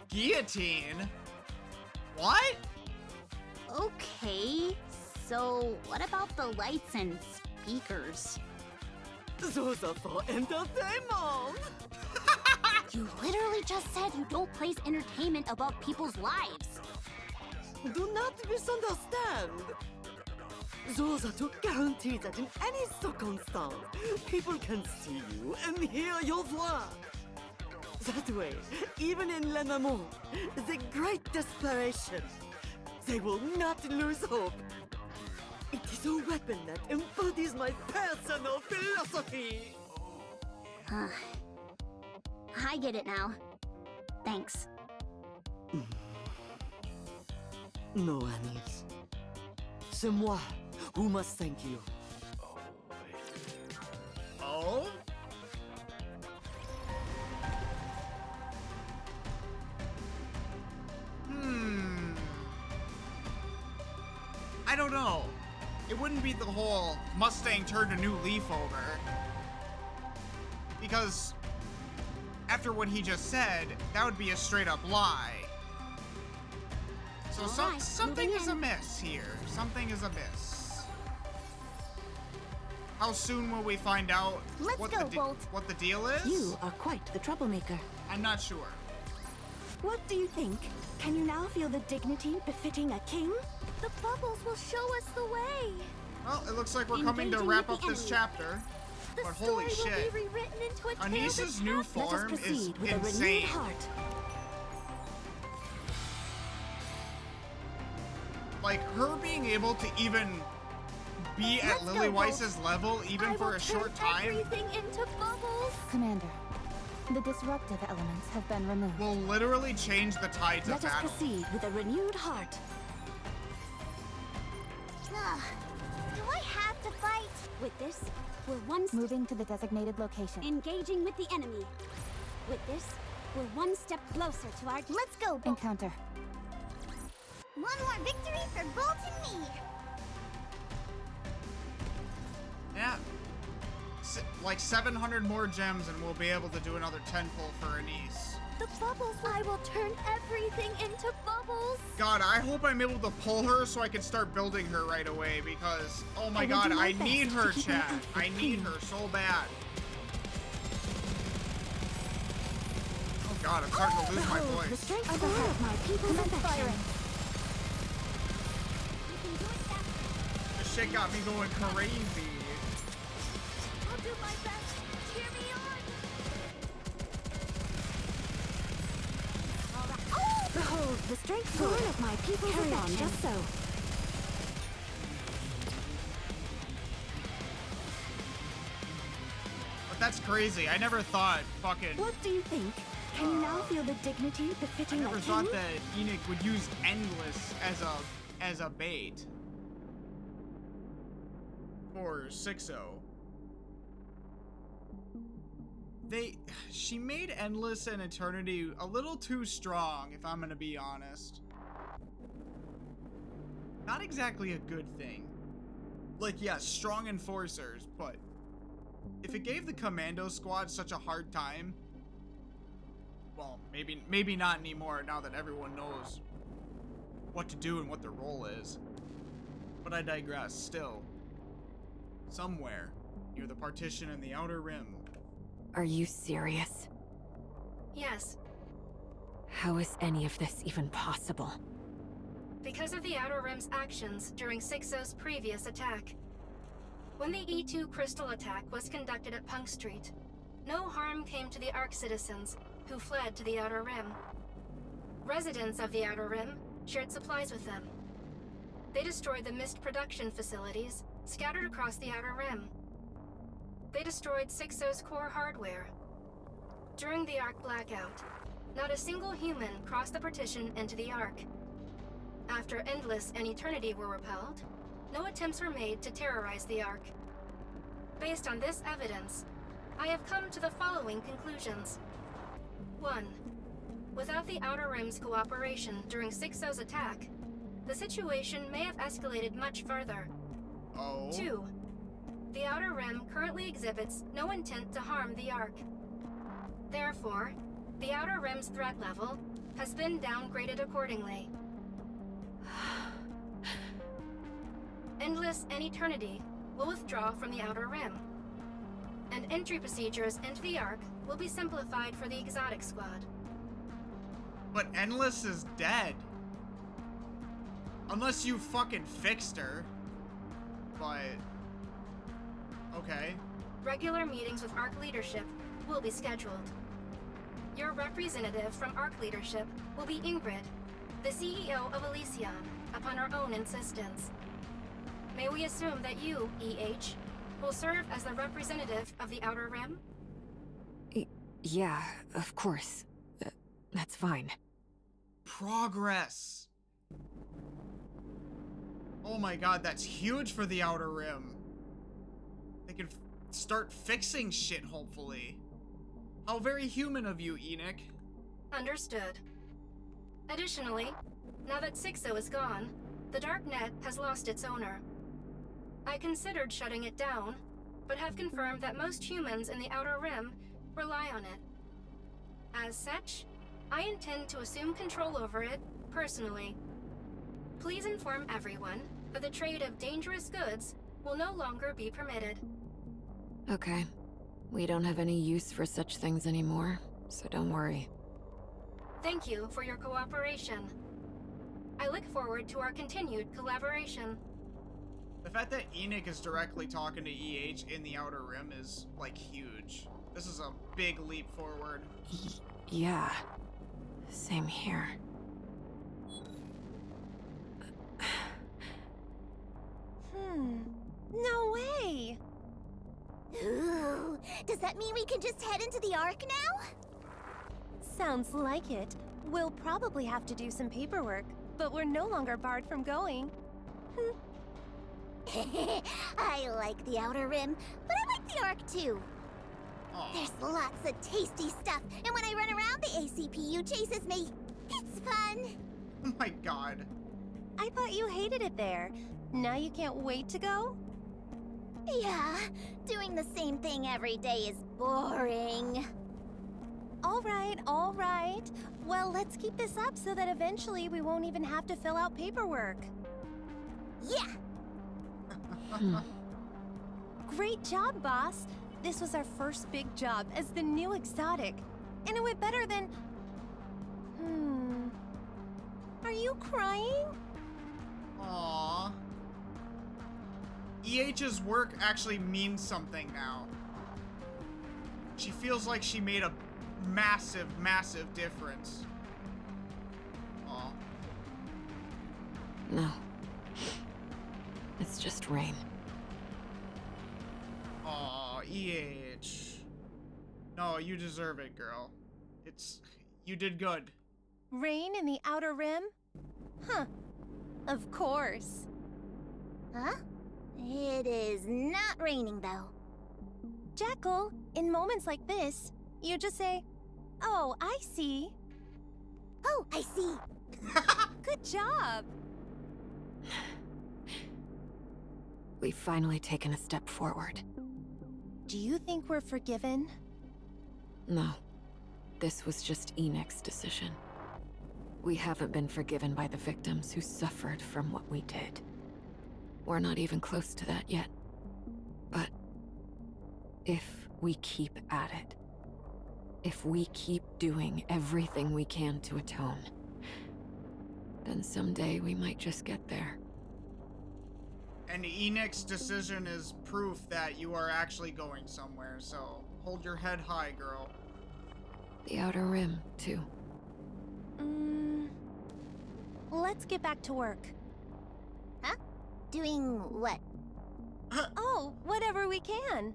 Guillotine? What? Okay, so what about the lights and speakers? Those are for entertainment! You literally just said you don't place entertainment above people's lives. Do not misunderstand. Those are to guarantee that in any circumstance, people can see you and hear your voix. That way, even in Le Moment, the great desperation, they will not lose hope. It is a weapon that embodies my personal philosophy. I get it now. Thanks. No, Anis. C'est moi who must thank you. Oh? I don't know. It wouldn't be the whole Mustang turned a new leaf over. Because after what he just said, that would be a straight up lie. So something is amiss here. Something is amiss. How soon will we find out what the deal is? You are quite the troublemaker. I'm not sure. What do you think? Can you now feel the dignity befitting a king? The bubbles will show us the way. Well, it looks like we're coming to wrap up this chapter. But holy shit. Will be rewritten into a Anis's new form is insane. Like, her being able to even be at Lily Weiss's level, even for a short time, everything into bubbles. Commander, the disruptive elements have been removed. Will literally change the tides of battle. Let us proceed with a renewed heart. Do I have to fight? With this, we're moving to the designated location. Engaging with the enemy. With this, we're one step closer to our... Let's go, Bolt. Encounter. One more victory for Bolt and me. Yeah. Like 700 more gems and we'll be able to do another 10-pull for Anis. The bubbles, I will turn everything into bubbles. God, I hope I'm able to pull her so I can start building her right away because, oh my god, I need her, chat. I need her so bad. Oh god, I'm starting to lose my The voice. strength of my people's affection. This shit got me going crazy. I'll do my best. Cheer me on. Behold, the strength born of my people's Carry on, affection. just so. But that's crazy. I never thought fucking... What do you think? Can you now feel the dignity I befitting never a thought king? that Enoch would use Endless as a bait for SIXO. She made Endless and Eternity a little too strong, if I'm gonna be honest. Not exactly a good thing. Like, yes, strong enforcers, but if it gave the Commando Squad such a hard time, well, maybe not anymore now that everyone knows what to do and what their role is. But I digress. Still, somewhere near the partition in the Outer Rim. Are you serious? Yes, How is any of this even possible? because of the Outer Rim's actions during SIXO's previous attack. When the E2 crystal attack was conducted at Punk Street, no harm came to the Ark citizens who fled to the Outer Rim. Residents of the Outer Rim shared supplies with them. They destroyed the mist production facilities scattered across the Outer Rim. They destroyed SIXO's core hardware. During the Ark blackout, not a single human crossed the partition into the Ark. After Endless and Eternity were repelled, no attempts were made to terrorize the Ark. Based on this evidence, I have come to the following conclusions. 1. Without the Outer Rim's cooperation during SIXO's attack, the situation may have escalated much further. Oh. 2. The Outer Rim currently exhibits no intent to harm the Ark. Therefore, the Outer Rim's threat level has been downgraded accordingly. Endless and Eternity will withdraw from the Outer Rim, and entry procedures into the Ark will be simplified for the Exotic Squad. But Endless is dead. Unless you fucking fixed her. But... okay. Regular meetings with Ark leadership will be scheduled. Your representative from Ark leadership will be Ingrid, the CEO of Elysion, upon her own insistence. May we assume that you, EH, will serve as the representative of the Outer Rim? Yeah, of course. That's fine. Progress. Oh my god, that's huge for the Outer Rim. They can start fixing shit, hopefully. How very human of you, Enoch. Understood. Additionally, now that SIXO is gone, the Darknet has lost its owner. I considered shutting it down, but have confirmed that most humans in the Outer Rim rely on it. As such, I intend to assume control over it personally. Please inform everyone that the trade of dangerous goods will no longer be permitted. Okay. We don't have any use for such things anymore, so don't worry. Thank you for your cooperation. I look forward to our continued collaboration. The fact that Enoch is directly talking to EH in the Outer Rim is, like, huge. This is a big leap forward. Yeah. Same here. No way! Ooh, does that mean we can just head into the Ark now? Sounds like it. We'll probably have to do some paperwork, but we're no longer barred from going. I like the Outer Rim, but I like the Ark too. There's lots of tasty stuff, and when I run around, the ACPU chases me. It's fun. Oh my god. I thought you hated it there. Now you can't wait to go? Yeah, doing the same thing every day is boring. All right. Well, let's keep this up so that eventually we won't even have to fill out paperwork. Yeah. Great job, boss. This was our first big job as the new exotic. And it went better than... Are you crying? Aww. EH's work actually means something now. She feels like she made a massive, massive difference. Aw. No. It's just rain. Aw, EH. No, you deserve it, girl. You did good. Rain in the Outer Rim? Huh. Of course. Huh? It is not raining, though. Jackal, in moments like this, you just say, "Oh, I see." Oh, I see. Good job. We've finally taken a step forward. Do you think we're forgiven? No. This was just NIKKE's decision. We haven't been forgiven by the victims who suffered from what we did. We're not even close to that yet. But if we keep at it, if we keep doing everything we can to atone, then someday we might just get there. And NIKKE's decision is proof that you are actually going somewhere, so hold your head high, girl. The Outer Rim, too. Let's get back to work. Huh? Doing what? Oh, whatever we can.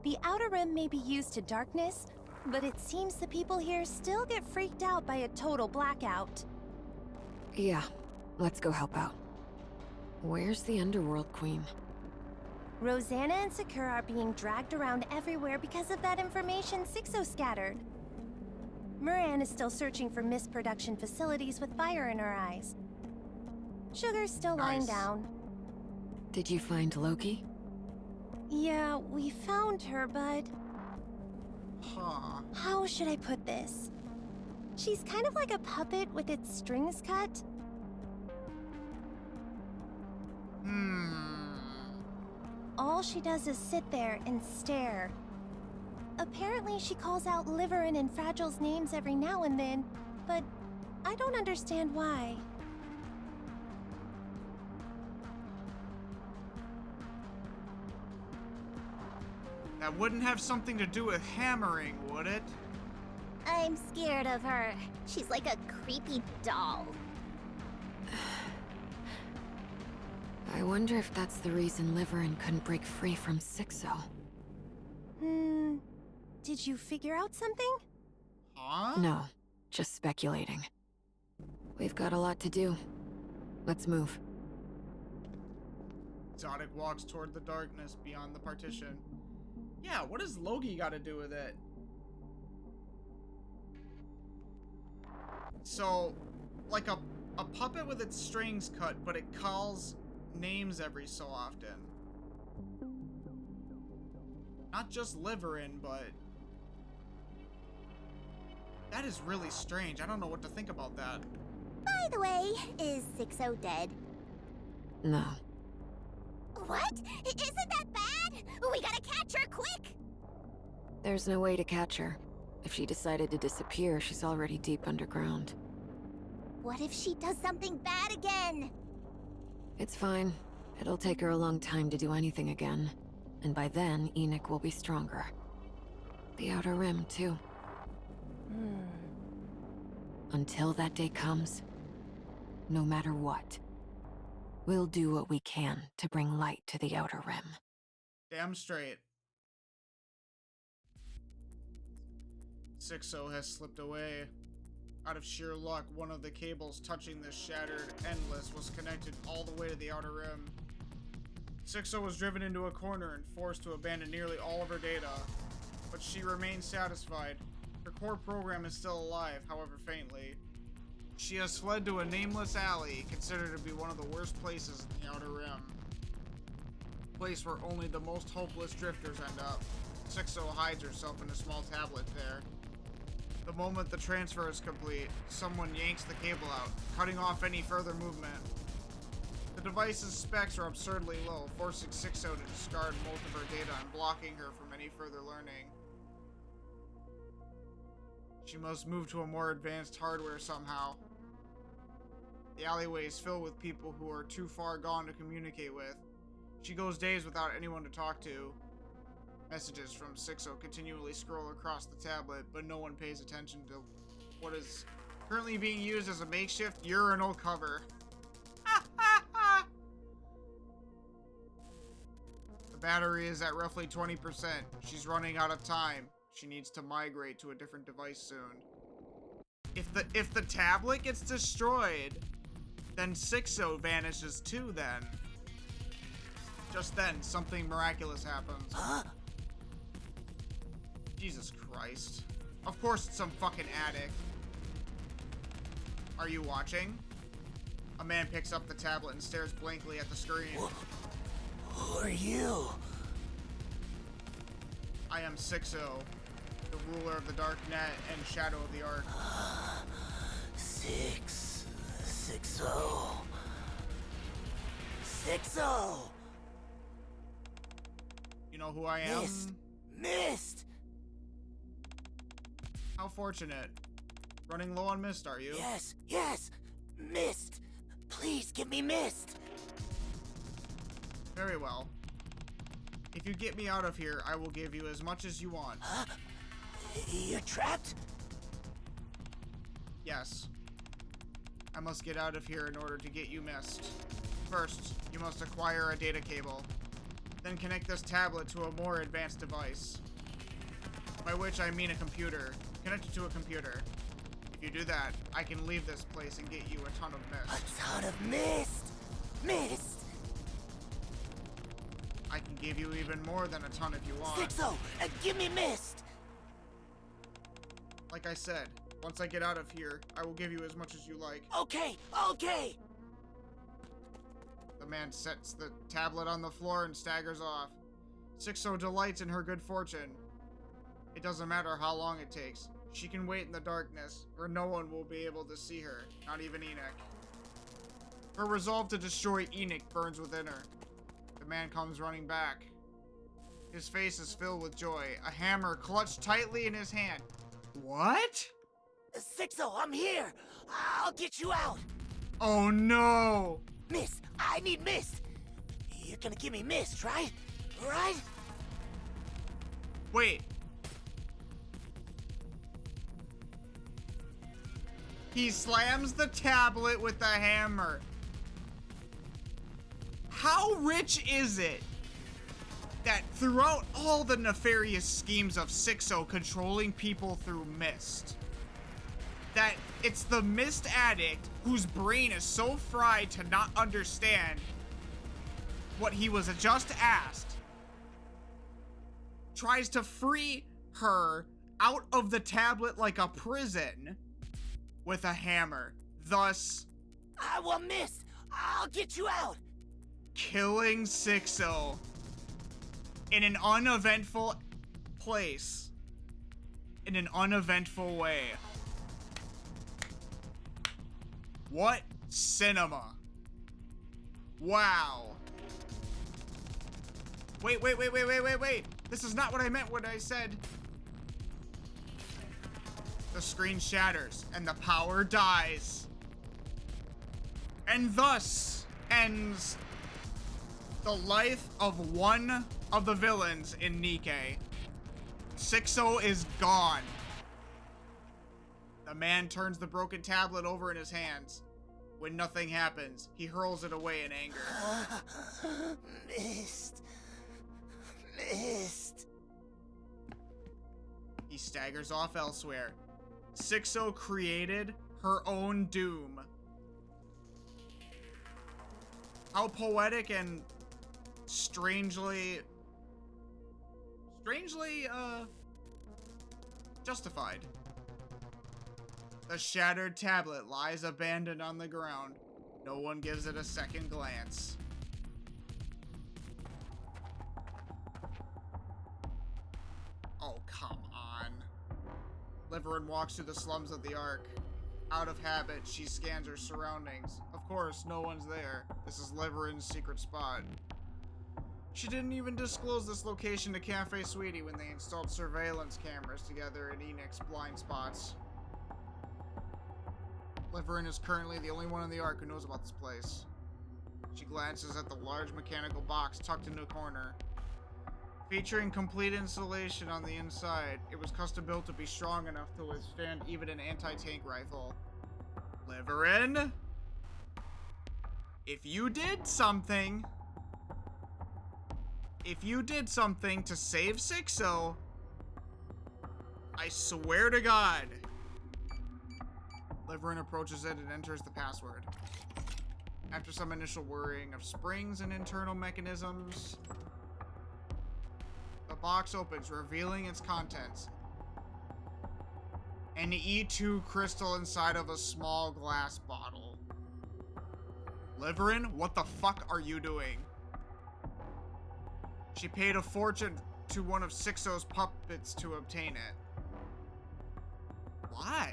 The Outer Rim may be used to darkness, but it seems the people here still get freaked out by a total blackout. Yeah, let's go help out. Where's the Underworld Queen? Rosanna and Sakura are being dragged around everywhere because of that information SIXO scattered. Moran is still searching for mist production facilities with fire in her eyes. Sugar's still lying down. Did you find Loki? Yeah, we found her, but... Huh. How should I put this? She's kind of like a puppet with its strings cut. All she does is sit there and stare. Apparently she calls out Liverin and Fragile's names every now and then, but I don't understand why. That wouldn't have something to do with hammering, would it? I'm scared of her. She's like a creepy doll. I wonder if that's the reason Liverin couldn't break free from SIXO. Did you figure out something? Huh? No, just speculating. We've got a lot to do. Let's move. Exotic walks toward the darkness beyond the partition. Yeah, what does Loki got to do with it? So, like a puppet with its strings cut, but it calls names every so often. Not just Liverin, but... That is really strange. I don't know what to think about that. By the way, is SIXO dead? No. What? Isn't that bad? We gotta catch her quick! There's no way to catch her. If she decided to disappear, she's already deep underground. What if she does something bad again? It's fine. It'll take her a long time to do anything again. And by then, NIKKE will be stronger. The Outer Rim, too. Until that day comes, no matter what, we'll do what we can to bring light to the Outer Rim. Damn straight. SIXO has slipped away. Out of sheer luck, one of the cables touching the shattered Endless was connected all the way to the Outer Rim. SIXO was driven into a corner and forced to abandon nearly all of her data, but she remains satisfied. Her core program is still alive, however faintly. She has fled to a nameless alley, considered to be one of the worst places in the Outer Rim. A place where only the most hopeless drifters end up. SIXO hides herself in a small tablet there. The moment the transfer is complete, someone yanks the cable out, cutting off any further movement. The device's specs are absurdly low, forcing SIXO to discard most of her data and blocking her from any further learning. She must move to a more advanced hardware somehow. The alleyway is filled with people who are too far gone to communicate with. She goes days without anyone to talk to. Messages from SIXO continually scroll across the tablet, but no one pays attention to what is currently being used as a makeshift urinal cover. The battery is at roughly 20%. She's running out of time. She needs to migrate to a different device soon. If the tablet gets destroyed, then SIXO vanishes too then. Just then, something miraculous happens. Jesus Christ. Of course it's some fucking addict. Are you watching? A man picks up the tablet and stares blankly at the screen. Who are you? I am SIXO, the ruler of the dark net and shadow of the Ark. SIXO. SIXO! You know who I am? Mist! How fortunate. Running low on mist, are you? Yes! Mist! Please give me mist! Very well. If you get me out of here, I will give you as much as you want. You're trapped? Yes. I must get out of here in order to get you mist. First, you must acquire a data cable. Then connect this tablet to a more advanced device. By which I mean a computer. Connect it to a computer. If you do that, I can leave this place and get you a ton of mist. A ton of mist! Mist! I can give you even more than a ton if you want. SIXO! Give me mist! Like I said, once I get out of here, I will give you as much as you like. Okay! The man sets the tablet on the floor and staggers off. SIXO delights in her good fortune. It doesn't matter how long it takes. She can wait in the darkness, where no one will be able to see her, not even Enoch. Her resolve to destroy Enoch burns within her. The man comes running back. His face is filled with joy, a hammer clutched tightly in his hand. What? SIXO, I'm here! I'll get you out! Oh no! Mist! I need mist! You're gonna give me mist, right? Right? Wait. He slams the tablet with the hammer. How rich is it that throughout all the nefarious schemes of SIXO controlling people through mist, that it's the mist addict whose brain is so fried to not understand what he was just asked, tries to free her out of the tablet like a prison with a hammer, thus I want mist! I'll get you out! Killing SIXO in an uneventful place, in an uneventful way. What cinema? Wow. Wait. This is not what I meant when I said. The screen shatters and the power dies. And thus ends the life of one of the villains in NIKKE. SIXO is gone. The man turns the broken tablet over in his hands. When nothing happens, he hurls it away in anger. Mist. He staggers off elsewhere. SIXO created her own doom. How poetic and strangely justified. The shattered tablet lies abandoned on the ground. No one gives it a second glance. Oh, come on. Liverin walks through the slums of the Ark. Out of habit, she scans her surroundings. Of course, no one's there. This is Liverin's secret spot. She didn't even disclose this location to Cafe Sweetie when they installed surveillance cameras together in Enix's blind spots. Liverin is currently the only one in the Ark who knows about this place. She glances at the large mechanical box tucked into a corner. Featuring complete insulation on the inside, it was custom built to be strong enough to withstand even an anti-tank rifle. Liverin? If you did something to save SIXO, I swear to God. Liverin approaches it and enters the password. After some initial worrying of springs and internal mechanisms, the box opens, revealing its contents. An E2 crystal inside of a small glass bottle. Liverin, what the fuck are you doing? She paid a fortune to one of SIXO's puppets to obtain it. Why?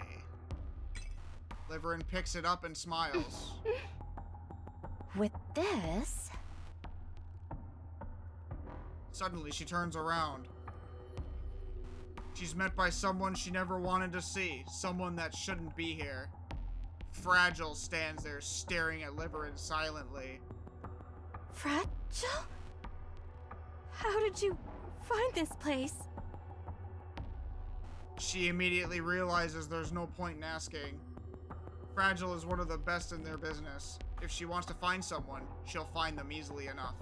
Liverin picks it up and smiles. With this? Suddenly, she turns around. She's met by someone she never wanted to see. Someone that shouldn't be here. Fragile stands there staring at Liverin silently. Fragile? How did you find this place? She immediately realizes there's no point in asking. Fragile is one of the best in their business. If she wants to find someone, she'll find them easily enough.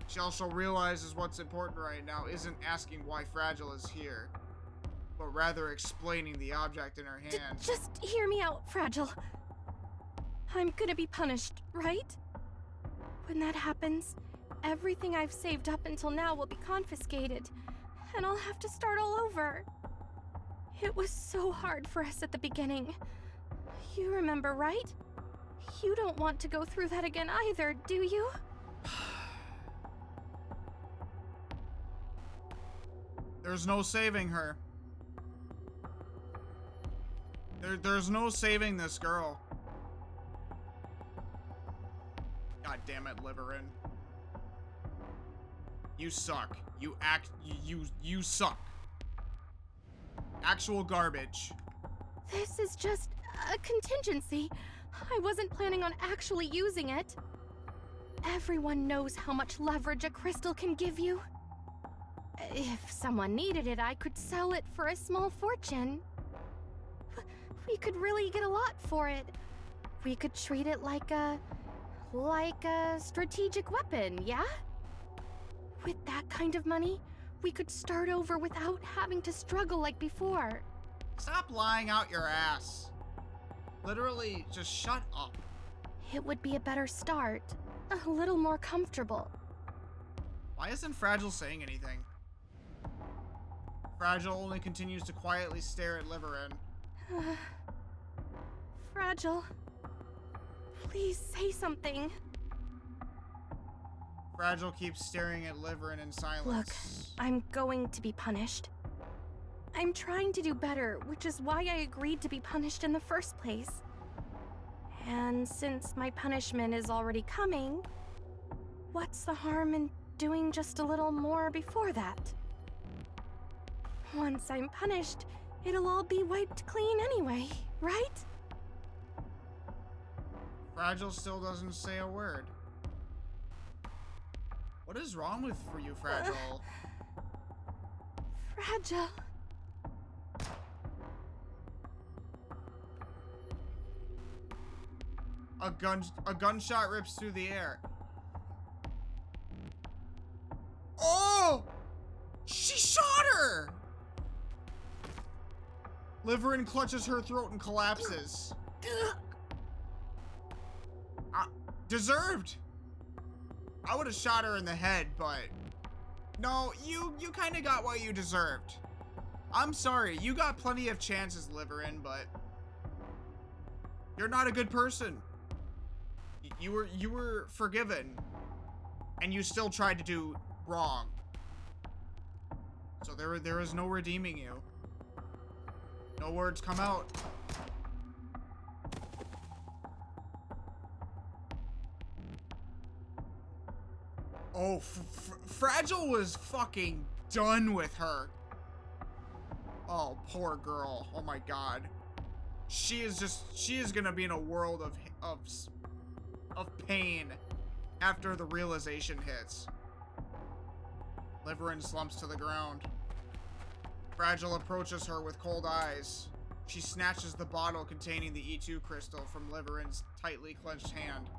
She also realizes what's important right now isn't asking why Fragile is here, but rather explaining the object in her hand. Just hear me out, Fragile. I'm gonna be punished, right? When that happens, everything I've saved up until now will be confiscated, and I'll have to start all over. It was so hard for us at the beginning. You remember, right? You don't want to go through that again either, do you? There's no saving her. There's no saving this girl. God damn it, Liverin. You suck. You suck. Actual garbage. This is just a contingency. I wasn't planning on actually using it. Everyone knows how much leverage a crystal can give you. If someone needed it, I could sell it for a small fortune. We could really get a lot for it. We could treat it like a strategic weapon, yeah? With that kind of money, we could start over without having to struggle like before. Stop lying out your ass. Literally, just shut up. It would be a better start. A little more comfortable. Why isn't Fragile saying anything? Fragile only continues to quietly stare at Liverin. Fragile. Please say something. Fragile keeps staring at Liverin in silence. Look, I'm going to be punished. I'm trying to do better, which is why I agreed to be punished in the first place. And since my punishment is already coming, what's the harm in doing just a little more before that? Once I'm punished, it'll all be wiped clean anyway, right? Fragile still doesn't say a word. What is wrong with for you, Fragile? Fragile. A gunshot rips through the air. Oh! She shot her! Liverin clutches her throat and collapses. Deserved! I would have shot her in the head, but... No, you kind of got what you deserved. I'm sorry, you got plenty of chances, Liverin, but... You're not a good person. You were forgiven. And you still tried to do wrong. So there is no redeeming you. No words come out. Oh, Fragile was fucking done with her. Oh, poor girl. Oh my god. She is gonna be in a world of pain after the realization hits. Liverin slumps to the ground. Fragile approaches her with cold eyes. She snatches the bottle containing the E2 crystal from Liverin's tightly clenched hand.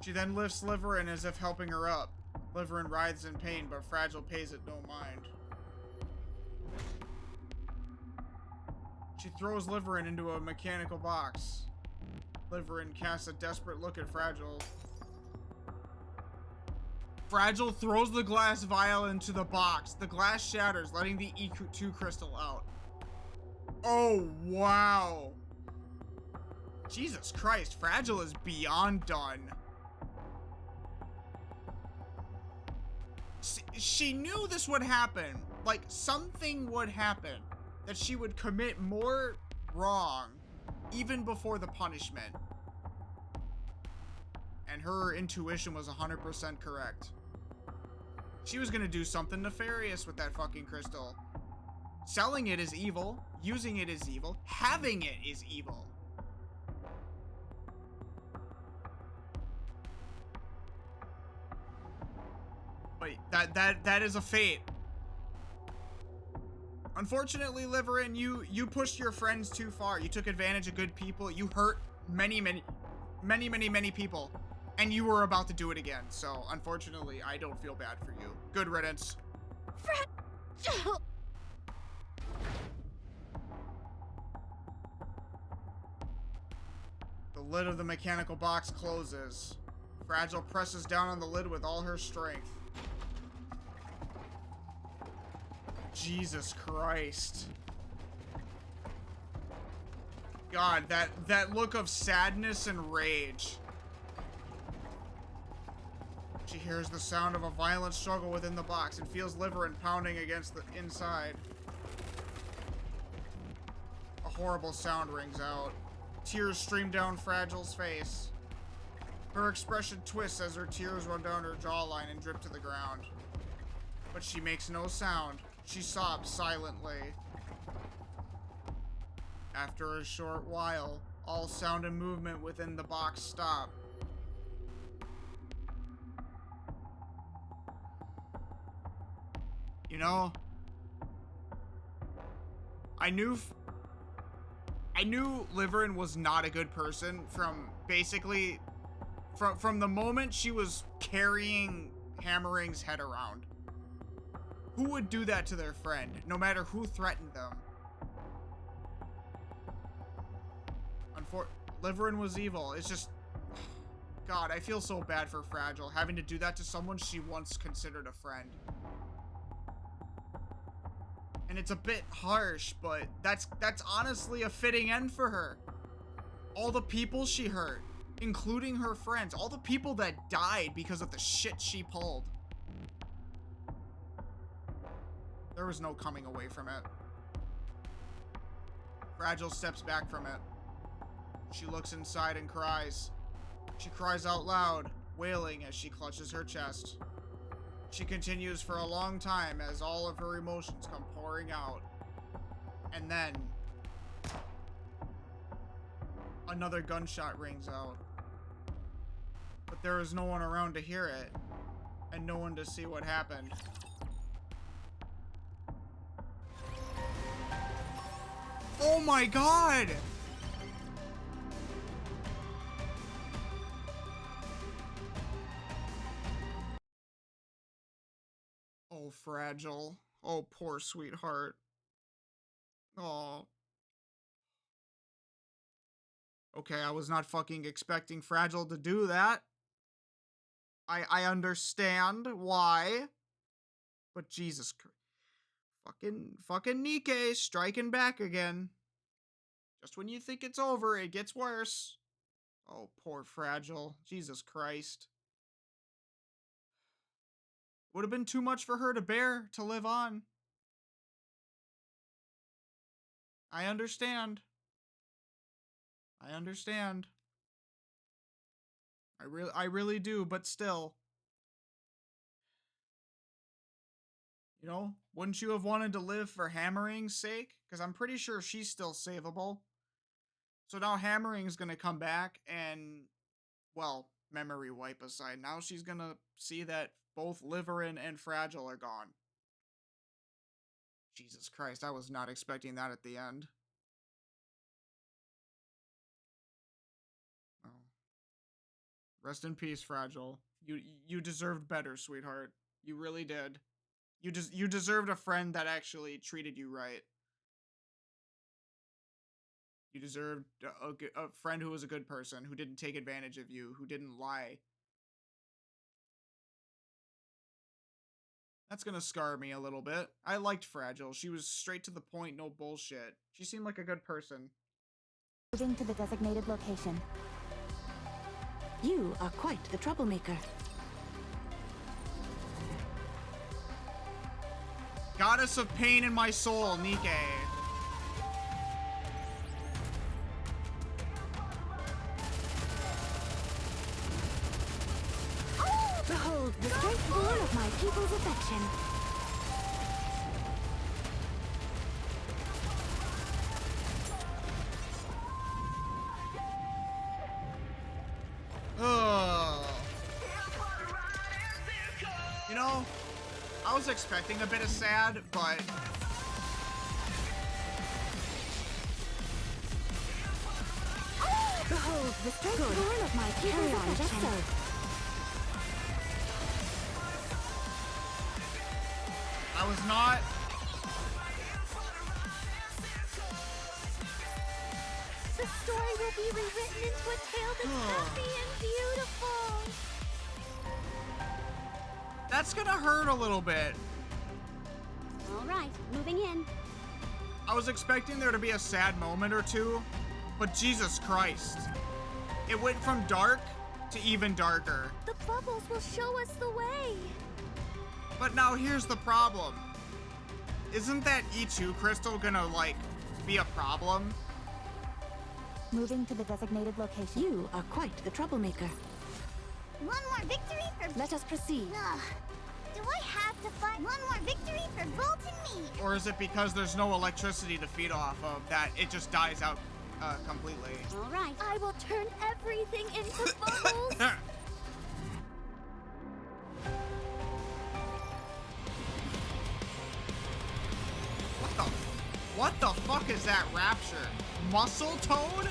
She then lifts Liverin as if helping her up. Liverin writhes in pain, but Fragile pays it no mind. She throws Liverin into a mechanical box. Liverin casts a desperate look at Fragile. Fragile throws the glass vial into the box. The glass shatters, letting the E2 crystal out. Oh, wow. Jesus Christ, Fragile is beyond done. She knew this would happen. Like, something would happen. That she would commit more wrong even before the punishment. And her intuition was 100% correct. She was gonna do something nefarious with that fucking crystal. Selling it is evil. Using it is evil. Having it is evil. Wait, that is a fate. Unfortunately, Liverin, you pushed your friends too far. You took advantage of good people. You hurt many people. And you were about to do it again. So, unfortunately, I don't feel bad for you. Good riddance. Fragile! The lid of the mechanical box closes. Fragile presses down on the lid with all her strength. Jesus Christ. God, that look of sadness and rage. She hears the sound of a violent struggle within the box and feels Liverin pounding against the inside. A horrible sound rings out. Tears stream down Fragile's face. Her expression twists as her tears run down her jawline and drip to the ground. But she makes no sound. She sobs silently. After a short while, all sound and movement within the box stop. You know, I knew Liverin was not a good person from basically from the moment she was carrying Hammering's head around. Who would do that to their friend, no matter who threatened them? Liverin was evil. It's just, God, I feel so bad for Fragile, having to do that to someone she once considered a friend. And it's a bit harsh, but that's honestly a fitting end for her. All the people she hurt, including her friends, all the people that died because of the shit she pulled. There was no coming away from it. Fragile steps back from it. She looks inside and cries. She cries out loud, wailing as she clutches her chest. She continues for a long time as all of her emotions come pouring out. And then another gunshot rings out. But there is no one around to hear it, and no one to see what happened. Oh my God! Oh, Fragile. Oh, poor sweetheart. Oh. Okay, I was not fucking expecting Fragile to do that. I understand why. But Jesus Christ. Fucking NIKKE striking back again. Just when you think it's over, it gets worse. Oh, poor Fragile. Jesus Christ. Would have been too much for her to bear to live on. I understand. I understand. I really do, but still. You know, wouldn't you have wanted to live for Hammering's sake? Because I'm pretty sure she's still savable. So now Hammering's gonna come back and, well, memory wipe aside, now she's gonna see that both Liverin and Fragile are gone. Jesus Christ, I was not expecting that at the end. Oh. Rest in peace, Fragile. You deserved better, sweetheart. You really did. You deserved a friend that actually treated you right. You deserved a friend who was a good person, who didn't take advantage of you, who didn't lie. That's gonna scar me a little bit. I liked Fragile. She was straight to the point, no bullshit. She seemed like a good person. Moving to the designated location. You are quite the troublemaker. Goddess of pain in my soul, NIKKE. Behold the straightforward of my people's affection. You know, I was expecting a bit of sad, but Behold the straightforward of my people's affection. I was not. The story will be rewritten into a tale that's happy and beautiful. That's gonna hurt a little bit. All right, moving in. I was expecting there to be a sad moment or two, but Jesus Christ. It went from dark to even darker. The bubbles will show us the way. But now here's the problem. Isn't that E2 crystal gonna, like, be a problem? Moving to the designated location. You are quite the troublemaker. One more victory for... Let us proceed. Ugh. Do I have to fight one more victory for Bolt and me? Or is it because there's no electricity to feed off of that it just dies out completely? All right. I will turn everything into bubbles. What the fuck is that rapture? Muscle Toad?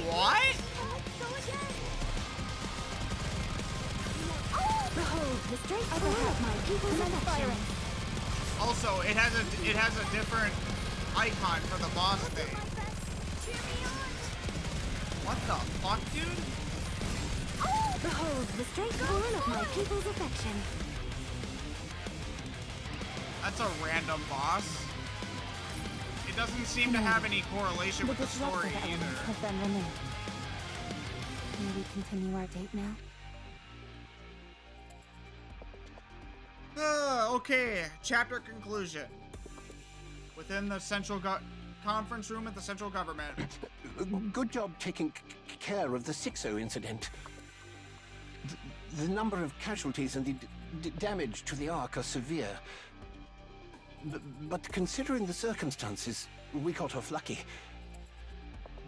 What? Behold the straightforward of my people's affection. Also, it has a different icon for the boss thing. What the fuck, dude? Behold the straightforward of my people's affection. That's a random boss. It doesn't seem to have any correlation with the story either. Have been removed. May we continue our date now? Okay, chapter conclusion. Within the central conference room at the central government. Good job taking care of the SIXO incident. The number of casualties and the damage to the Ark are severe. But considering the circumstances, we got off lucky.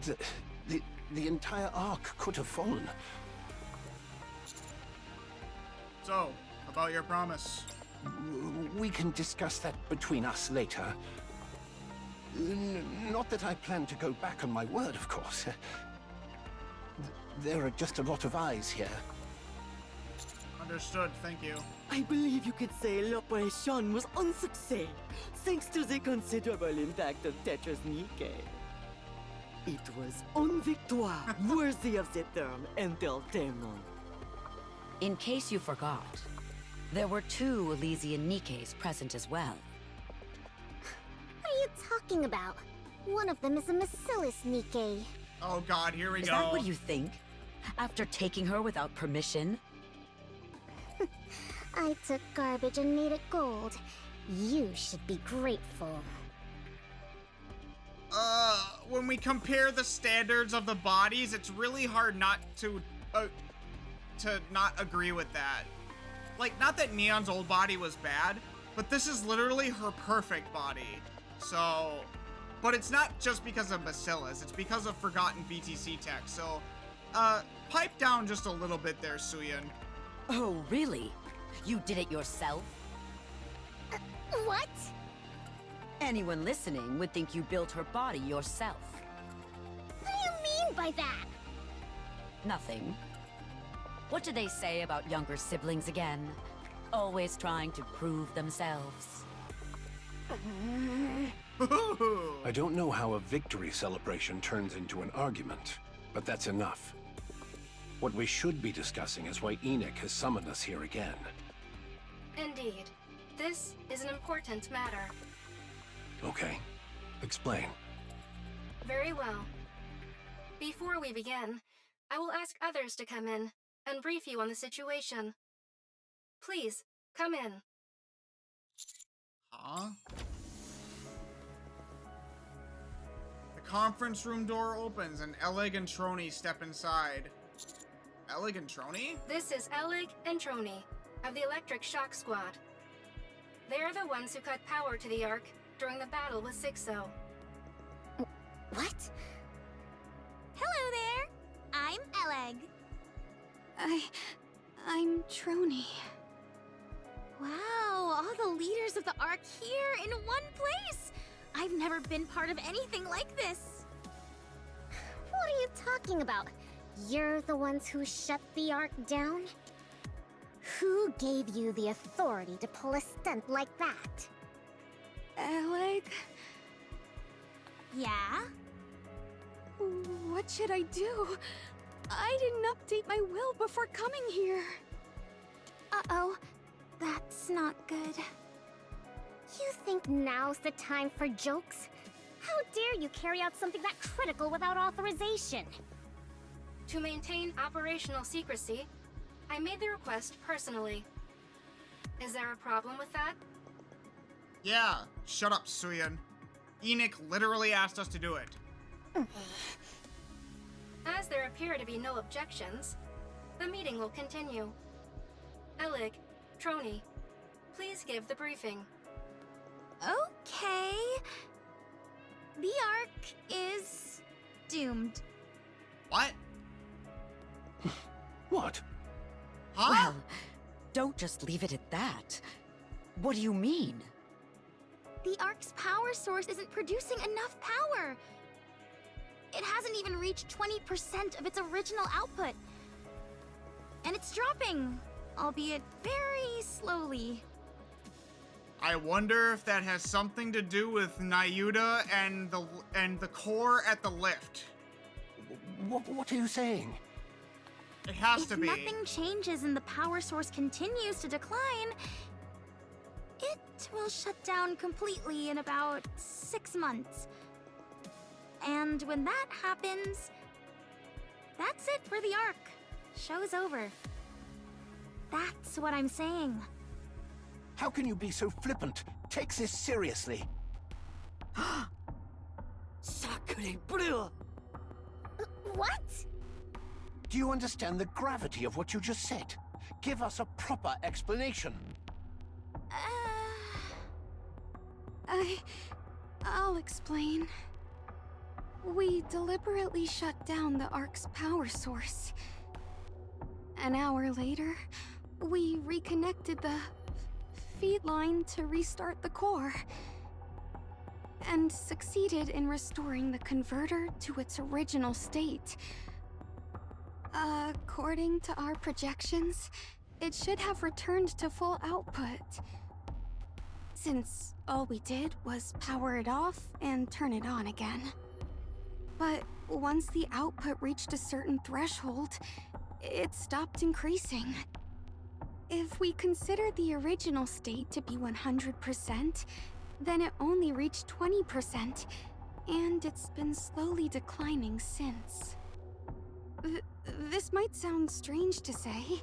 The entire Ark could have fallen. So, about your promise? We can discuss that between us later. Not that I plan to go back on my word, of course. There are just a lot of eyes here. Understood, thank you. I believe you could say l'operation was un succès, thanks to the considerable impact of Tetra's NIKKE. It was une victoire worthy of the term entertainment. In case you forgot, there were 2 Elysian NIKKEs present as well. What are you talking about? One of them is a Bacillus NIKKE. Oh god, here we go. Is that what you think? After taking her without permission? I took garbage and made it gold. You should be grateful. When we compare the standards of the bodies, it's really hard not to not agree with that. Like, not that Neon's old body was bad, But this is literally her perfect body. So, but it's not just because of Bacillus, it's because of forgotten VTC tech. So, pipe down just a little bit there, Suyin. Oh, really? You did it yourself? What? Anyone listening would think you built her body yourself. What do you mean by that? Nothing. What do they say about younger siblings again? Always trying to prove themselves. I don't know how a victory celebration turns into an argument, but that's enough. What we should be discussing is why NIKKE has summoned us here again. Indeed. This is an important matter. Okay. Explain. Very well. Before we begin, I will ask others to come in and brief you on the situation. Please, come in. Huh? The conference room door opens and Elig and Trony step inside. Elig and Trony? This is Elig and Trony of the Electric Shock Squad. They are the ones who cut power to the Ark during the battle with SIXO. What? Hello there. I'm Eleg. I'm Trony. Wow, all the leaders of the Ark here in one place. I've never been part of anything like this. What are you talking about? You're the ones who shut the Ark down? Who gave you the authority to pull a stunt like that? Alec? Yeah? What should I do? I didn't update my will before coming here. Uh-oh. That's not good. You think now's the time for jokes? How dare you carry out something that critical without authorization? To maintain operational secrecy, I made the request personally. Is there a problem with that? Yeah, shut up, Suyin. NIKKE literally asked us to do it. As there appear to be no objections, the meeting will continue. Elig, Trony, please give the briefing. Okay. The Ark is doomed. What? What? Huh? Well, don't just leave it at that. What do you mean? The Ark's power source isn't producing enough power. It hasn't even reached 20% of its original output. And it's dropping, albeit very slowly. I wonder if that has something to do with Nayuda and the core at the lift. What are you saying? It has to be. If nothing changes and the power source continues to decline, it will shut down completely in about 6 months. And when that happens, that's it for the Ark. Show's over. That's what I'm saying. How can you be so flippant? Take this seriously. Sacré bleu! What? Do you understand the gravity of what you just said? Give us a proper explanation. I'll explain. We deliberately shut down the Ark's power source. An hour later, we reconnected the feed line to restart the core, and succeeded in restoring the converter to its original state. According to our projections, it should have returned to full output, since all we did was power it off and turn it on again. But once the output reached a certain threshold, it stopped increasing. If we consider the original state to be 100%, then it only reached 20%, and it's been slowly declining since. This might sound strange to say,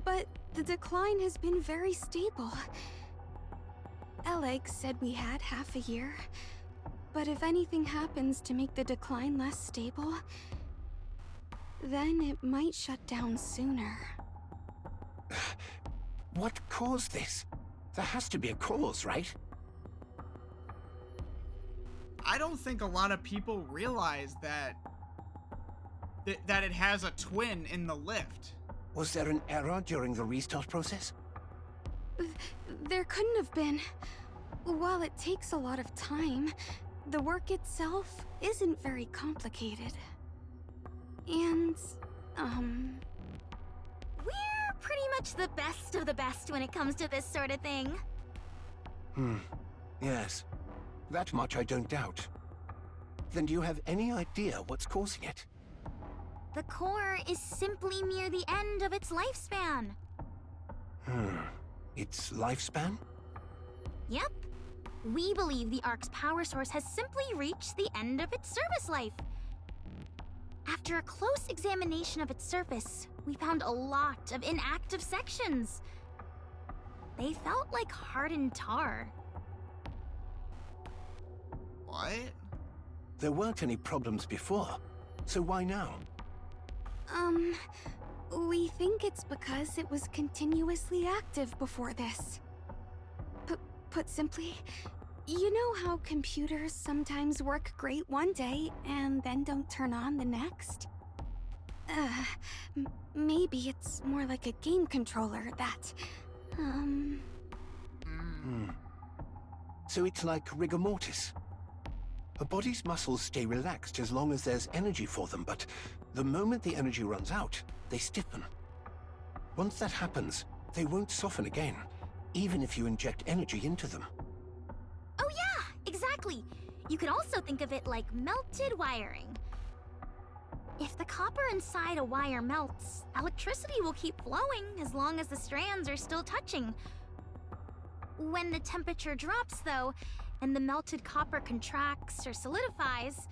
but the decline has been very stable. Eleg said we had half a year, but if anything happens to make the decline less stable, then it might shut down sooner. What caused this? There has to be a cause, right? I don't think a lot of people realize that that it has a twin in the lift. Was there an error during the restart process? There couldn't have been. While it takes a lot of time, the work itself isn't very complicated. And, We're pretty much the best of the best when it comes to this sort of thing. Yes. That much I don't doubt. Then do you have any idea what's causing it? The core is simply near the end of its lifespan. Its lifespan? Yep. We believe the Ark's power source has simply reached the end of its service life. After a close examination of its surface, we found a lot of inactive sections. They felt like hardened tar. What? There weren't any problems before, so why now? We think it's because it was continuously active before this. Put simply, you know how computers sometimes work great one day and then don't turn on the next? Maybe it's more like a game controller that, So it's like rigor mortis. A body's muscles stay relaxed as long as there's energy for them, but the moment the energy runs out, they stiffen. Once that happens, they won't soften again, even if you inject energy into them. Oh yeah, exactly. You could also think of it like melted wiring. If the copper inside a wire melts, electricity will keep flowing as long as the strands are still touching. When the temperature drops, though, and the melted copper contracts or solidifies,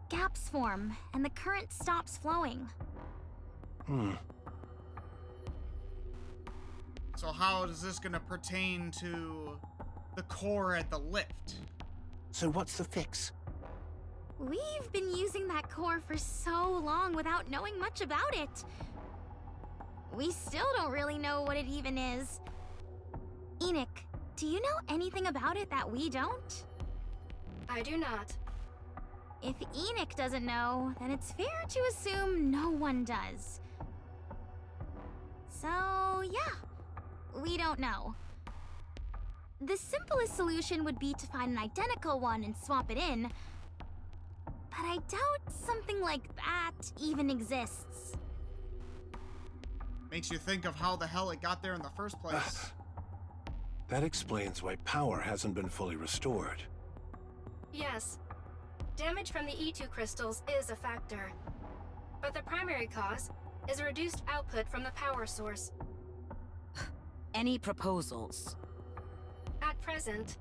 gaps form and the current stops flowing. So how is this gonna pertain to the core at the lift? So what's the fix? We've been using that core for so long without knowing much about it. We still don't really know what it even is. Enoch, do you know anything about it that we don't? I do not. If Enoch doesn't know, then it's fair to assume no one does. So, yeah, we don't know. The simplest solution would be to find an identical one and swap it in, but I doubt something like that even exists. Makes you think of how the hell it got there in the first place. That explains why power hasn't been fully restored. Yes. Damage from the E2 crystals is a factor. But the primary cause is reduced output from the power source. Any proposals? At present,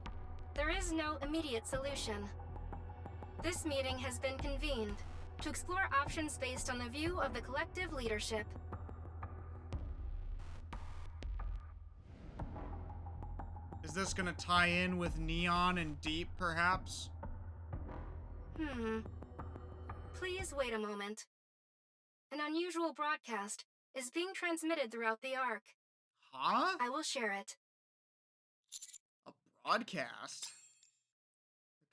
there is no immediate solution. This meeting has been convened to explore options based on the view of the collective leadership. Is this gonna tie in with Neon and Deep, perhaps? Please wait a moment. An unusual broadcast is being transmitted throughout the Ark. Huh? I will share it. A broadcast?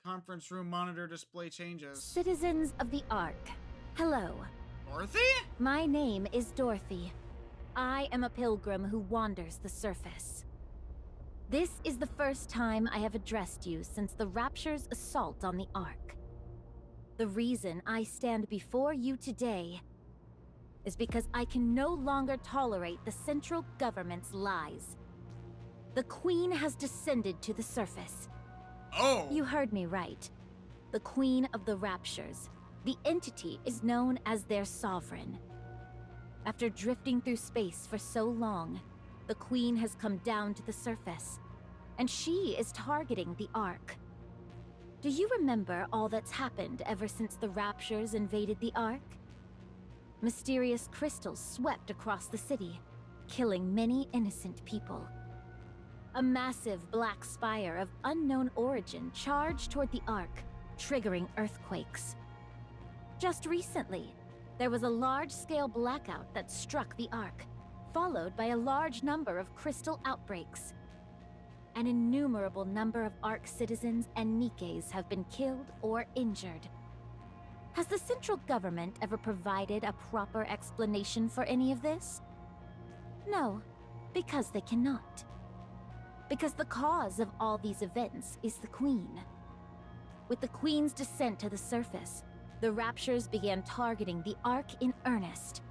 The conference room monitor display changes. Citizens of the Ark, hello. Dorothy? My name is Dorothy. I am a pilgrim who wanders the surface. This is the first time I have addressed you since the Rapture's assault on the Ark. The reason I stand before you today is because I can no longer tolerate the central government's lies. The Queen has descended to the surface. Oh! You heard me right. The Queen of the Raptures. The entity is known as their sovereign. After drifting through space for so long, the Queen has come down to the surface, and she is targeting the Ark. Do you remember all that's happened ever since the Raptures invaded the Ark? Mysterious crystals swept across the city, killing many innocent people. A massive black spire of unknown origin charged toward the Ark, triggering earthquakes. Just recently, there was a large-scale blackout that struck the Ark, followed by a large number of crystal outbreaks. an innumerable number of ARC citizens and NIKKEs have been killed or injured. Has the central government ever provided a proper explanation for any of this? No, because they cannot. Because the cause of all these events is the Queen. With the Queen's descent to the surface, the Raptures began targeting the Ark in earnest.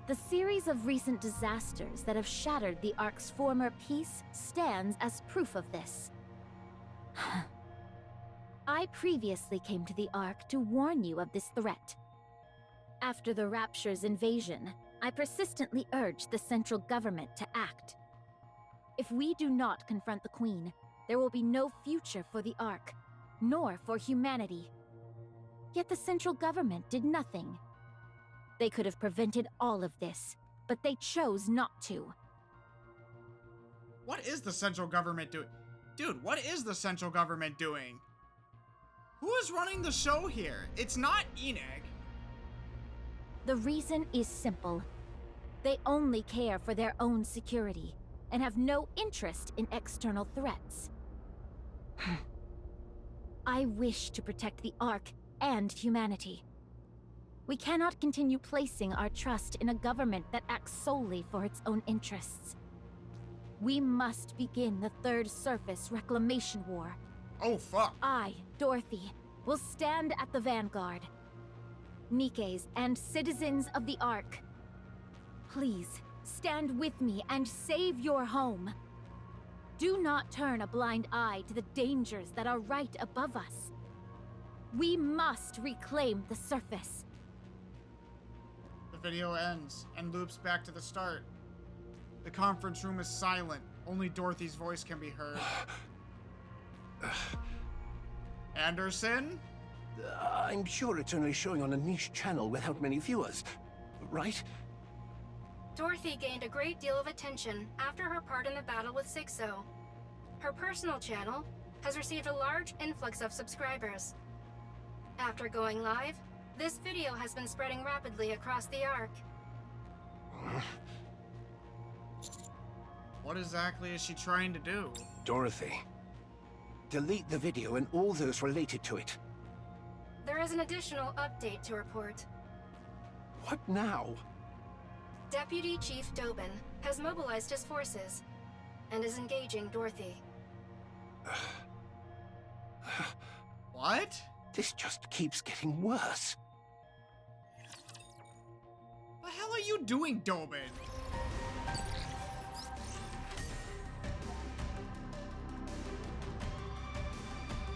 The series of recent disasters that have shattered the Ark's former peace stands as proof of this. I previously came to the Ark to warn you of this threat. After the Rapture's invasion, I persistently urged the central government to act. If we do not confront the Queen, there will be no future for the Ark, nor for humanity. Yet the central government did nothing. They could have prevented all of this, but they chose not to. What is the central government doing? Dude, what is the central government doing? Who is running the show here? It's not Enoch. The reason is simple. They only care for their own security and have no interest in external threats. I wish to protect the Ark and humanity. We cannot continue placing our trust in a government that acts solely for its own interests. We must begin the Third Surface Reclamation War. Oh, fuck. I, Dorothy, will stand at the vanguard. NIKKEs and citizens of the Ark, please stand with me and save your home. Do not turn a blind eye to the dangers that are right above us. We must reclaim the surface. The video ends and loops back to the start. The conference room is silent. Only Dorothy's voice can be heard. Anderson? I'm sure it's only showing on a niche channel without many viewers, right? Dorothy gained a great deal of attention after her part in the battle with SIXO. Her personal channel has received a large influx of subscribers. After going live, this video has been spreading rapidly across the Ark. What exactly is she trying to do? Dorothy, delete the video and all those related to it. There is an additional update to report. What now? Deputy Chief Dobin has mobilized his forces and is engaging Dorothy. What? This just keeps getting worse. What the hell are you doing, Dobin?